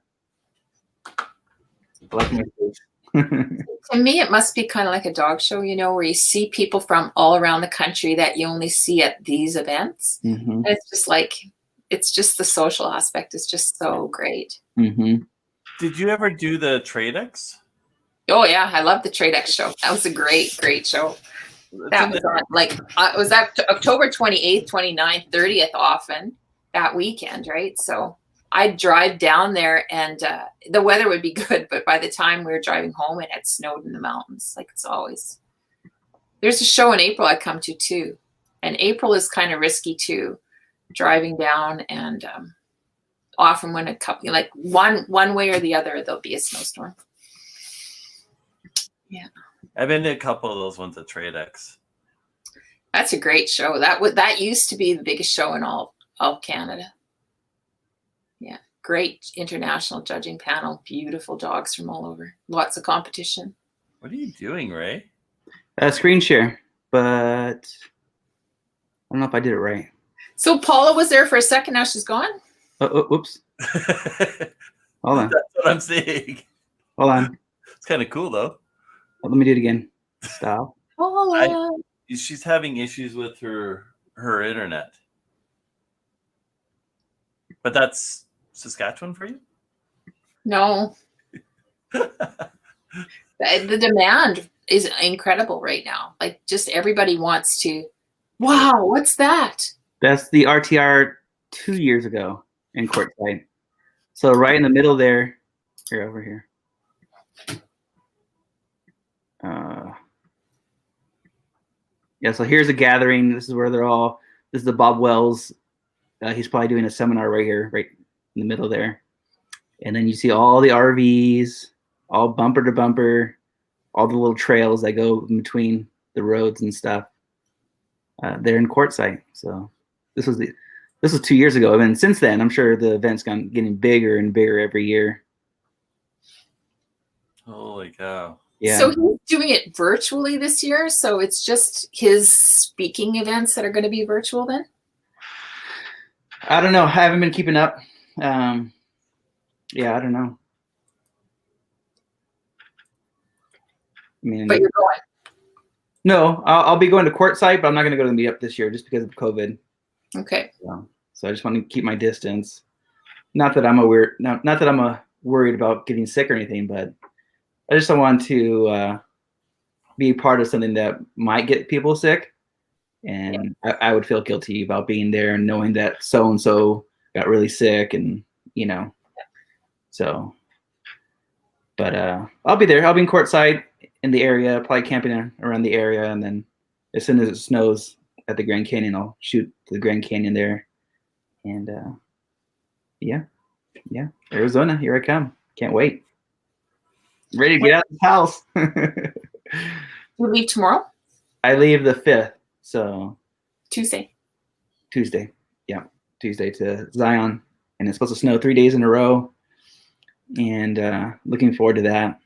To me, it must be kind of like a dog show, where you see people from all around the country that you only see at these events. And it's just the social aspect is just so great. Did you ever do the Tradex? Oh yeah, I love the Tradex show. That was a great show. That was on it was October 28th, 29th, 30th often that weekend, right? So I'd drive down there and the weather would be good, but by the time we were driving home, it had snowed in the mountains, like it's always. There's a show in April I come to too. And April is kind of risky too, driving down and often when one way or the other, there'll be a snowstorm. Yeah, I've been to a couple of those ones at Tradex. That's a great show. That used to be the biggest show in all of Canada. Yeah, great international judging panel. Beautiful dogs from all over. Lots of competition. What are you doing, Ray? Screen share. but I don't know if I did it right. So Paula was there for a second. Now she's gone. Whoops. Hold on. That's what I'm saying. Hold on. It's kind of cool though. Let me do it again. Stop. Paula. She's having issues with her internet. But that's Saskatchewan for you? No. The demand is incredible right now. Like just everybody wants to. Wow, what's that? That's the RTR 2 years ago in Quartzsite. So right in the middle there, here over here. Yeah, so here's a gathering. This is where this is the Bob Wells. He's probably doing a seminar right here, right in the middle there. And then you see all the RVs, all bumper to bumper, all the little trails that go in between the roads and stuff. They're in Quartzsite. So this was 2 years ago. And since then, I'm sure the event's getting bigger and bigger every year. Holy cow. Yeah. So he's doing it virtually this year. So it's just his speaking events that are going to be virtual then? I don't know. I haven't been keeping up. Yeah, I don't know. I mean, But you're going. No, I'll be going to Quartzsite, but I'm not going to go to the meetup this year just because of COVID. Okay. So I just want to keep my distance. Not that I'm worried about getting sick or anything, but I just don't want to be part of something that might get people sick. And I would feel guilty about being there and knowing that so-and-so got really sick and, so. But I'll be there. I'll be in Quartzsite in the area, probably camping around the area. And then as soon as it snows at the Grand Canyon, I'll shoot to the Grand Canyon there. And yeah, Arizona, here I come. Can't wait. Ready to get out of the house. You leave tomorrow? I leave the 5th, so Tuesday. Yeah, Tuesday to Zion, and it's supposed to snow 3 days in a row, and looking forward to that.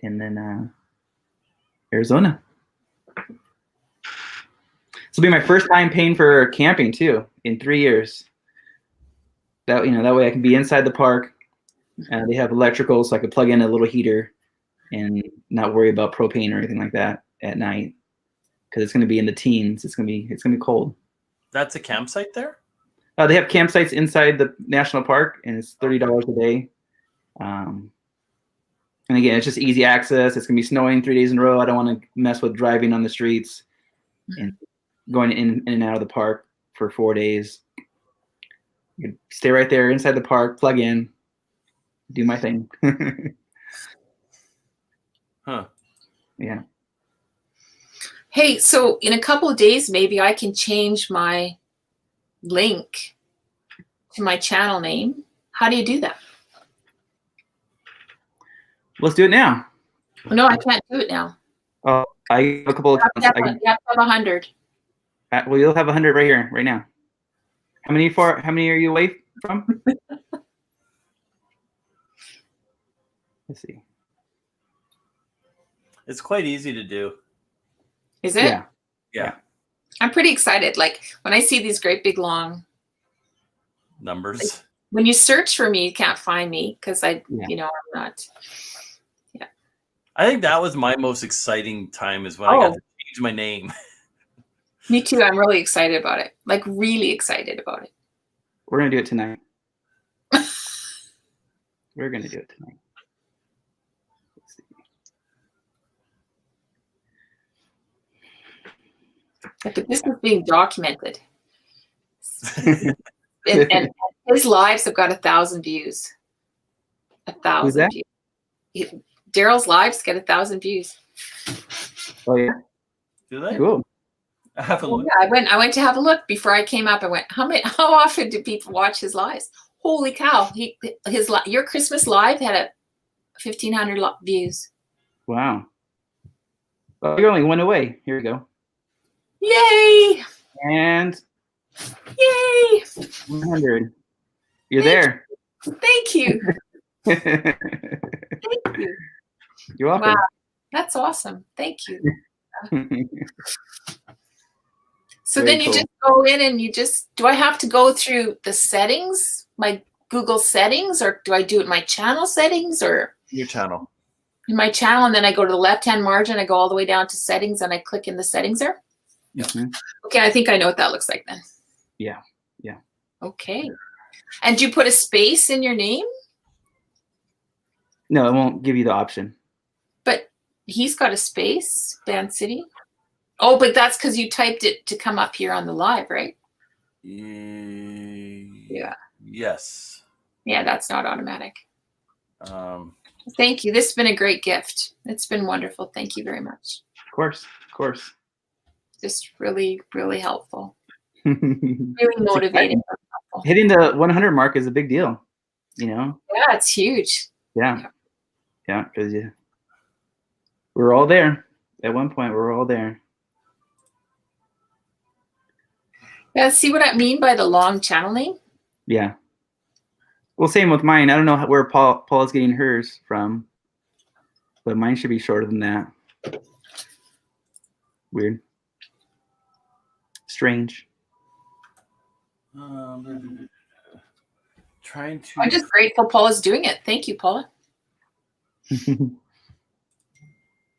And then Arizona. This will be my first time paying for camping too in 3 years. That way I can be inside the park. They have electrical, so I could plug in a little heater and not worry about propane or anything like that at night, because it's going to be in the teens. It's going to be cold. That's a campsite there? They have campsites inside the national park, and it's $30 a day. And again, it's just easy access. It's going to be snowing 3 days in a row. I don't want to mess with driving on the streets and going in and out of the park for 4 days. You stay right there inside the park, plug in, do my thing. Huh. Yeah. Hey, so in a couple of days, maybe I can change my link to my channel name. How do you do that? Let's do it now. No, I can't do it now. Oh, I have a couple of You have to have 100. well, you'll have 100 right here, right now. How many are you away from? Let's see. It's quite easy to do. Is it? Yeah. I'm pretty excited. Like when I see these great big long, Numbers. when you search for me, you can't find me because I'm not. I think that was my most exciting time is when I got to change my name. Me too. I'm really excited about it. Like really excited about it. We're going to do it tonight. We're going to do it tonight. Let's see. But this is being documented. and his lives have got 1,000 views. 1,000 Who's that? views. Daryl's lives get 1,000 views. Oh yeah. Do they? Cool. I have a look. Yeah, I went to have a look before I came up. I went, how often do people watch his lives? Holy cow! Your Christmas live had 1,500 views. Wow. Well, you're only one away. Here we go. Yay! And Yay! 100. You're there. Thank you. Thank you. You're welcome. Wow, that's awesome. Thank you. So Very then you cool. just go in and do I have to go through the settings, my Google settings, or do I do it in my channel settings or Your channel. in my channel? And then I go to the left-hand margin, I go all the way down to settings and I click in the settings there. Mhm. Okay, I think I know what that looks like then. Yeah. Yeah. Okay. And do you put a space in your name? No, it won't give you the option. But he's got a space, Vancity. Oh, but that's because you typed it to come up here on the live, right? Yeah. Yes. Yeah, that's not automatic. Thank you. This has been a great gift. It's been wonderful. Thank you very much. Of course. Of course. Just really, really helpful. Really motivating. Hitting the 100 mark is a big deal, you know? Yeah, it's huge. Yeah. Yeah, because we're all there. At one point, we're all there. Yeah, see what I mean by the long channel name? Yeah. Well, same with mine. I don't know where Paula's getting hers from, but mine should be shorter than that. Weird. Strange. Trying to. I'm just grateful Paula's doing it. Thank you, Paula. And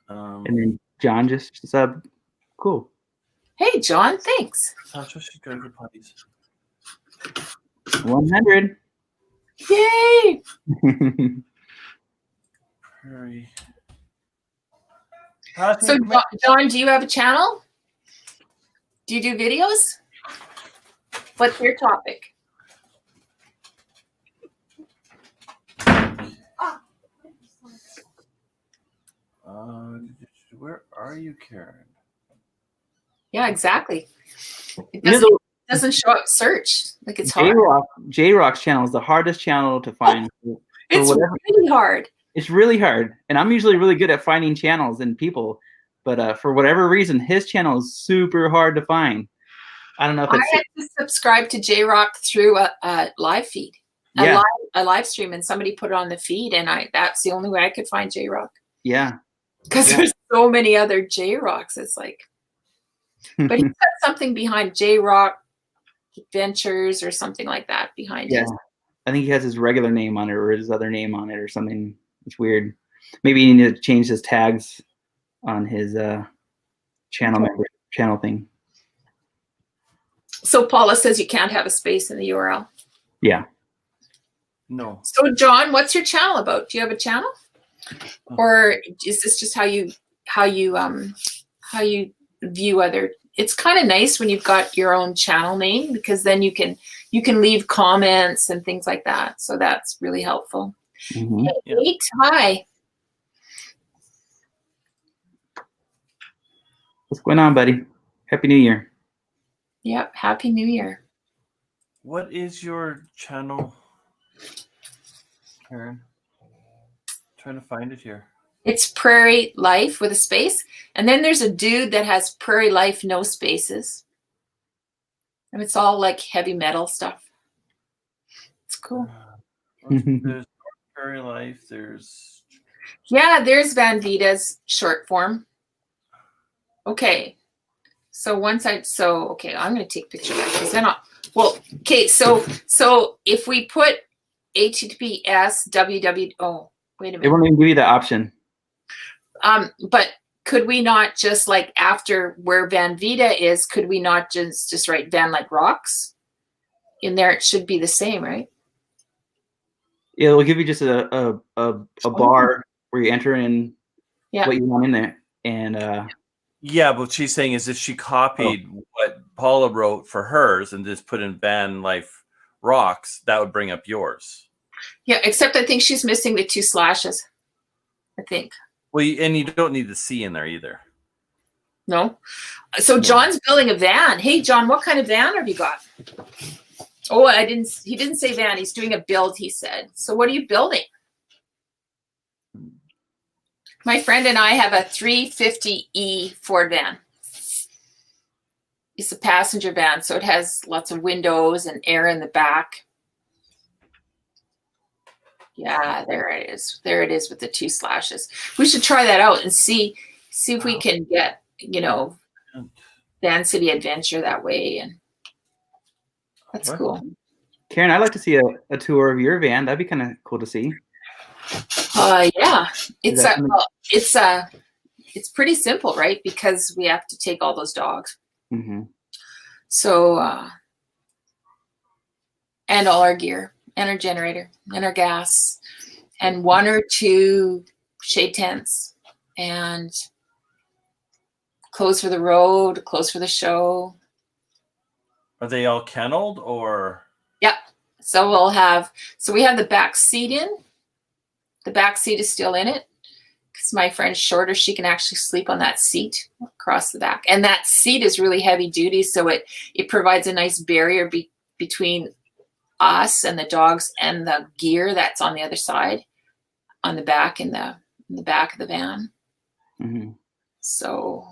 then John just subbed. Cool. Hey, John, thanks. Tasha should go to the puppies. 100. Yay! Prairie. So, John, do you have a channel? Do you do videos? What's your topic? Where are you, Karen? Yeah, exactly. It You know, doesn't show up search. Like it's hard. J-Rock's channel is the hardest channel to find. It's really hard. It's really hard. And I'm usually really good at finding channels and people. But for whatever reason, his channel is super hard to find. I don't know if it's... I had to subscribe to J-Rock through a live feed. Yeah. A live stream, and somebody put it on the feed, and that's the only way I could find J-Rock. Yeah. Because there's so many other J-Rocks. It's like... But he's got something behind J-Rock Adventures or something like that behind it. I think he has his regular name on it or his other name on it or something. It's weird. Maybe he needed to change his tags on his channel thing. So Paula says you can't have a space in the URL. Yeah. No. So John, what's your channel about? Do you have a channel? Or is this just how you view other? It's kind of nice when you've got your own channel name, because then you can leave comments and things like that. So that's really helpful. Mm-hmm. Hey, Kate, hi. What's going on, buddy? Happy New Year. Yep, Happy New Year. What is your channel, Karen? Trying to find it here. It's Prairie Life with a space. And then there's a dude that has Prairie Life, no spaces. And it's all like heavy metal stuff. It's cool. There's Prairie Life. There's... Yeah, there's Van Vita's short form. Okay. So okay, I'm going to take a picture of that because then okay, so if we put HTTPS www, oh, wait a minute. It won't even give you the option. But could we not just like after where Van Vita is, could we not just write VanLifeRocks in there? It should be the same, right? It will give you just a bar where you enter in what you want in there. And yeah, but what she's saying is if she copied what Paula wrote for hers and just put in VanLifeRocks, that would bring up yours. Yeah, except I think she's missing the 2 slashes. I think. Well, and you don't need the C in there either. No. So John's building a van. Hey, John, what kind of van have you got? Oh, he didn't say van. He's doing a build, he said. So what are you building? My friend and I have a 350E Ford van. It's a passenger van, so it has lots of windows and air in the back. Yeah, there it is. There it is with the 2 slashes. We should try that out and see if we can get you know, Vancity Adventure that way, and that's cool. Karen, I'd like to see a tour of your van. That'd be kind of cool to see. Yeah, it's pretty simple, right? Because we have to take all those dogs. Mm-hmm. So, and all our gear, and our generator, and our gas, and 1 or 2 shade tents, and clothes for the road, clothes for the show. Are they all kenneled or? Yeah. So we have the back seat in. The back seat is still in it because my friend's shorter. She can actually sleep on that seat across the back. And that seat is really heavy duty. So it provides a nice barrier between us and the dogs and the gear that's on the other side, on the back, in the back of the van. Mm-hmm. So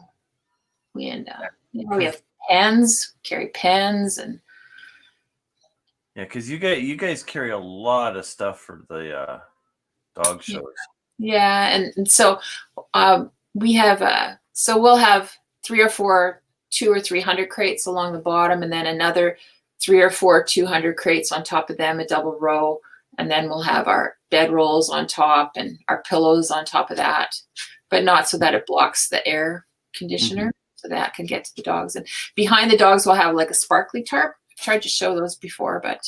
we end up, we have pens, carry pens, and yeah, because you guys carry a lot of stuff for the dog shows. Yeah, and so we have so we'll have 3 or 4 200 or 300 crates along the bottom, and then another 3 or 4 200 crates on top of them, a double row, and then we'll have our bed rolls on top and our pillows on top of that, but not so that it blocks the air conditioner, so that can get to the dogs. And behind the dogs we'll have like a sparkly tarp. I've tried to show those before, but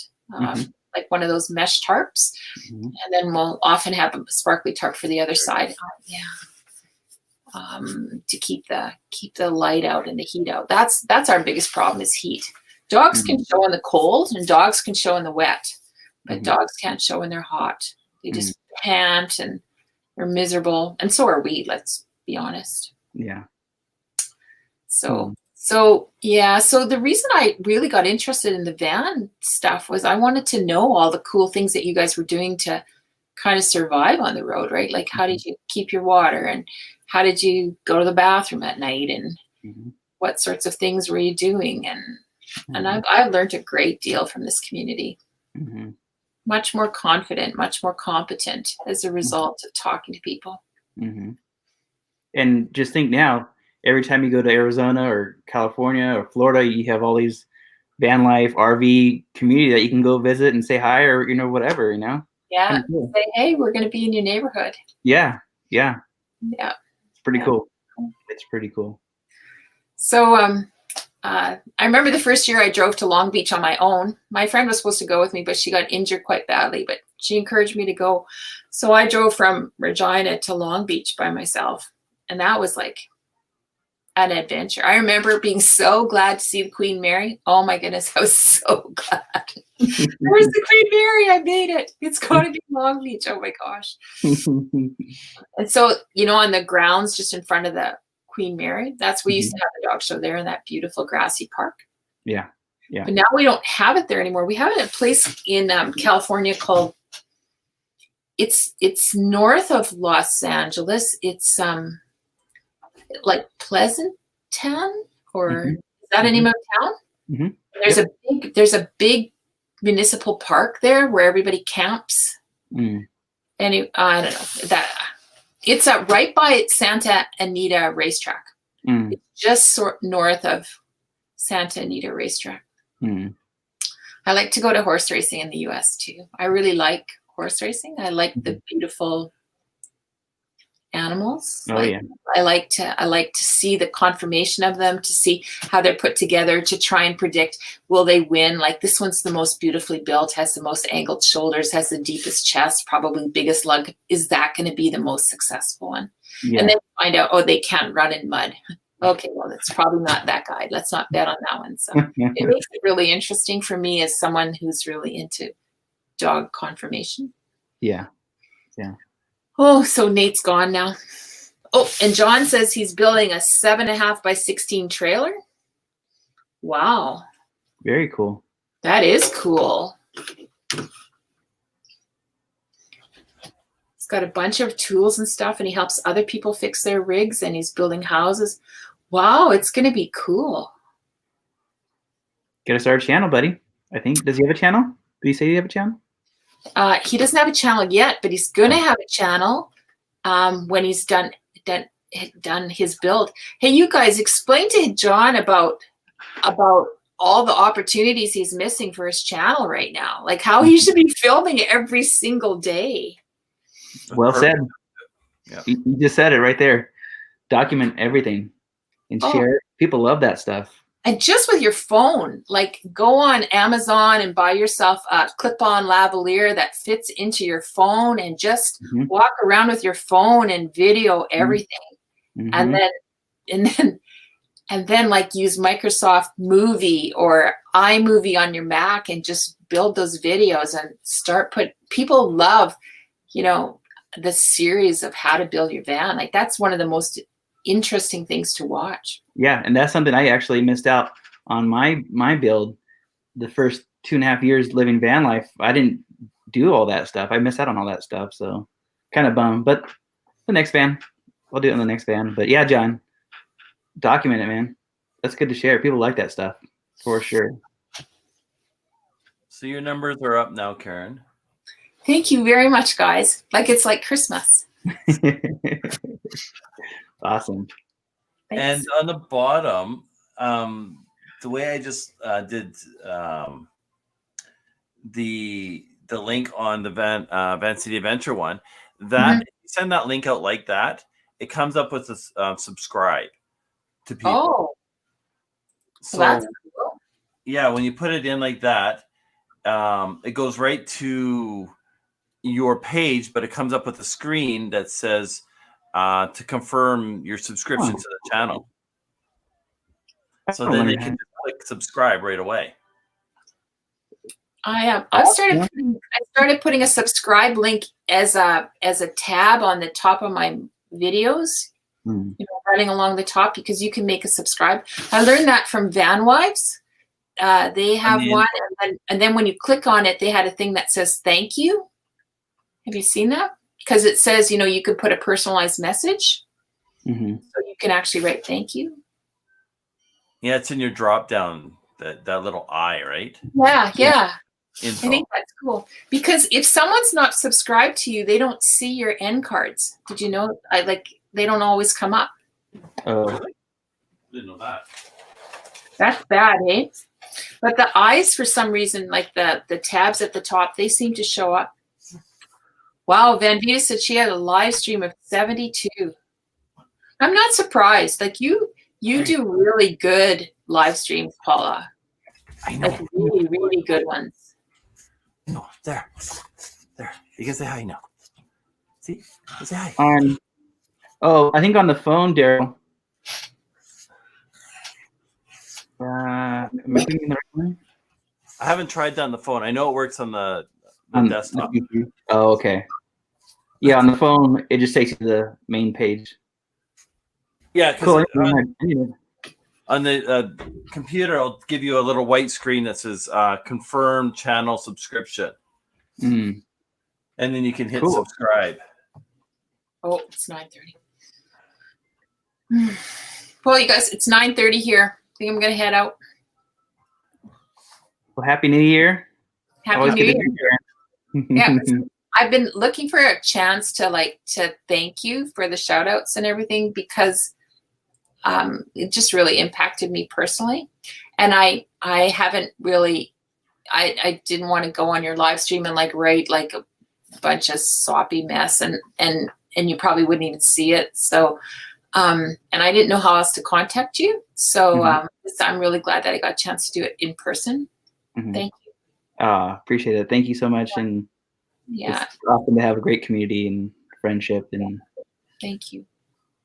like one of those mesh tarps, and then we'll often have a sparkly tarp for the other side. To keep the light out and the heat out. That's our biggest problem is heat. Dogs can show in the cold and dogs can show in the wet, but dogs can't show when they're hot. They just pant and they're miserable, and so are we. Let's be honest. Yeah. So the reason I really got interested in the van stuff was I wanted to know all the cool things that you guys were doing to kind of survive on the road, right? Like how did you keep your water, and how did you go to the bathroom at night, and what sorts of things were you doing? And I've learned a great deal from this community. Much more confident, much more competent as a result of talking to people. And just think now, every time you go to Arizona or California or Florida, you have all these van life, RV community that you can go visit and say hi, or, whatever, Yeah. Cool. Say, hey, we're going to be in your neighborhood. Yeah. It's pretty cool. It's pretty cool. So I remember the first year I drove to Long Beach on my own. My friend was supposed to go with me, but she got injured quite badly, but she encouraged me to go. So I drove from Regina to Long Beach by myself. And that was like an adventure. I remember being so glad to see the Queen Mary. Oh my goodness, I was so glad. Where's the Queen Mary? I made it. It's got to be Long Beach. Oh my gosh. And so, on the grounds just in front of the Queen Mary, that's we used to have the dog show there in that beautiful grassy park. Yeah. But now we don't have it there anymore. We have it at a place in California called, it's north of Los Angeles. It's like Pleasanton, or is that a name of town? There's a big municipal park there where everybody camps. And I don't know that it's right by Santa Anita racetrack. It's just north of Santa Anita racetrack. I like to go to horse racing in the US too. I really like horse racing. I like the beautiful animals. I like to see the conformation of them, to see how they're put together, to try and predict, will they win? Like this one's the most beautifully built, has the most angled shoulders, has the deepest chest, probably the biggest lug. Is that going to be the most successful one? And then find out, they can't run in mud. Okay, well, that's probably not that guy. Let's not bet on that one. So it makes it really interesting for me as someone who's really into dog conformation. Yeah. Oh, so Nate's gone now. Oh, and John says he's building a 7.5 by 16 trailer. Wow. Very cool. That is cool. He's got a bunch of tools and stuff, and he helps other people fix their rigs, and he's building houses. Wow, it's going to be cool. Get us our channel, buddy. I think. Does he have a channel? Did he say he have a channel? He doesn't have a channel yet, but he's going to have a channel when he's done had done his build. Hey, you guys, explain to John about all the opportunities he's missing for his channel right now. Like how he should be filming every single day. Well said. Yeah. You just said it right there. Document everything and share it. People love that stuff. And just with your phone, like go on Amazon and buy yourself a clip-on lavalier that fits into your phone and just walk around with your phone and video everything. And then like use Microsoft Movie or iMovie on your Mac and just build those videos and people love, you know, the series of how to build your van. Like that's one of the most interesting things to watch. Yeah, and that's something I actually missed out on my build. The first 2.5 years living van life, I didn't do all that stuff. I missed out on all that stuff, so kind of bummed. But the next van, I'll do it on the next van. But yeah, John, document it, man. That's good to share. People like that stuff for sure. So your numbers are up now, Karen. Thank you very much, guys. Like it's like Christmas. Awesome. Thanks. And on the bottom, the way I just did the link on the Vancity Adventure one, that if you send that link out like that, it comes up with a subscribe to people. Oh, so well, that's cool. Yeah, when you put it in like that, it goes right to your page, but it comes up with a screen that says to confirm your subscription to the channel. So then they can just click subscribe right away. I started putting a subscribe link as a tab on the top of my videos, you know, running along the top, because you can make a subscribe. I learned that from Van Wives. They have one, and then when you click on it, they had a thing that says thank you. Have you seen that? Because it says, you know, you could put a personalized message, so you can actually write thank you. Yeah, it's in your drop down, that little eye, right? Yeah. Info. I think that's cool, because if someone's not subscribed to you, they don't see your end cards. Did you know? They don't always come up. Oh, Really? Didn't know that. That's bad, eh? But the eyes, for some reason, like the tabs at the top, they seem to show up. Wow, Vanvita said she had a live stream of 72. I'm not surprised. Like you do really good live streams, Paula. I know. Like really, really good ones. No, there. You can say hi now. See? Say hi. I think on the phone, Daryl. Am I thinking the right one? I haven't tried that on the phone. I know it works on the desktop. Oh, okay. Yeah, on the phone, it just takes you to the main page. Yeah, because cool. on the computer, it'll give you a little white screen that says confirm channel subscription. And then you can hit subscribe. Oh, it's 9:30. Well, you guys, it's 9:30 here. I think I'm going to head out. Well, Happy New Year. Happy New Year. Yeah, I've been looking for a chance to thank you for the shout outs and everything, because it just really impacted me personally. And I haven't really, I didn't want to go on your live stream and write like a bunch of sloppy mess and you probably wouldn't even see it. So, and I didn't know how else to contact you. So I'm really glad that I got a chance to do it in person. Thank you. Appreciate it. Thank you so much. And yeah, it's awesome to have a great community and friendship. And thank you.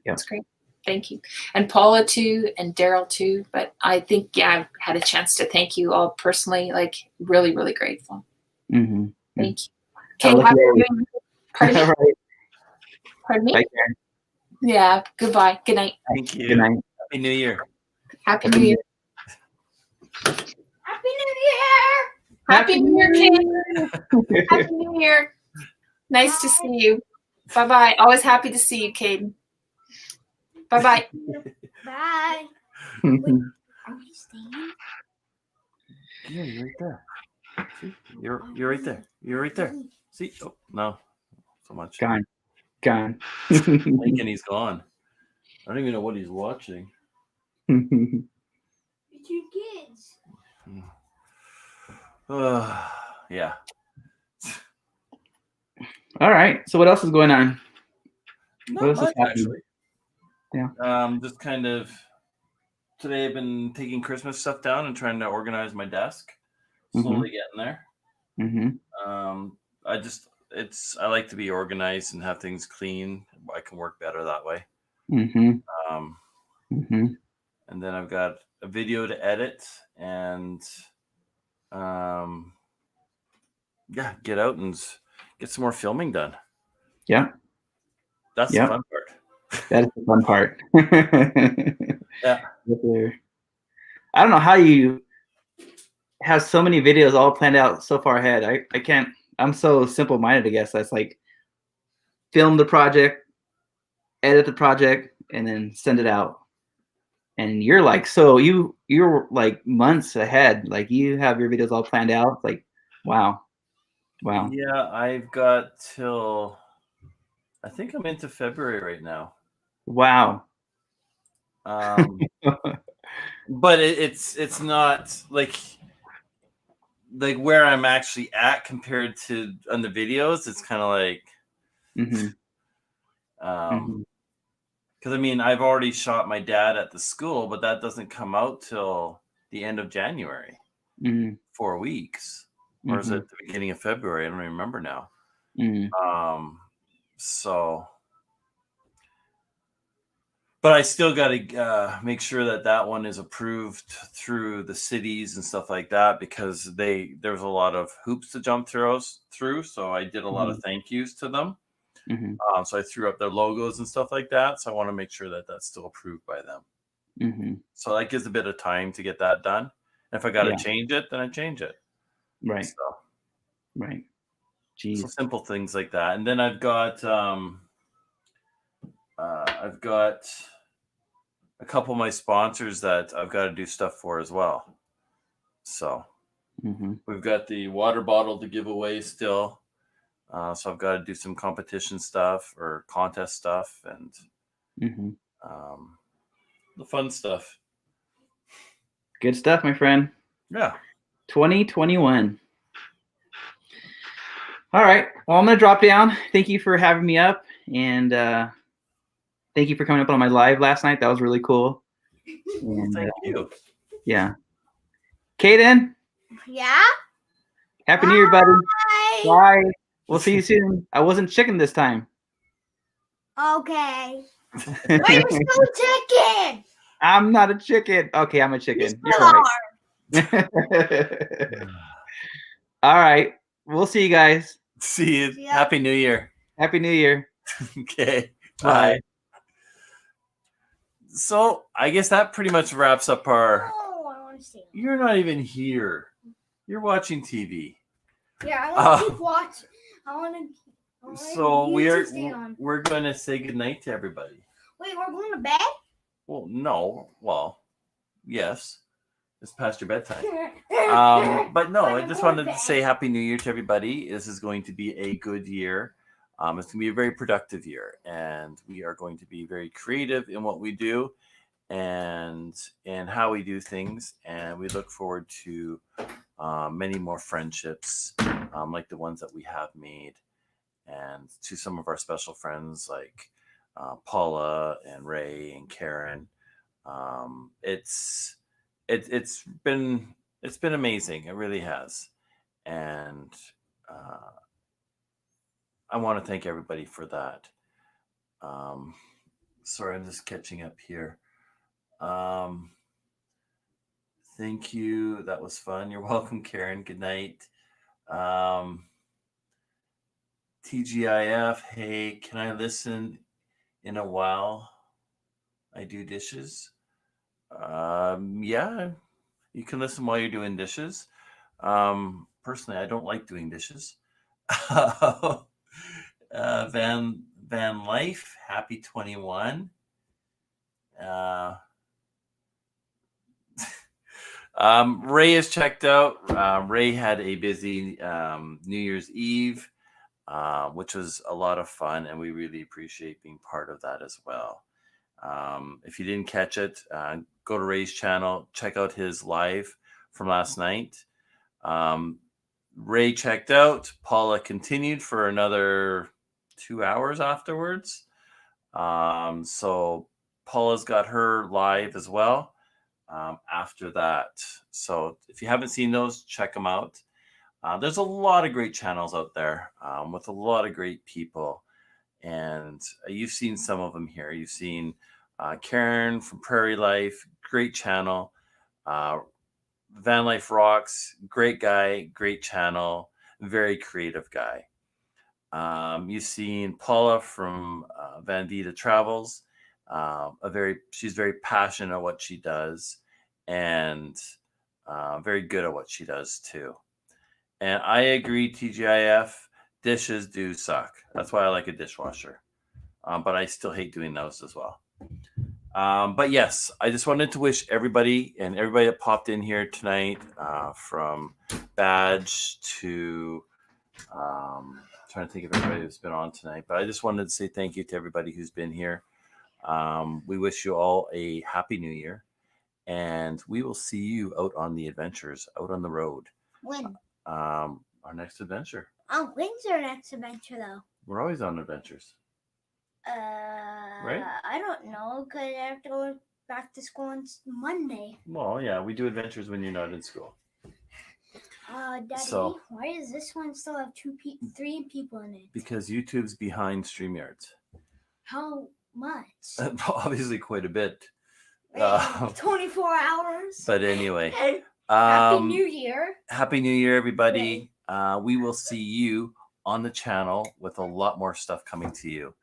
Yeah. That's great. Thank you. And Paula too, and Daryl too. But I think, I've had a chance to thank you all personally, really, really grateful. Thank you. Okay, pardon me? Right. Pardon me? Bye, Karen. Yeah, goodbye. Good night. Thank you. Good night. Happy New Year. Happy New Year. Happy New Year! Happy New Year, Cayden. Happy New Year. Nice to see you. Bye-bye. Always happy to see you, Cayden. Bye-bye. Bye. Wait, are we staying? Yeah, you're right there. See? You're right there. You're right there. See? Oh, no. So much. Gone. Blink and he's gone. I don't even know what he's watching. It's your kids. Yeah. All right. So what else is going on? Not What else is much, happening? actually. Yeah. Just kind of today I've been taking Christmas stuff down and trying to organize my desk. Slowly getting there. I like to be organized and have things clean. I can work better that way. And then I've got a video to edit and get out and get some more filming done. Yeah. That's the fun part. That is the fun part. Yeah. I don't know how you have so many videos all planned out so far ahead. I can't. I'm so simple-minded, I guess. That's like film the project, edit the project, and then send it out. And you're like, so you're like months ahead. Like you have your videos all planned out. Like, wow. Yeah, I've got till I think I'm into February right now. Wow. But it's not like where I'm actually at compared to on the videos. It's kind of like, because I mean I've already shot my dad at the school, but that doesn't come out till the end of January. 4 weeks, or is it the beginning of February? I don't remember now. So. But I still got to make sure that one is approved through the cities and stuff like that, because there's a lot of hoops to jump through. So I did a lot of thank yous to them. So I threw up their logos and stuff like that. So I want to make sure that that's still approved by them. So that gives a bit of time to get that done. And if I got to change it, then I change it. Right. So, right. Jeez. So simple things like that. And then I've got a couple of my sponsors that I've got to do stuff for as well. So we've got the water bottle to give away still. So I've got to do some competition stuff or contest stuff and the fun stuff. Good stuff, my friend. Yeah. 2021. All right. Well, I'm going to drop down. Thank you for having me up. And thank you for coming up on my live last night. That was really cool. And, thank you. Yeah. Cayden. Yeah? Happy New Year, buddy. Bye. Bye. We'll see you soon. I wasn't chicken this time. Okay. But you're still chicken. I'm not a chicken. Okay, I'm a chicken. You You're right. All right. We'll see you guys. See you. Yeah. Happy New Year. Happy New Year. Okay. Bye. Bye. So I guess that pretty much wraps up our. Oh, I want to see. You're not even here. You're watching TV. Yeah, I want to keep watching. I want to. So we're going to say goodnight to everybody. Wait, we're going to bed? Well, no. Well, yes. It's past your bedtime. But no, I just wanted to say Happy New Year to everybody. This is going to be a good year. It's going to be a very productive year, and we are going to be very creative in what we do and how we do things. And we look forward to many more friendships like the ones that we have made, and to some of our special friends like Paula and Ray and Karen. It's been amazing. It really has. And I want to thank everybody for that. Sorry, I'm just catching up here. Thank you. That was fun. You're welcome, Karen. Good night. TGIF, hey, can I listen in a while I do dishes? Yeah, you can listen while you're doing dishes. Personally, I don't like doing dishes. VanLife, happy 21. Ray is checked out. Ray had a busy New Year's Eve, which was a lot of fun, and we really appreciate being part of that as well. If you didn't catch it, go to Ray's channel, check out his live from last night. Ray checked out. Paula continued for another 2 hours afterwards. So Paula's got her live as well after that. So if you haven't seen those, check them out. There's a lot of great channels out there with a lot of great people. And you've seen some of them here. You've seen Karen from Prairie Life, great channel. VanLifeRocks, great guy, great channel, very creative guy. You've seen Paula from Vandita Travels. She's very passionate at what she does, and very good at what she does too. And I agree, TGIF, dishes do suck. That's why I like a dishwasher. But I still hate doing those as well. But yes, I just wanted to wish everybody that popped in here tonight, from Badge to trying to think of everybody who's been on tonight. But I just wanted to say thank you to everybody who's been here. We wish you all a happy new year, and we will see you out on the adventures, out on the road. When? Our next adventure. Oh, when's our next adventure though? We're always on adventures. Right? I don't know, because I have to go back to school on Monday. Well, yeah, we do adventures when you're not in school. Daddy, why does this one still have 3 people in it? Because YouTube's behind StreamYards. How much? Obviously quite a bit. 24 hours. But anyway. Happy New Year. Happy New Year, everybody. We will see you on the channel with a lot more stuff coming to you.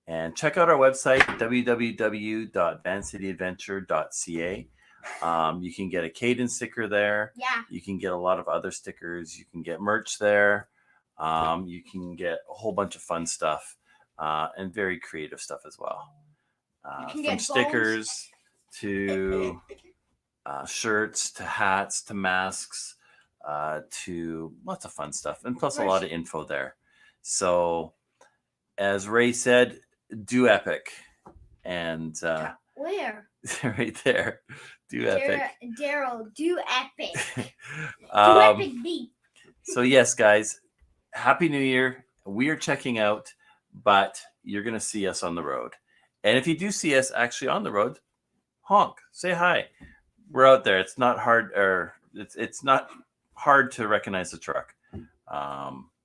And check out our website, www.vancityadventure.ca. You can get a Cayden sticker there. Yeah. You can get a lot of other stickers. You can get merch there. You can get a whole bunch of fun stuff and very creative stuff as well. From stickers to shirts to hats to masks to lots of fun stuff. And plus a lot of info there. So as Ray said, do epic. And where? Right there. Do epic. Daryl, do epic. Do epic beat. So yes, guys, Happy New Year. We are checking out, but you're going to see us on the road. And if you do see us actually on the road, honk, say hi. We're out there. It's not hard, or it's not hard to recognize the truck.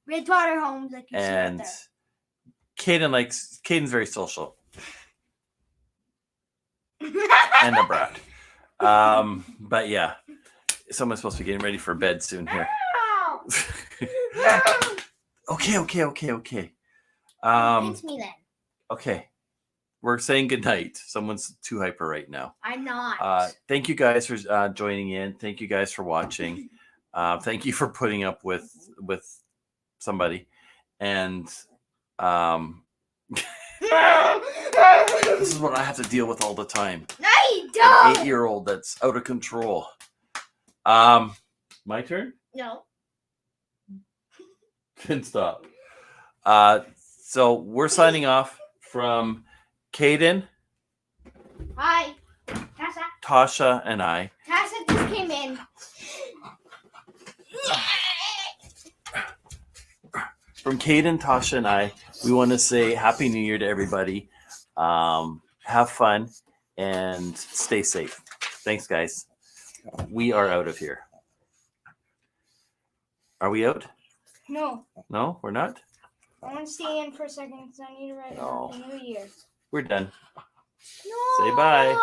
Bridgewater Homes, like you and see right there. Cayden's very social. And a brat. But yeah, someone's supposed to be getting ready for bed soon here. Okay. It's me then. Okay. We're saying goodnight. Someone's too hyper right now. I'm not. Thank you guys for joining in. Thank you guys for watching. Thank you for putting up with somebody. And this is what I have to deal with all the time. No, you don't. An 8-year-old that's out of control. My turn? No. Couldn't stop. So we're signing off from Cayden, Hi. Tosha, and I. Tasha just came in. From Cayden, Tosha, and I, we want to say Happy New Year to everybody. Have fun and stay safe. Thanks, guys. We are out of here. Are we out? No. No, we're not? I want to stay in for a second because I need to write No. Happy New Year. We're done. No. Say bye.